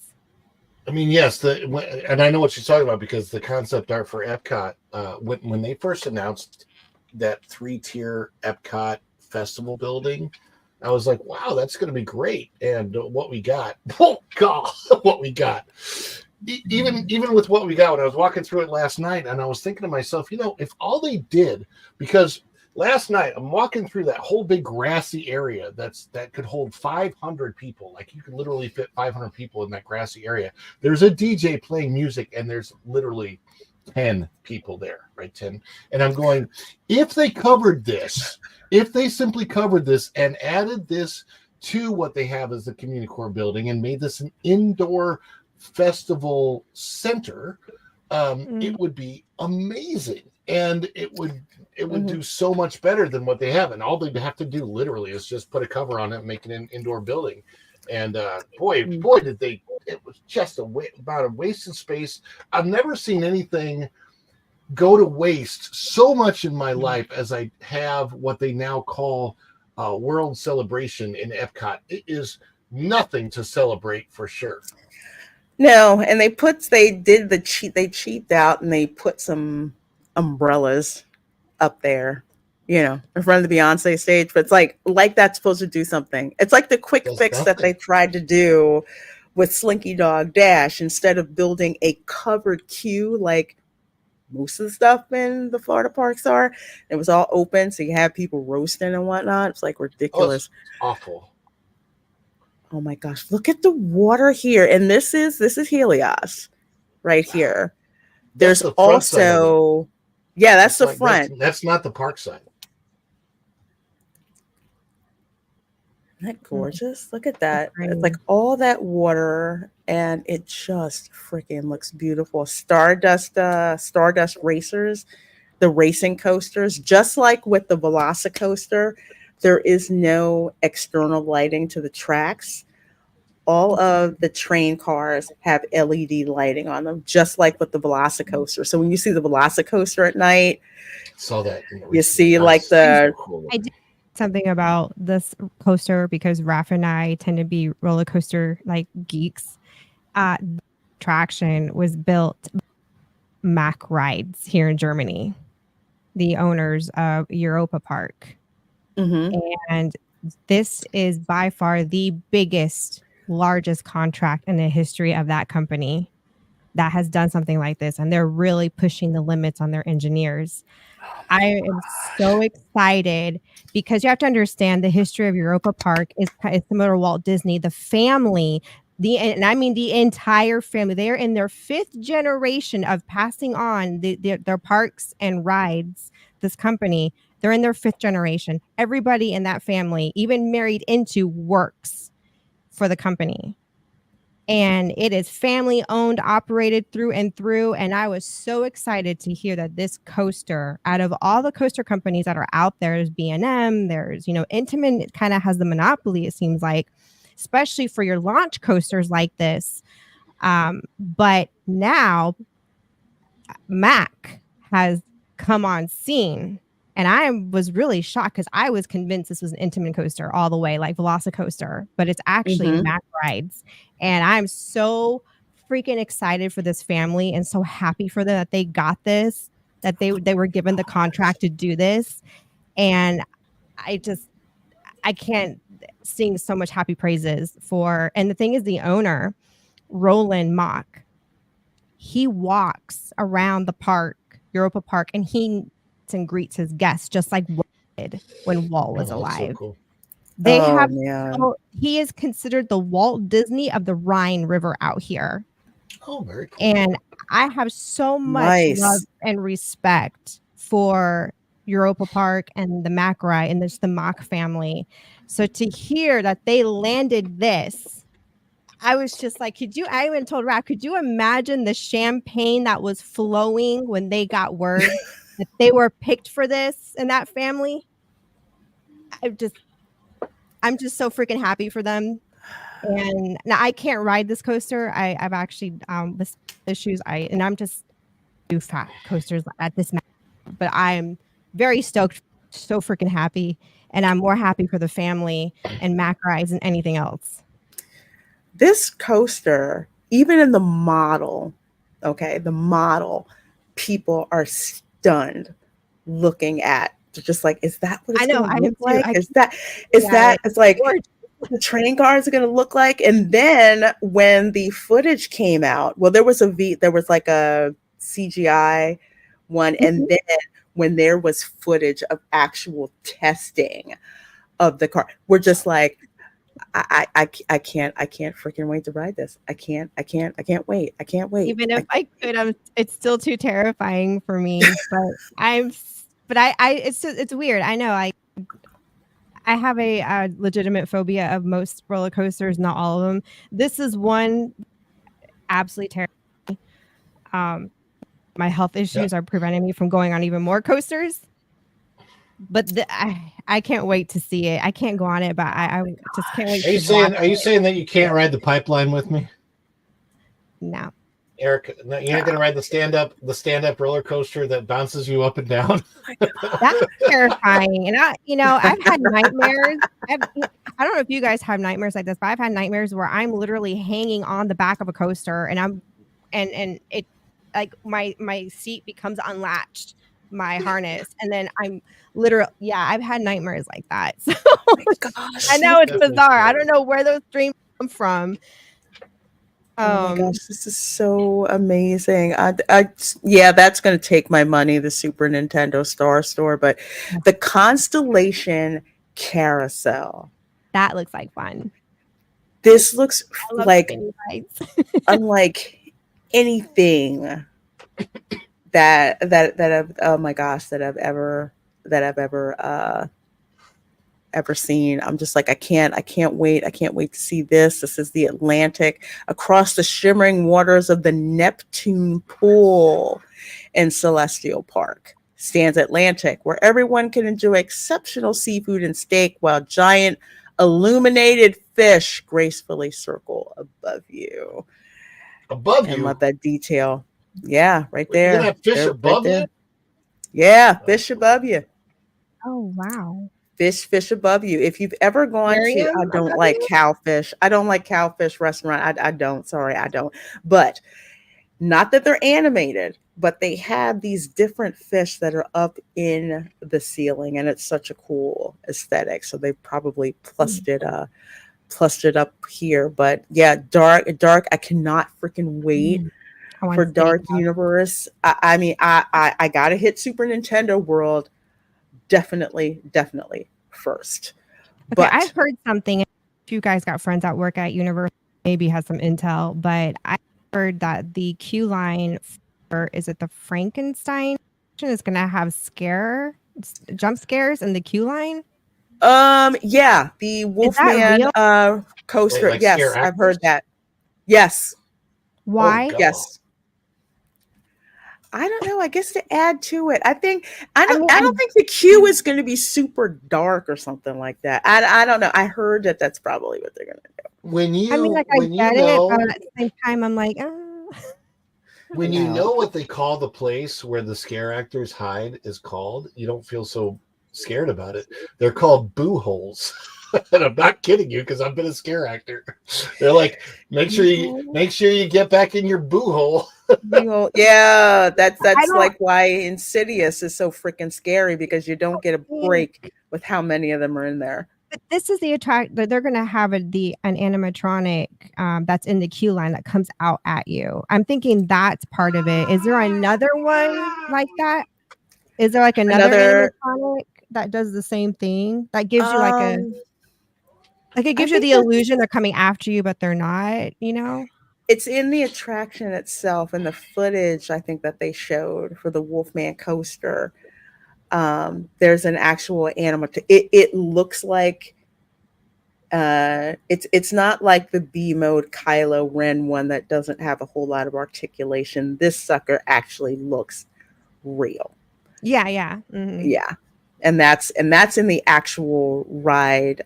I mean, yes, and I know what she's talking about, because the concept art for Epcot, when they first announced that 3-tier Epcot festival building, I was like, wow, that's going to be great. And what we got, oh God, what we got. Even with what we got, when I was walking through it last night, and I was thinking to myself, if all they did, because last night I'm walking through that whole big grassy area that could hold 500 people. Like, you could literally fit 500 people in that grassy area. There's a DJ playing music, and there's literally 10 people there, right? 10. And I'm going, if they simply covered this and added this to what they have as the community core building and made this an indoor festival center, it would be amazing. And it would do so much better than what they have. And all they have to do literally is just put a cover on it and make it an indoor building. And boy, did they, it was just about a wasted space. I've never seen anything go to waste so much in my life as I have what they now call World Celebration in Epcot. It is nothing to celebrate, for sure. No, and they cheaped out, and they put some umbrellas up there, in front of the Beyonce stage. But it's like that's supposed to do something. It's like the quick fix that they tried to do with Slinky Dog Dash. Instead of building a covered queue like most of the stuff in the Florida parks are, it was all open, so you have people roasting and whatnot. It's like ridiculous. Oh, awful. Oh my gosh, look at the water here. And this is Helios right here. There's the also, yeah, that's the front. That's not the park side. Isn't that gorgeous? Look at that. It's like all that water, and it just freaking looks beautiful. Stardust racers, the racing coasters, just like with the Velocicoaster, there is no external lighting to the tracks. All of the train cars have LED lighting on them, just like with the Velocicoaster. So when you see the Velocicoaster at night, saw that you see like the. I did something about this coaster because Raph and I tend to be roller coaster like geeks. The attraction was built Mack Rides here in Germany, the owners of Europa Park. Mm-hmm. And this is by far the largest contract in the history of that company that has done something like this. And they're really pushing the limits on their engineers. I am so excited because you have to understand the history of Europa Park is similar to Walt Disney. The family, and I mean the entire family, they are in their 5th generation of passing on their parks and rides. This company, they're in their 5th generation. Everybody in that family, even married into, works for the company. And it is family owned, operated through and through. And I was so excited to hear that this coaster, out of all the coaster companies that are out there, there's B&M, there's, Intamin, it kind of has the monopoly, it seems like, especially for your launch coasters like this. But now Mack has come on scene. And I was really shocked because I was convinced this was an Intamin coaster all the way, like Velocicoaster, but it's actually Mack Rides. And I'm so freaking excited for this family and so happy for them that they got this, that they were given the contract to do this. And I can't sing so much happy praises for, and the thing is, the owner, Roland Mock, he walks around the park, Europa Park, and he meets and greets his guests just like Walt did when Walt was Oh, that's so alive. cool. They Oh, have man. he is considered the Walt Disney of the Rhine River out here. Oh, very cool. And I have so much love Nice. and respect for Europa Park and the McRae and the Mock family. So to hear that they landed this, I was just like, I even told Rap, could you imagine the champagne that was flowing when they got word that they were picked for this and that family? I'm just so freaking happy for them. And now I can't ride this coaster. I've actually with issues. I'm just do fat coasters at this moment. But I'm very stoked, so freaking happy. And I'm more happy for the family and Mac rides than anything else. This coaster, even in the model, okay, the model, people are stunned looking at. They're just like, is that what it's going to look like? Is that it's like the train cars are going to look like? And then when the footage came out, well, there was like a CGI one, and then when there was footage of actual testing of the car, we're just like, I can't freaking wait to ride this. I can't wait. I can't wait. Even if I could, it's still too terrifying for me. But it's weird. I know I have a legitimate phobia of most roller coasters, not all of them. This is one absolutely terrifying. My health issues are preventing me from going on even more coasters. But I can't wait to see it. I can't go on it, but I just can't wait. Are you saying that you can't ride the pipeline with me? No. Eric, you're not going to ride the stand-up roller coaster that bounces you up and down. That's terrifying. And I've had nightmares. I don't know if you guys have nightmares like this, but I've had nightmares where I'm literally hanging on the back of a coaster, and it like my seat becomes unlatched, my harness, and then I'm literally I've had nightmares like that. So gosh, I know it's bizarre. I don't know where those dreams come from. Oh my gosh, this is so amazing. That's going to take my money, the Super Nintendo Star Store, but the Constellation Carousel. That looks like fun. This looks like unlike anything that I've, oh my gosh, that I've ever seen. I'm just like, I can't wait. I can't wait to see this. This is the Atlantic across the shimmering waters of the Neptune Pool in Celestial Park. Stands Atlantic, where everyone can enjoy exceptional seafood and steak while giant illuminated fish gracefully circle above you. Above I you? love that detail. Yeah, right there. You're going to have fish above you? Yeah, fish above you. Oh, wow. Fish above you. If you've ever gone to, I don't like cowfish. I don't like cowfish restaurant. I don't. Sorry, I don't. But not that they're animated, but they have these different fish that are up in the ceiling, and it's such a cool aesthetic. So they probably plussed it up here. But yeah, dark. I cannot freaking wait for Dark Universe. I mean, I gotta hit Super Nintendo World. Definitely first. Okay, but I've heard something. If you guys got friends at work at Universal, maybe has some intel, but I heard that the queue line for, is it the Frankenstein is going to have jump scares in the queue line? Yeah, the Wolfman coaster. Wait, like yes, I've heard that. Yes. Why? Oh, yes. I don't know. I guess to add to it, I don't think the queue is going to be super dark or something like that. I don't know. I heard that that's probably what they're going to do. I get it, but at the same time, I'm like, when you know what they call the place where the scare actors hide is called, you don't feel so scared about it. They're called boo holes. And I'm not kidding you, because I've been a scare actor. They're like, make sure you get back in your boo hole. Yeah, that's like why Insidious is so freaking scary, because you don't get a break with how many of them are in there. But this is the attract that they're gonna have an animatronic that's in the queue line that comes out at you. I'm thinking that's part of it. Is there another one like that? Is there like another Another animatronic that does the same thing? That gives you like um it I gives you think the that's illusion they're coming after you, but they're not, you know? it's in the attraction itself and the footage I think that they showed for the Wolfman coaster. There's an actual animal. It looks like it's not like the B mode Kylo Ren one that doesn't have a whole lot of articulation. This sucker actually looks real. Yeah, yeah. Mhm. Yeah. And that's in the actual ride,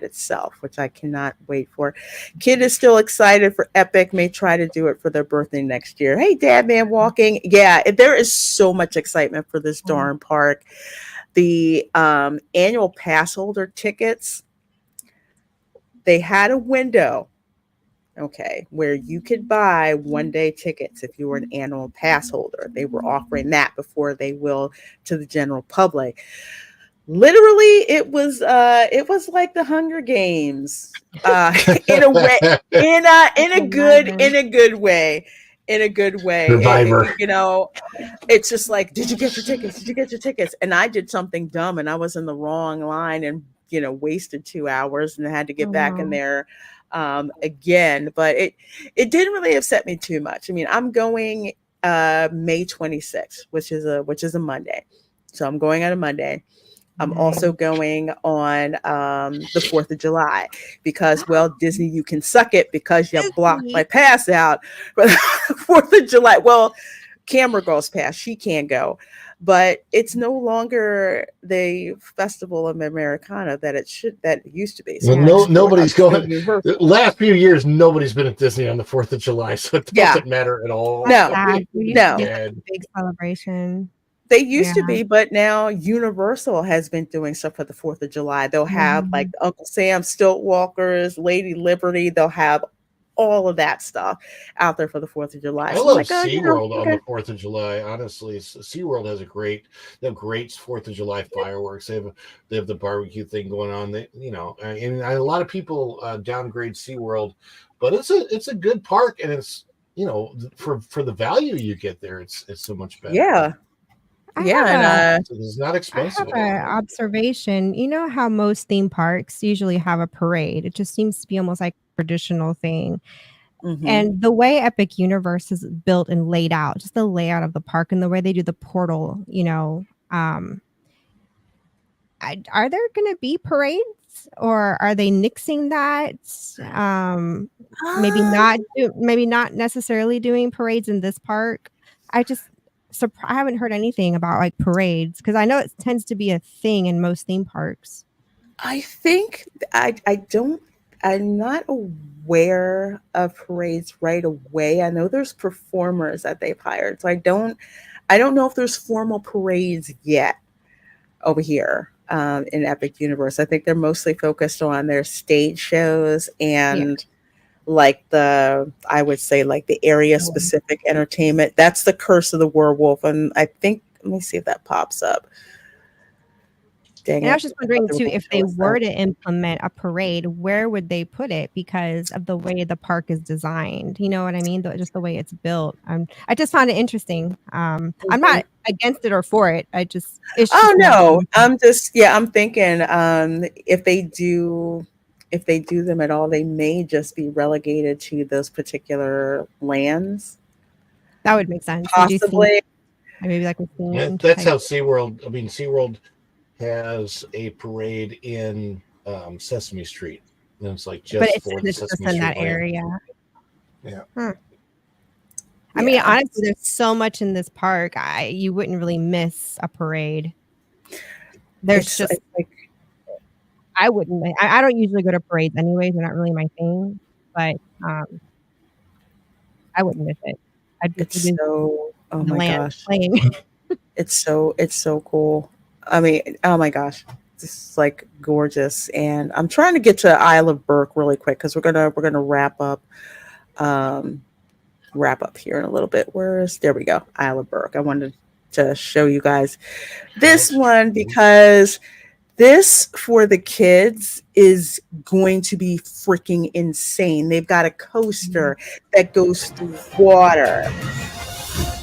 itself, which I cannot wait for. Kid is still excited for Epic. May try to do it for their birthday next year. Hey, Dad, man, walking. Yeah, there is so much excitement for this darn park. The annual pass holder tickets, they had a window, okay, where you could buy 1-day tickets if you were an annual pass holder. They were offering that before they will to the general public. Literally, it was like the Hunger Games, in a way, in a good way, in a good way. Survivor. It's just like, did you get your tickets? Did you get your tickets? And I did something dumb, and I was in the wrong line, and wasted 2 hours, and I had to get back in there again. But it didn't really upset me too much. I mean, I'm going May 26th, which is a Monday, so I'm going on a Monday. I'm also going on the 4th of July because, well, Disney, you can suck it because you blocked my pass out for the 4th of July. Well, Camera Girl's pass, she can go, but it's no longer the Festival of Americana that it used to be. So well, nobody's going. The last few years, nobody's been at Disney on the 4th of July, so it doesn't matter at all. No. Big celebration. They used to be, but now Universal has been doing stuff for the 4th of July. They'll have like Uncle Sam Stilt Walkers, Lady Liberty. They'll have all of that stuff out there for the 4th of July. I love SeaWorld on the 4th of July. Honestly, SeaWorld has great 4th of July fireworks. They have the barbecue thing going on. And a lot of people downgrade SeaWorld, but it's a good park, and it's for the value you get there, it's so much better. Yeah. And it's not expensive. I have an observation. You know how most theme parks usually have a parade? It just seems to be almost like a traditional thing. Mm-hmm. And the way Epic Universe is built and laid out, just the layout of the park and the way they do the portal, are there going to be parades, or are they nixing that? Maybe not necessarily doing parades in this park. I haven't heard anything about like parades, because I know it tends to be a thing in most theme parks. I think I'm not aware of parades right away. I know there's performers that they've hired, so I don't know if there's formal parades yet over here in Epic Universe. I think they're mostly focused on their stage shows and like I would say like the area specific entertainment. That's the Curse of the Werewolf. And I think, let me see if that pops up. And I was just wondering too, if they were to implement a parade, where would they put it because of the way the park is designed? You know what I mean? Just the way it's built. I just found it interesting. I'm not against it or for it. I'm thinking if they do them at all, they may just be relegated to those particular lands. That would make sense. Possibly. Maybe like that's how SeaWorld. I mean, SeaWorld has a parade in Sesame Street, and it's like just for the Sesame Street that area. Yeah. I mean, honestly, there's so much in this park. You wouldn't really miss a parade. There's I wouldn't. I don't usually go to parades anyways. They're not really my thing, but I wouldn't miss it. Oh my gosh. It's so cool. I mean, oh my gosh, this is like gorgeous. And I'm trying to get to Isle of Burke really quick because we're gonna wrap up here in a little bit. There we go, Isle of Burke. I wanted to show you guys this one because This for the kids is going to be freaking insane. They've got a coaster that goes through water.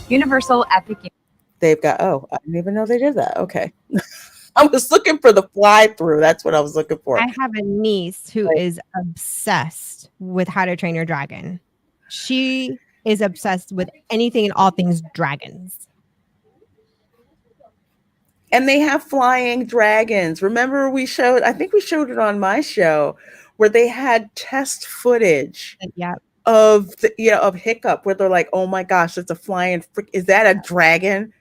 Universal Epic. They've got, oh, I didn't even know they did that. Okay. I was looking for the fly through. That's what I was looking for. I have a niece who is obsessed with How to Train Your Dragon. She is obsessed with anything and all things dragons. And they have flying dragons. Remember I think we showed it on my show where they had test footage of of Hiccup where they're like, oh my gosh, it's a flying is that a dragon?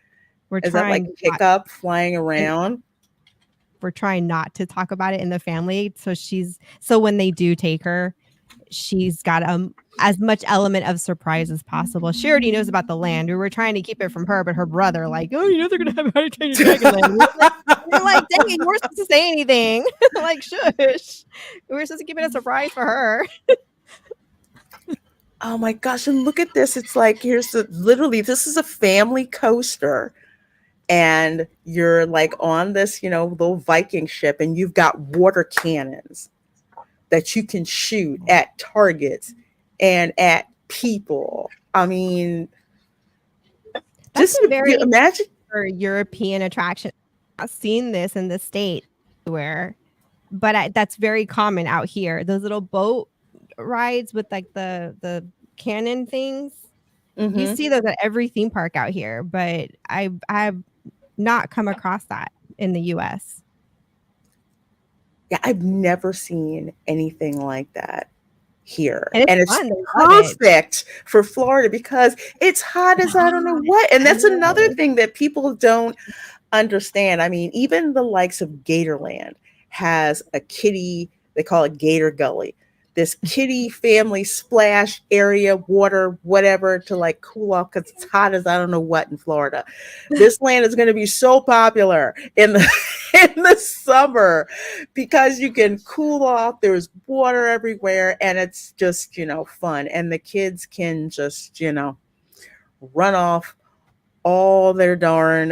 Is that like Hiccup flying around? We're trying not to talk about it in the family. So when they do take her, she's got as much element of surprise as possible. She already knows about the land. We were trying to keep it from her, but her brother, like, oh, they're gonna have How to Train Your Dragon land. We're like, dang it, you weren't supposed to say anything. Like, shush. We were supposed to keep it a surprise for her. Oh my gosh, and look at this. It's like this is a family coaster. And you're like on this, little Viking ship, and you've got water cannons that you can shoot at targets and at people. I mean, that's just imagine for European attraction. I've seen this in the States where, but that's very common out here. Those little boat rides with like the cannon things. Mm-hmm. You see those at every theme park out here, but I've not come across that in the US. Yeah, I've never seen anything like that here. And it's perfect for Florida because it's hot as I don't know what. And that's another thing that people don't understand. I mean, even the likes of Gatorland has a kiddie, they call it Gator Gully. This kiddie family splash area, water, whatever, to like cool off because it's hot as I don't know what in Florida. This land is going to be so popular in the summer because you can cool off. There's water everywhere, and it's just fun, and the kids can just run off all their darn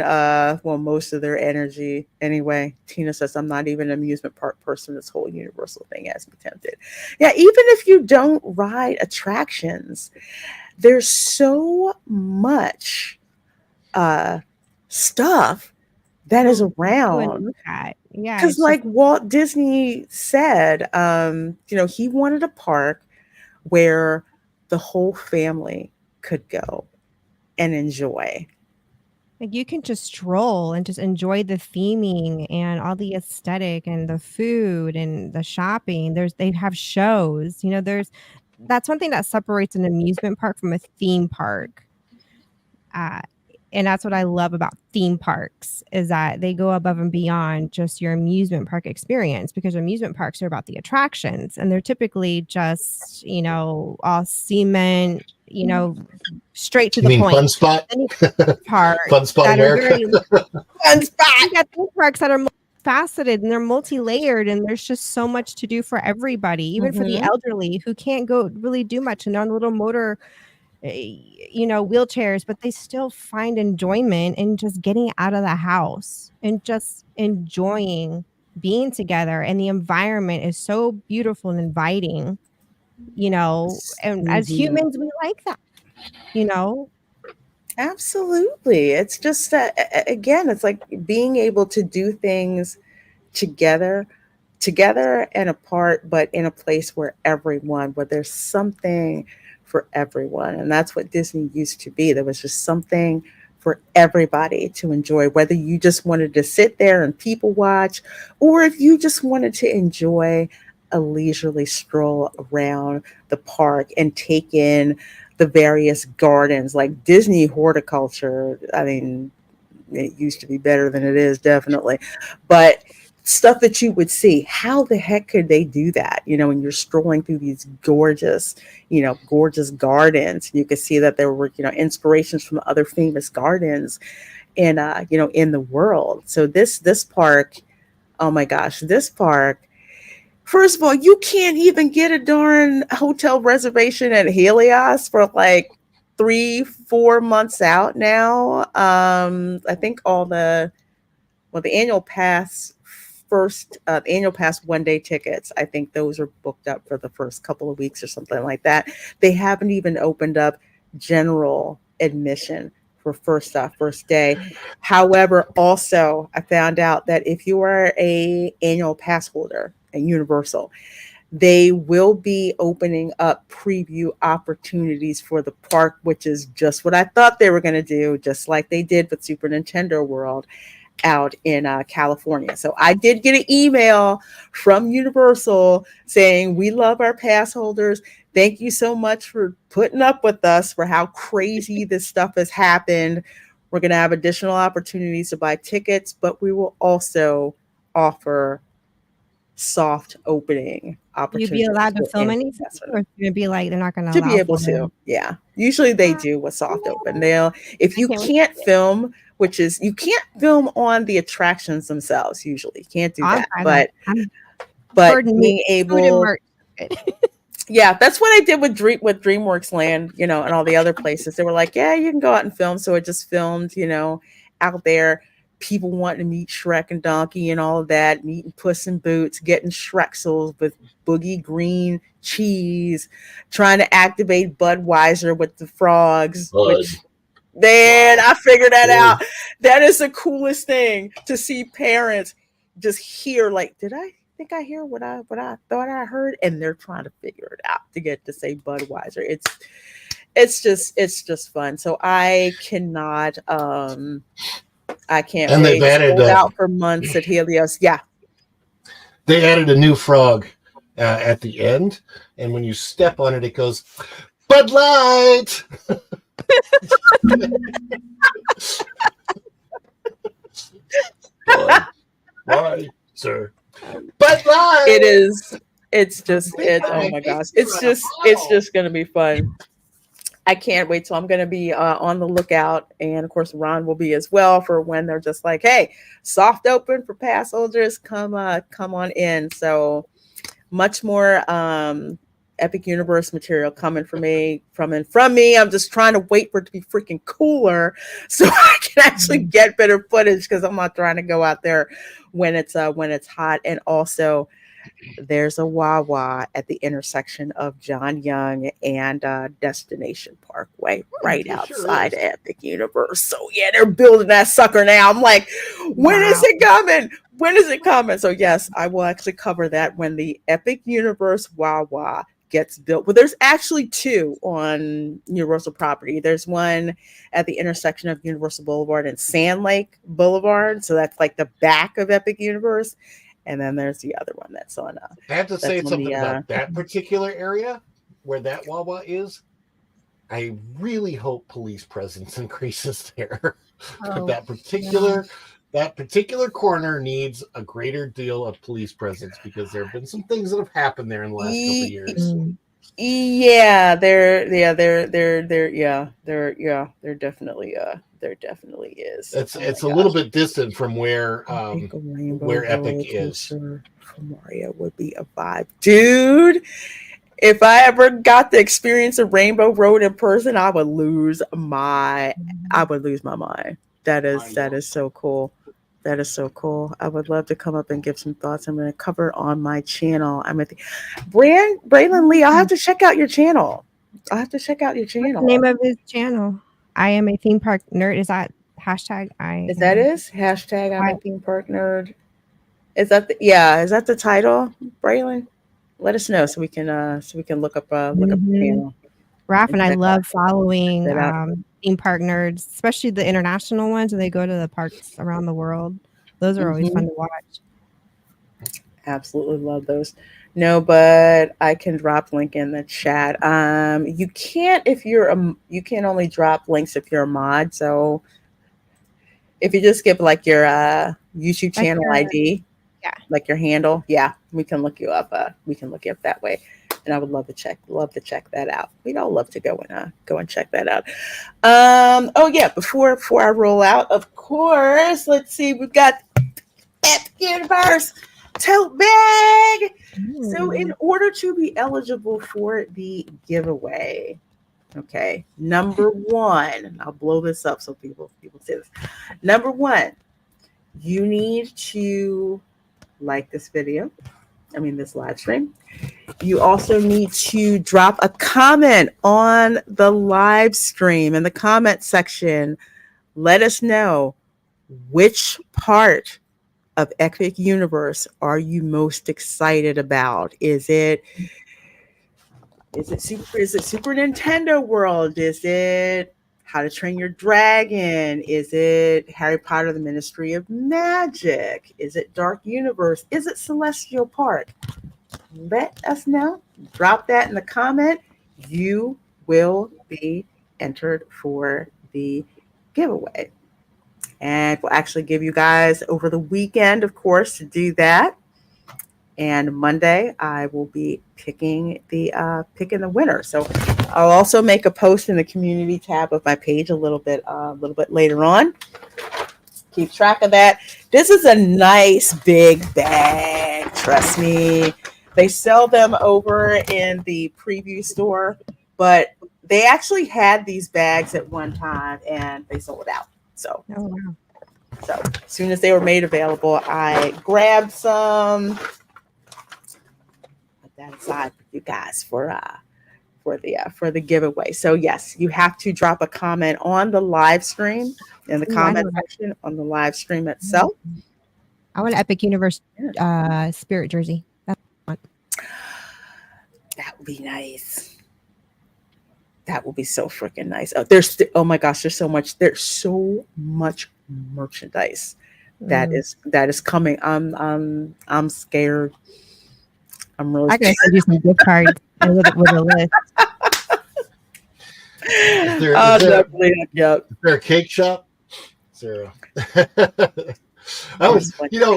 most of their energy anyway. Tina says, I'm not even an amusement park person. This whole Universal thing has me tempted. Yeah, even if you don't ride attractions, there's so much stuff that is around. Yeah, because like Walt Disney said, he wanted a park where the whole family could go and enjoy. Like you can just stroll and just enjoy the theming and all the aesthetic and the food and the shopping. They have shows. That's one thing that separates an amusement park from a theme park. And that's what I love about theme parks is that they go above and beyond just your amusement park experience, because amusement parks are about the attractions and they're typically just, all cement, straight to the point. Fun Spot? Fun Spot America? Fun Spot. You got theme parks that are multifaceted and they're multi-layered and there's just so much to do for everybody, even for the elderly who can't go really do much and on little motor wheelchairs, but they still find enjoyment in just getting out of the house and just enjoying being together. And the environment is so beautiful and inviting, and as humans, we like that, Absolutely. It's just again, it's like being able to do things together and apart, but in a place where there's something for everyone. And that's what Disney used to be. There was just something for everybody to enjoy, whether you just wanted to sit there and people watch, or if you just wanted to enjoy a leisurely stroll around the park and take in the various gardens. Like Disney horticulture, I mean, it used to be better than it is, definitely. But stuff that you would see, how the heck could they do that? When you're strolling through these gorgeous gardens, you could see that there were, inspirations from other famous gardens in the world. So this park, oh my gosh, this park, first of all, you can't even get a darn hotel reservation at Helios for like 3-4 months out now. I think the annual pass first annual pass 1-day tickets. I think those are booked up for the first couple of weeks or something like that. They haven't even opened up general admission for first day. However, also I found out that if you are a annual pass holder at Universal, they will be opening up preview opportunities for the park, which is just what I thought they were going to do, just like they did with Super Nintendo World out in California. So I did get an email from Universal saying, we love our pass holders. Thank you so much for putting up with us for how crazy this stuff has happened. We're going to have additional opportunities to buy tickets, but we will also offer soft opening opportunities. You be allowed to film anything, or it's gonna be like they're not gonna to allow be able for to. Yeah, usually they do with soft open. They'll, if you can't film, which is you can't film on the attractions themselves. Usually, you can't do that. But being able, yeah, that's what I did with DreamWorks Land, you know, and all the other places. They were like, yeah, you can go out and film. So it just filmed, you know, out there. People wanting to meet Shrek and Donkey and all of that, meeting Puss in Boots, getting Shrexels with boogie green cheese, trying to activate Budweiser with the frogs. Which, man, I figured that out. That is the coolest thing to see parents just hear, like, did I think I hear what I thought I heard? And they're trying to figure it out to get to say Budweiser. It's just fun. So I can't and wait. they've added Sold out for months at Helios. Yeah. They added a new frog at the end, and when you step on it, it goes, Bud Light! Why, sir? Bud Light! It is. It's just, oh my gosh. It's just going to be fun. I can't wait. So I'm going to be on the lookout. And of course, Ron will be as well for when they're just like, hey, soft open for pass holders. Come on in. So much more Epic Universe material coming from me. I'm just trying to wait for it to be freaking cooler so I can actually get better footage, because I'm not trying to go out there when it's hot. And also, there's a Wawa at the intersection of John Young and Destination Parkway, right outside Epic Universe. So yeah, they're building that sucker now. I'm like, when is it coming? When is it coming? So yes, I will actually cover that when the Epic Universe Wawa gets built. Well, there's actually two on Universal property. There's one at the intersection of Universal Boulevard and Sand Lake Boulevard. So that's like the back of Epic Universe. And then there's the other one that's on. I have to say something about that particular area where that Wawa is. I really hope police presence increases there. That particular corner needs a greater deal of police presence, because there have been some things that have happened there in the last couple of years. Yeah, there definitely is. It's a little bit distant from where Epic is. For Mario would be a vibe, dude. If I ever got to experience a Rainbow Road in person, I would lose my mind. That is so cool. That is so cool. I would love to come up and give some thoughts. I'm going to cover on my channel. I'm at the Braylon Lee. I'll have to check out your channel. What's the name of his channel? I am a theme park nerd. Is that hashtag? Hashtag I'm a theme park nerd. Is that the title, Braylon? Let us know so we can look up the channel. Raph and I love following theme park nerds, especially the international ones, and they go to the parks around the world. Those are always fun to watch. Absolutely love those. No, but I can drop link in the chat. You can't you can only drop links if you're a mod. So if you just give like your YouTube channel ID, like your handle, we can look you up. We can look you up that way. And I would love to check that out. We'd all love to go and check that out. Before I roll out, of course, let's see, we've got Epic Universe tote bag. So in order to be eligible for the giveaway, okay, number one, I'll blow this up so people see this. Number one, you need to like this video. This live stream. You also need to drop a comment on the live stream in the comment section. Let us know which part of Epic Universe are you most excited about. Is it Super Nintendo World? Is it How to Train Your Dragon? Is it Harry Potter, the Ministry of Magic? Is it Dark Universe? Is it Celestial Park? Let us know. Drop that in the comment. You will be entered for the giveaway. And we'll actually give you guys over the weekend, of course, to do that. And Monday, I will be picking the winner. So I'll also make a post in the community tab of my page a little bit later on. Keep track of that. This is a nice big bag. Trust me. They sell them over in the preview store, but they actually had these bags at one time and they sold out. So, So as soon as they were made available, I grabbed some. Put that aside for you guys for the giveaway. So yes, you have to drop a comment on the live stream in the comment section on the live stream itself. I want an Epic Universe Spirit jersey. That would be nice. That will be so freaking nice. Oh my gosh, there's so much merchandise that is coming. I'm scared. I'm really scared. I can send you some gift cards with a list. Is there a cake shop? Zero.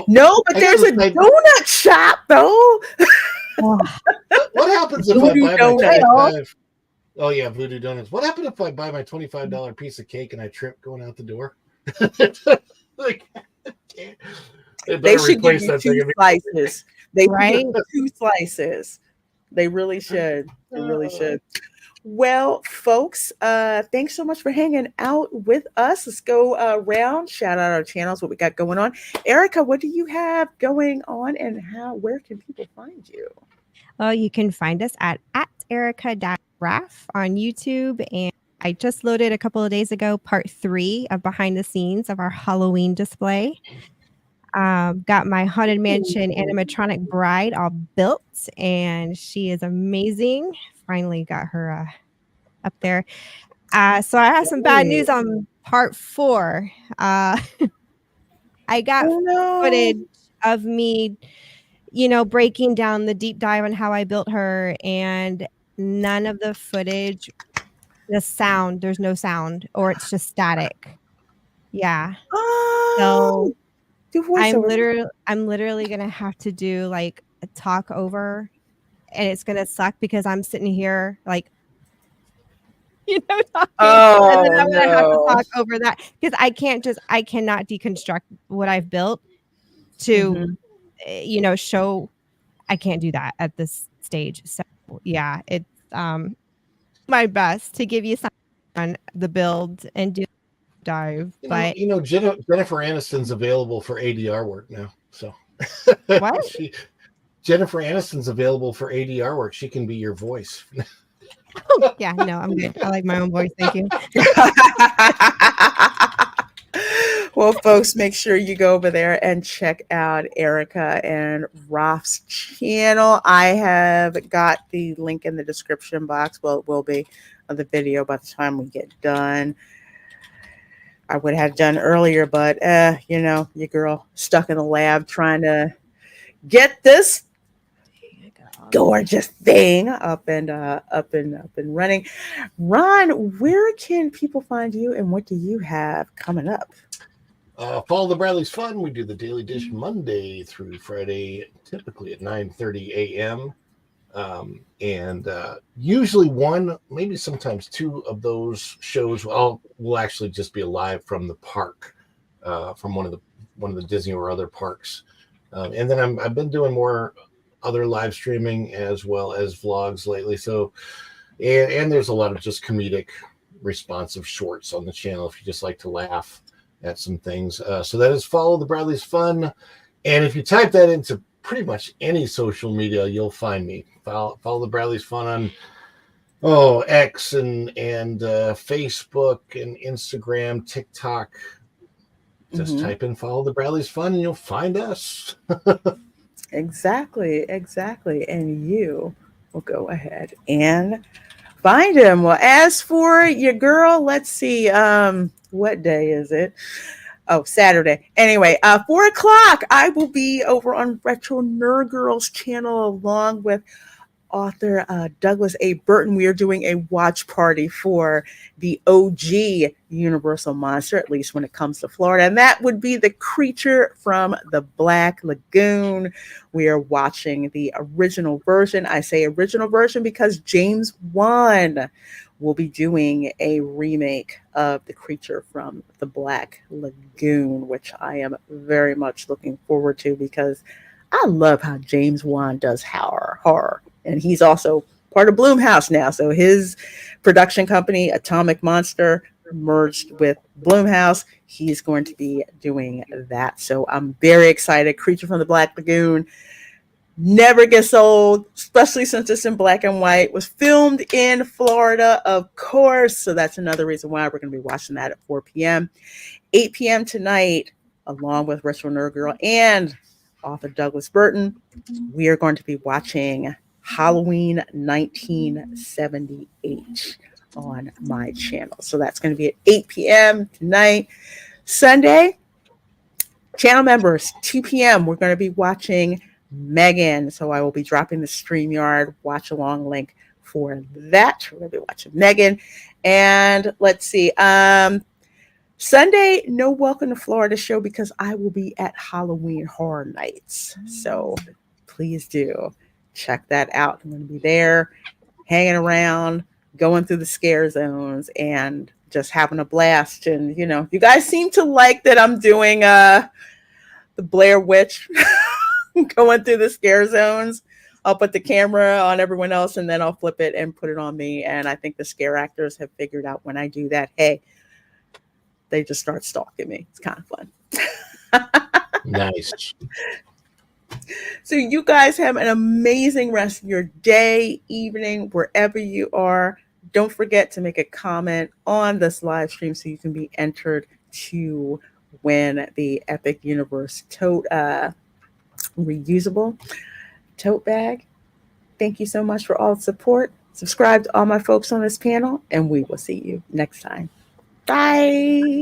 No, but there's a donut shop though. What happens if I buy my 25? Oh yeah, Voodoo Donuts. What happened if I buy my $25 piece of cake and I trip going out the door? They should give you 2 slices. They give 2 slices. They really should. They really should. Well, folks, thanks so much for hanging out with us. Let's go around, shout out our channels, what we got going on. Erica, what do you have going on and where can people find you? Well, you can find us at Erica.Raff on YouTube. And I just loaded a couple of days ago, part 3 of behind the scenes of our Halloween display. Got my Haunted Mansion animatronic bride all built, and she is amazing. Finally got her up there. So I have some bad news on part 4. I got footage of me, breaking down the deep dive on how I built her, and none of the footage, there's no sound, or it's just static. Yeah. So I'm literally gonna have to do like a talk over, and it's gonna suck because I'm sitting here like talking, and then I'm gonna have to talk over that because I cannot deconstruct what I've built to show. I can't do that at this stage. So yeah, it's my best to give you some on the build and do dive. But Jennifer Aniston's available for ADR work now. So what? Jennifer Aniston's available for ADR work. She can be your voice. Yeah, no, I'm good. I like my own voice. Thank you. Well, folks, make sure you go over there and check out Erica and Raff's channel. I have got the link in the description box. Well, it will be of the video by the time we get done. I would have done earlier, but your girl stuck in the lab trying to get this gorgeous thing up and running. Ron, where can people find you and what do you have coming up? Follow the Bradley's Fun. We do the Daily Dish Monday through Friday, typically at 9:30 a.m. And usually one, maybe sometimes 2 of those shows will actually just be live from the park, from one of the Disney or other parks. And then I've been doing more other live streaming as well as vlogs lately. So, and there's a lot of just comedic, responsive shorts on the channel if you just like to laugh at some things. So that is Follow the Bradley's Fun. And if you type that into pretty much any social media, you'll find me. Follow the Bradley's Fun on X and Facebook and Instagram, TikTok. Just type in "Follow the Bradley's Fun" and you'll find us. Exactly. And you will go ahead and find him. Well, as for your girl, let's see. What day is it? Oh, Saturday. Anyway, 4:00, I will be over on Retro Nerd Girls channel along with author Douglas A. Burton. We are doing a watch party for the OG Universal monster, at least when it comes to Florida. And that would be the creature from the Black Lagoon. We are watching the original version. I say original version because James Wan will be doing a remake of the creature from the Black Lagoon, which I am very much looking forward to because I love how James Wan does horror. And he's also part of Blumhouse now. So his production company, Atomic Monster, merged with Blumhouse. He's going to be doing that. So I'm very excited. Creature from the Black Lagoon never gets old, especially since it's in black and white. Was filmed in Florida, of course. So that's another reason why we're going to be watching that at 4 p.m. 8 p.m. tonight, along with Retro Nerd Girl and author Douglas Burton, we are going to be watching Halloween 1978 on my channel. So that's going to be at 8 p.m. tonight. Sunday, channel members, 2 p.m. We're going to be watching Megan. So I will be dropping the StreamYard watch along link for that. We're going to be watching Megan. And let's see. Sunday, no Welcome to Florida show because I will be at Halloween Horror Nights. So please do check that out. I'm going to be there, hanging around, going through the scare zones, and just having a blast. And, you know, you guys seem to like that I'm doing the Blair Witch, going through the scare zones. I'll put the camera on everyone else, and then I'll flip it and put it on me. And I think the scare actors have figured out when I do that, hey, they just start stalking me. It's kind of fun. Nice. So you guys have an amazing rest of your day, evening, wherever you are. Don't forget to make a comment on this live stream so you can be entered to win the Epic Universe tote reusable tote bag. Thank you so much for all the support. Subscribe to all my folks on this panel, and we will see you next time. Bye.